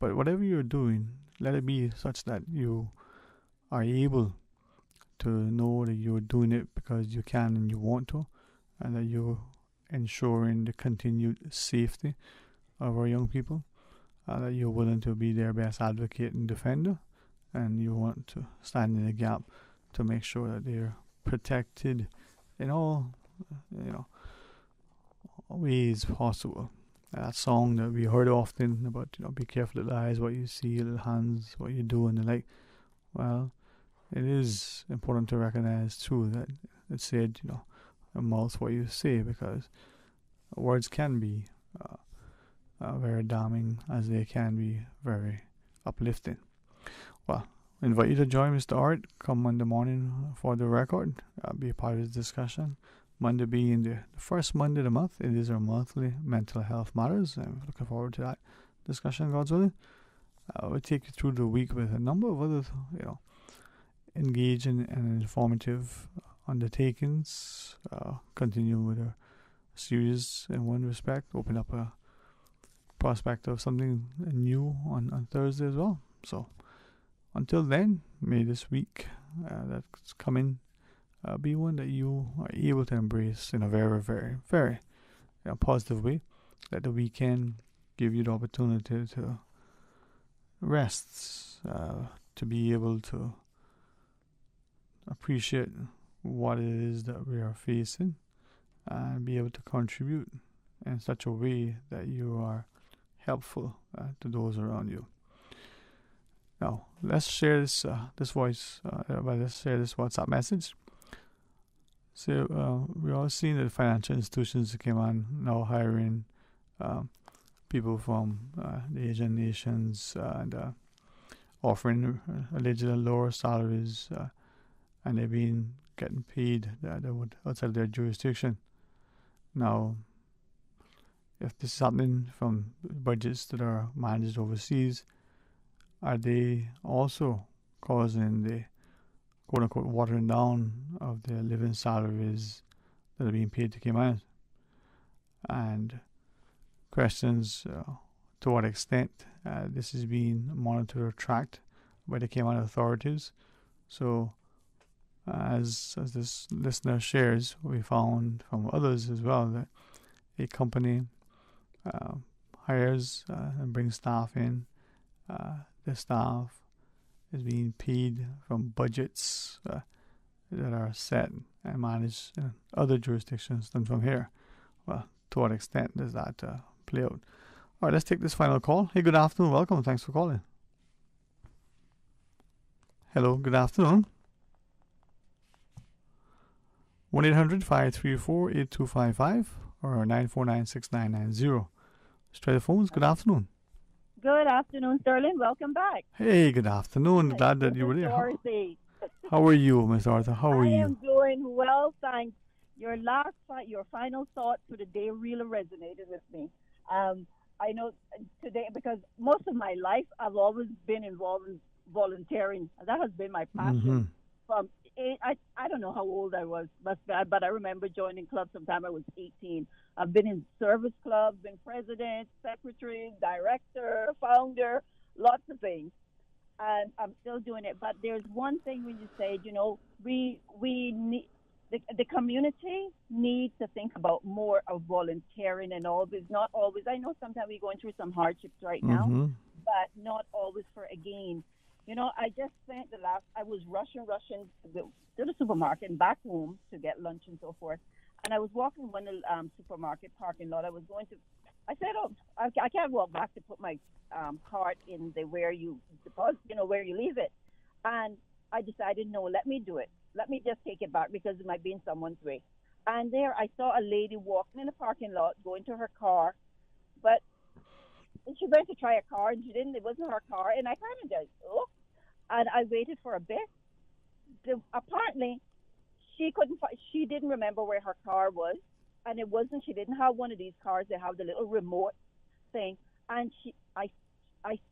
B: But whatever you're doing, let it be such that you are able to know that you're doing it because you can and you want to, and that you're ensuring the continued safety of our young people, that you're willing to be their best advocate and defender, and you want to stand in the gap to make sure that they're protected in all ways possible. That song that we heard often about, be careful of the eyes, what you see, little hands, what you do, and the like. Well, it is important to recognize too that it said, a mouth what you say, because words can be very damning as they can be very uplifting. Well, I invite you to join Mr. Art come Monday morning for the record. Be a part of this discussion. Monday being the first Monday of the month. It is our monthly mental health matters. I'm looking forward to that discussion, God's willing. We'll take you through the week with a number of other, engaging and informative undertakings. Continue with a series in one respect. Open up a prospect of something new on Thursday as well. So until then, may this week that's coming be one that you are able to embrace in a very, very, very positive way. Let the weekend give you the opportunity to rest, to be able to appreciate what it is that we are facing, and be able to contribute in such a way that you are helpful to those around you. Now, let's share this let's share this WhatsApp message. So we're all seeing that financial institutions came on now hiring people from the Asian nations and offering allegedly lower salaries, and they've been getting paid that would outside their jurisdiction. Now, if this is happening from budgets that are managed overseas, are they also causing the quote-unquote watering down of the living salaries that are being paid to Cayman? And questions to what extent this is being monitored or tracked by the Cayman authorities. So as this listener shares, we found from others as well that a company hires and brings staff in. The staff is being paid from budgets that are set and managed in other jurisdictions than from here. Well, to what extent does that play out? All right, let's take this final call. Hey, good afternoon. Welcome. Thanks for calling. Hello, good afternoon. 1-800-534-8255 or 949-6990. Straight the phones. Good afternoon.
G: Good afternoon, Sterling. Welcome back.
B: Hey, good afternoon. Glad that you were there.
G: Dorothy.
B: How are you, Miss Arthur? How are you?
G: I am doing well, thanks. Your final thought for the day really resonated with me. I know today, because most of my life I've always been involved in volunteering. That has been my passion. From I don't know how old I was, but I remember joining clubs sometime I was 18. I've been in service clubs, been president, secretary, director, founder, lots of things. and I'm still doing it. But there's one thing when you say, we need the community needs to think about more of volunteering and all. It's not always. I know sometimes we're going through some hardships right now, but not always for a gain. I just spent I was rushing to the supermarket and back home to get lunch and so forth. And I was walking one supermarket parking lot. I said, oh, I can't walk back to put my cart in where you deposit, where you leave it. And I decided, no, let me do it. Let me just take it back because it might be in someone's way. And there I saw a lady walking in the parking lot, going to her car, but she went to try a car and she didn't. It wasn't her car. And I kind of just looked, and I waited for a bit. Apparently, she didn't remember where her car was, and she didn't have one of these cars that have the little remote thing. And I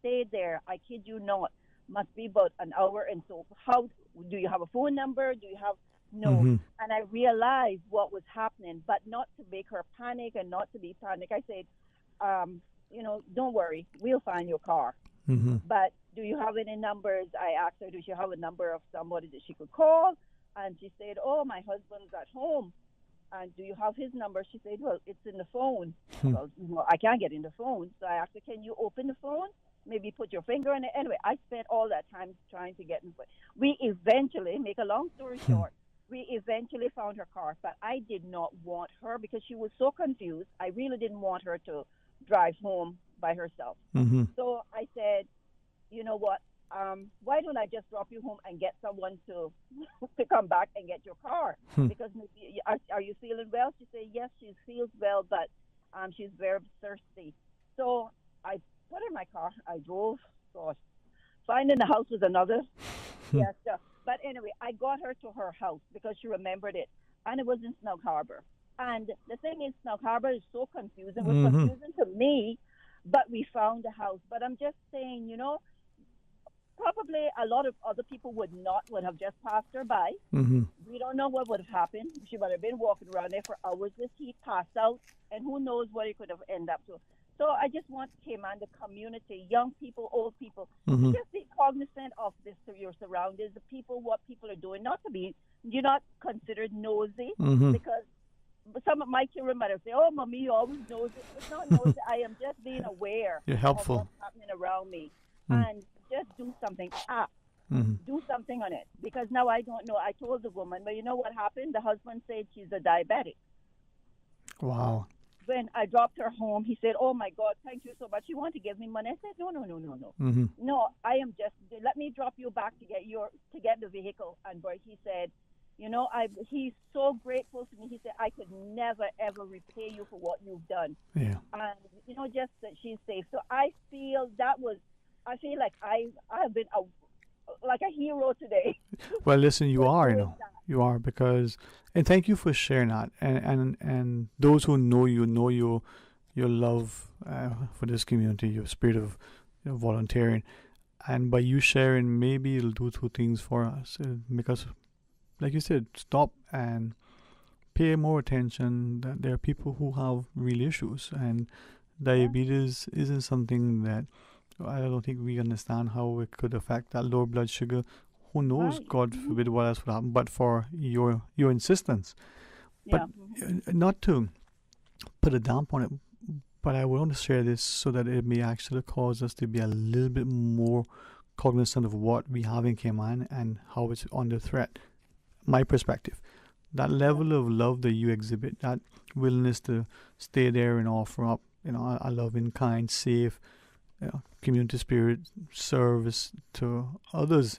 G: stayed there. I kid you not, must be about an hour. And so, how do you have a phone number? Do you have no? And I realized what was happening, but not to make her panic and not to be panic. I said, don't worry, we'll find your car. But do you have any numbers? I asked her, do she have a number of somebody that she could call? And she said, oh, my husband's at home. And do you have his number? She said, well, it's in the phone. Well, I can't get in the phone. So I asked her, can you open the phone? Maybe put your finger in it. Anyway, I spent all that time trying to get in. We eventually, make a long story short, we eventually found her car. But I did not want her because she was so confused. I really didn't want her to drive home by herself. So I said, you know what? Why don't I just drop you home and get someone to come back and get your car? Because maybe, are you feeling well? She said, yes, she feels well, but she's very thirsty. So I put her in my car. I drove. Gosh, finding the house was another. Yes. But anyway, I got her to her house because she remembered it. And it was in Snug Harbor. And the thing is, Snug Harbor is so confusing. It was confusing to me, but we found the house. But I'm just saying, probably a lot of other people would have just passed her by. We don't know what would have happened. She would have been walking around there for hours with heat, passed out, and who knows what it could have ended up to. So I just want Cayman, the community, young people, old people, to just be cognizant of this, your surroundings, the people, what people are doing. You're not considered nosy because some of my children might have said, oh, mommy, you always nosy. It's not nosy. I am just being aware
B: You're helpful.
G: of what's happening around me. And just do something. Do something on it. Because now I don't know. I told the woman, but you know what happened? The husband said she's a diabetic.
B: Wow.
G: When I dropped her home, he said, oh, my God, thank you so much. You want to give me money? I said, no. No, I am just, let me drop you back to get the vehicle. And boy, he said, he's so grateful to me. He said, I could never, ever repay you for what you've done.
B: Yeah.
G: And, just that she's safe. So I feel like I have been like a hero today.
B: Well, listen, you are, you are, because, and thank you for sharing that. And those who know your love for this community, your spirit of volunteering, and by you sharing, maybe it'll do two things for us. It'll make us, like you said, stop and pay more attention that there are people who have real issues, and diabetes isn't something that I don't think we understand how it could affect that low blood sugar. Who knows, God forbid, what else would happen, but for your insistence. But not to put a damp on it, but I want to share this so that it may actually cause us to be a little bit more cognizant of what we have in Cayman and how it's under threat. My perspective. That level of love that you exhibit, that willingness to stay there and offer up, a loving, kind, safe, community spirit, service to others,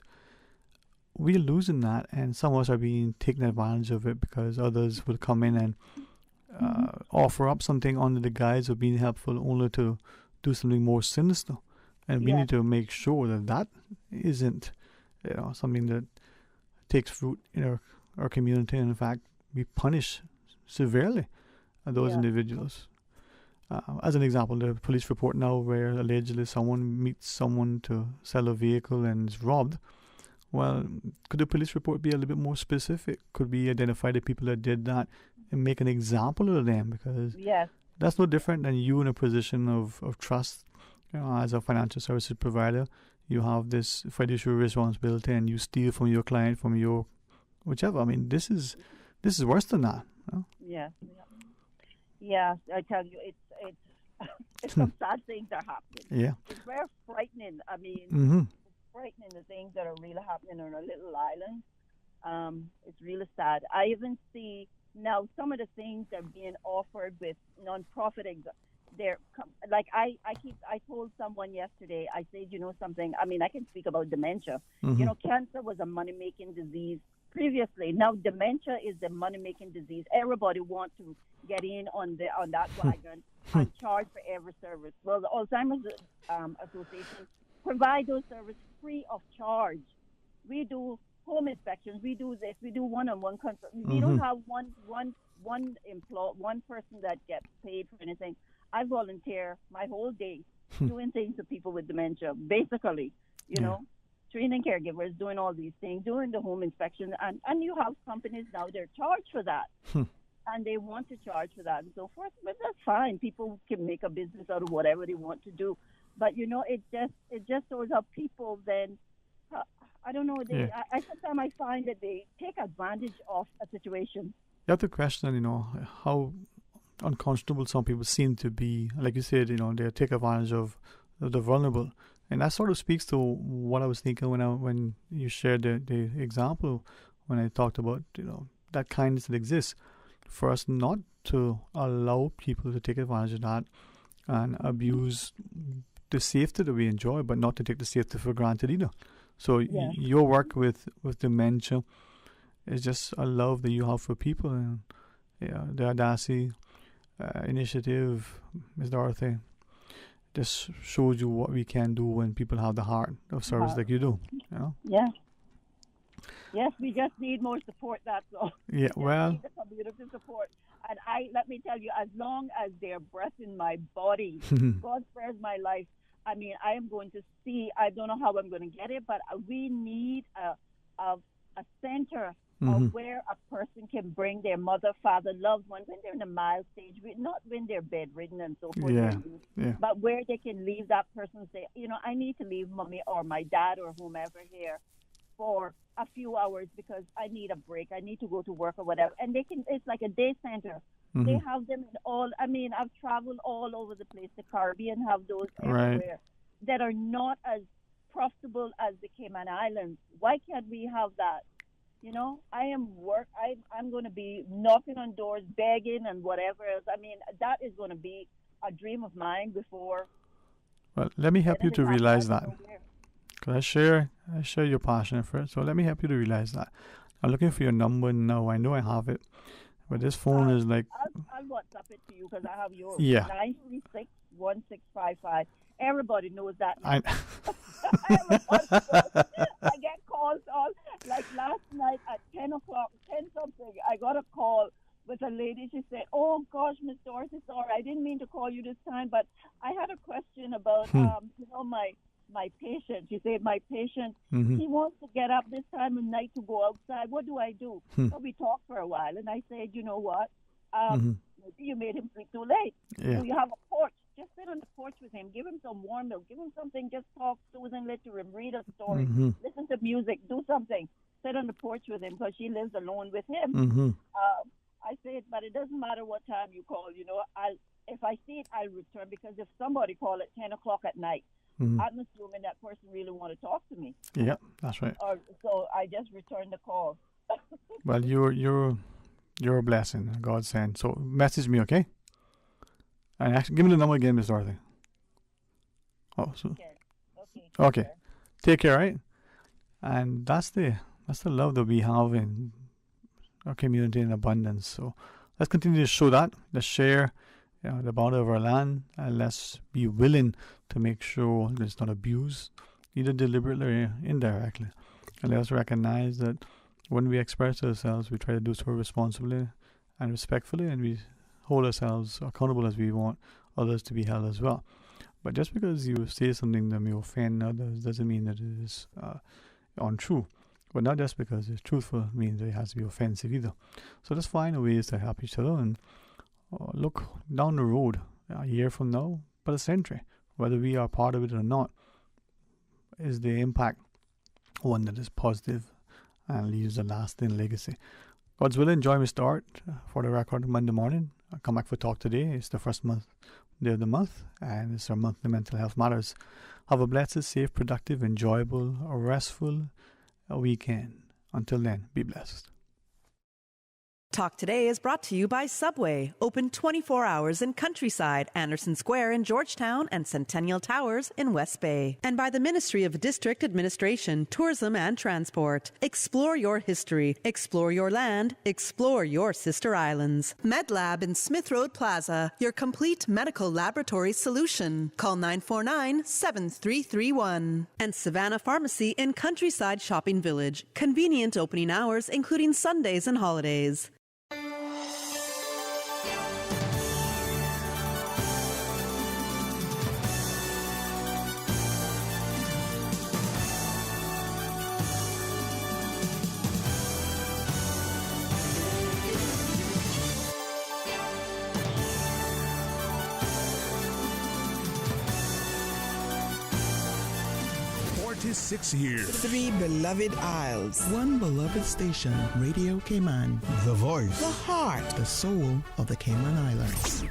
B: we're losing that, and some of us are being taken advantage of it because others will come in and offer up something under the guise of being helpful, only to do something more sinister. And we need to make sure that isn't something that takes root in our community, and in fact we punish severely those individuals. As an example, the police report now where allegedly someone meets someone to sell a vehicle and is robbed. Well, could the police report be a little bit more specific? Could we identify the people that did that and make an example of them? Because that's no different than you in a position of trust. As a financial services provider, you have this fiduciary responsibility and you steal from your client, from your whichever. I mean, this is worse than that.
G: Yeah. I tell you, it's some sad things are happening.
B: Yeah.
G: It's very frightening. I mean, frightening the things that are really happening on a little island. It's really sad. I even see now some of the things that are being offered with non-profit I told someone yesterday, I said, you know something, I mean, I can speak about dementia. You know, cancer was a money-making disease previously. Now dementia is the money-making disease. Everybody wants to get in on that wagon and charge for every service. Well, the Alzheimer's Association provide those services free of charge. We do home inspections. We do this. We do one-on-one consult. We don't have one person that gets paid for anything. I volunteer my whole day doing things to people with dementia, basically, you know, training caregivers, doing all these things, doing the home inspection. And you have companies now, they're charged for that. And they want to charge for that and so forth. But that's fine. People can make a business out of whatever they want to do. But, you know, it just shows how people then, I don't know, sometimes I find that they take advantage of a situation.
B: You have to question, you know, how unconscionable some people seem to be. Like you said, you know, they take advantage of the vulnerable. And that sort of speaks to what I was thinking when you shared the example, when I talked about, you know, that kindness that exists. For us not to allow people to take advantage of that and abuse the safety that we enjoy, but not to take the safety for granted either. So your work with dementia is just a love that you have for people, and the Audacity initiative, Ms. Dorothy, just shows you what we can do when people have the heart of service like you do. You know?
G: Yeah. Yes, we just need more support, that's all.
B: Yeah, well.
G: Need the community support. And let me tell you, as long as there's breath in my body, God spares my life. I mean, I am going to see, I don't know how I'm going to get it, but we need a center of where a person can bring their mother, father, loved one when they're in a mild stage, not when they're bedridden and so forth. But where they can leave that person and say, you know, I need to leave mommy or my dad or whomever here for a few hours because I need a break. I need to go to work or whatever. And it's like a day center. They have them in all, I mean, I've traveled all over the place. The Caribbean have those everywhere that are not as profitable as the Cayman Islands. Why can't we have that? You know, I'm going to be knocking on doors, begging and whatever else. I mean, that is going to be a dream of mine before.
B: Well, let me help you to realize that. Because I share your passion for it. So let me help you to realize that. I'm looking for your number now. I know I have it. But this phone is like...
G: I'll WhatsApp it to you because I have yours.
B: Yeah.
G: 936-1655. Everybody knows that.
B: I
G: get calls all... Like last night at 10 o'clock, 10 something, I got a call with a lady. She said, oh, gosh, Miss Doris, sorry. I didn't mean to call you this time, but I had a question about, you know, my patient. She said, my patient, he wants to get up this time of night to go outside. What do I do? So we talked for a while, and I said, you know what? Maybe you made him sleep too late. So you have a porch. Just sit on the porch with him. Give him some warm milk. Give him something. Just talk soothingly to him. Read a story. Listen to music. Do something. Sit on the porch with him because she lives alone with him. I said, but it doesn't matter what time you call. You know, if I see it, I'll return because if somebody call at 10 o'clock at night, I'm assuming that person really want to talk to me.
B: Yeah, that's right.
G: So I just returned the call.
B: Well, you're a blessing, God sent. So message me, okay? And actually, give me the number again, Miss Dorothy. Oh, so okay. Take care, right? And that's the love that we have in our community in abundance. So let's continue to show that. Let's share the bounty of our land, and let's be willing to make sure that it's not abused, either deliberately or indirectly. And let us recognize that when we express ourselves, we try to do so responsibly and respectfully, and we hold ourselves accountable as we want others to be held as well. But just because you say something that may offend others doesn't mean that it is untrue. But not just because it's truthful means that it has to be offensive either. So let's find ways to help each other and look down the road a year from now, but a century, whether we are part of it or not. is the impact one that is positive and leaves a lasting legacy? God's willing, join me start for the record Monday morning. I come back for Talk Today. It's the first day of the month, and it's our monthly Mental Health Matters. Have a blessed, safe, productive, enjoyable, restful weekend. Until then, be blessed.
A: Talk Today is brought to you by Subway, open 24 hours in Countryside, Anderson Square in Georgetown, and Centennial Towers in West Bay. And by the Ministry of District Administration, Tourism and Transport. Explore your history, explore your land, explore your sister islands. MedLab in Smith Road Plaza, your complete medical laboratory solution. Call 949-7331. And Savannah Pharmacy in Countryside Shopping Village, convenient opening hours including Sundays and holidays.
D: Six years.
F: 3 beloved isles.
H: 1 beloved station, Radio Cayman.
K: The voice.
F: The heart.
H: The soul of the Cayman Islands.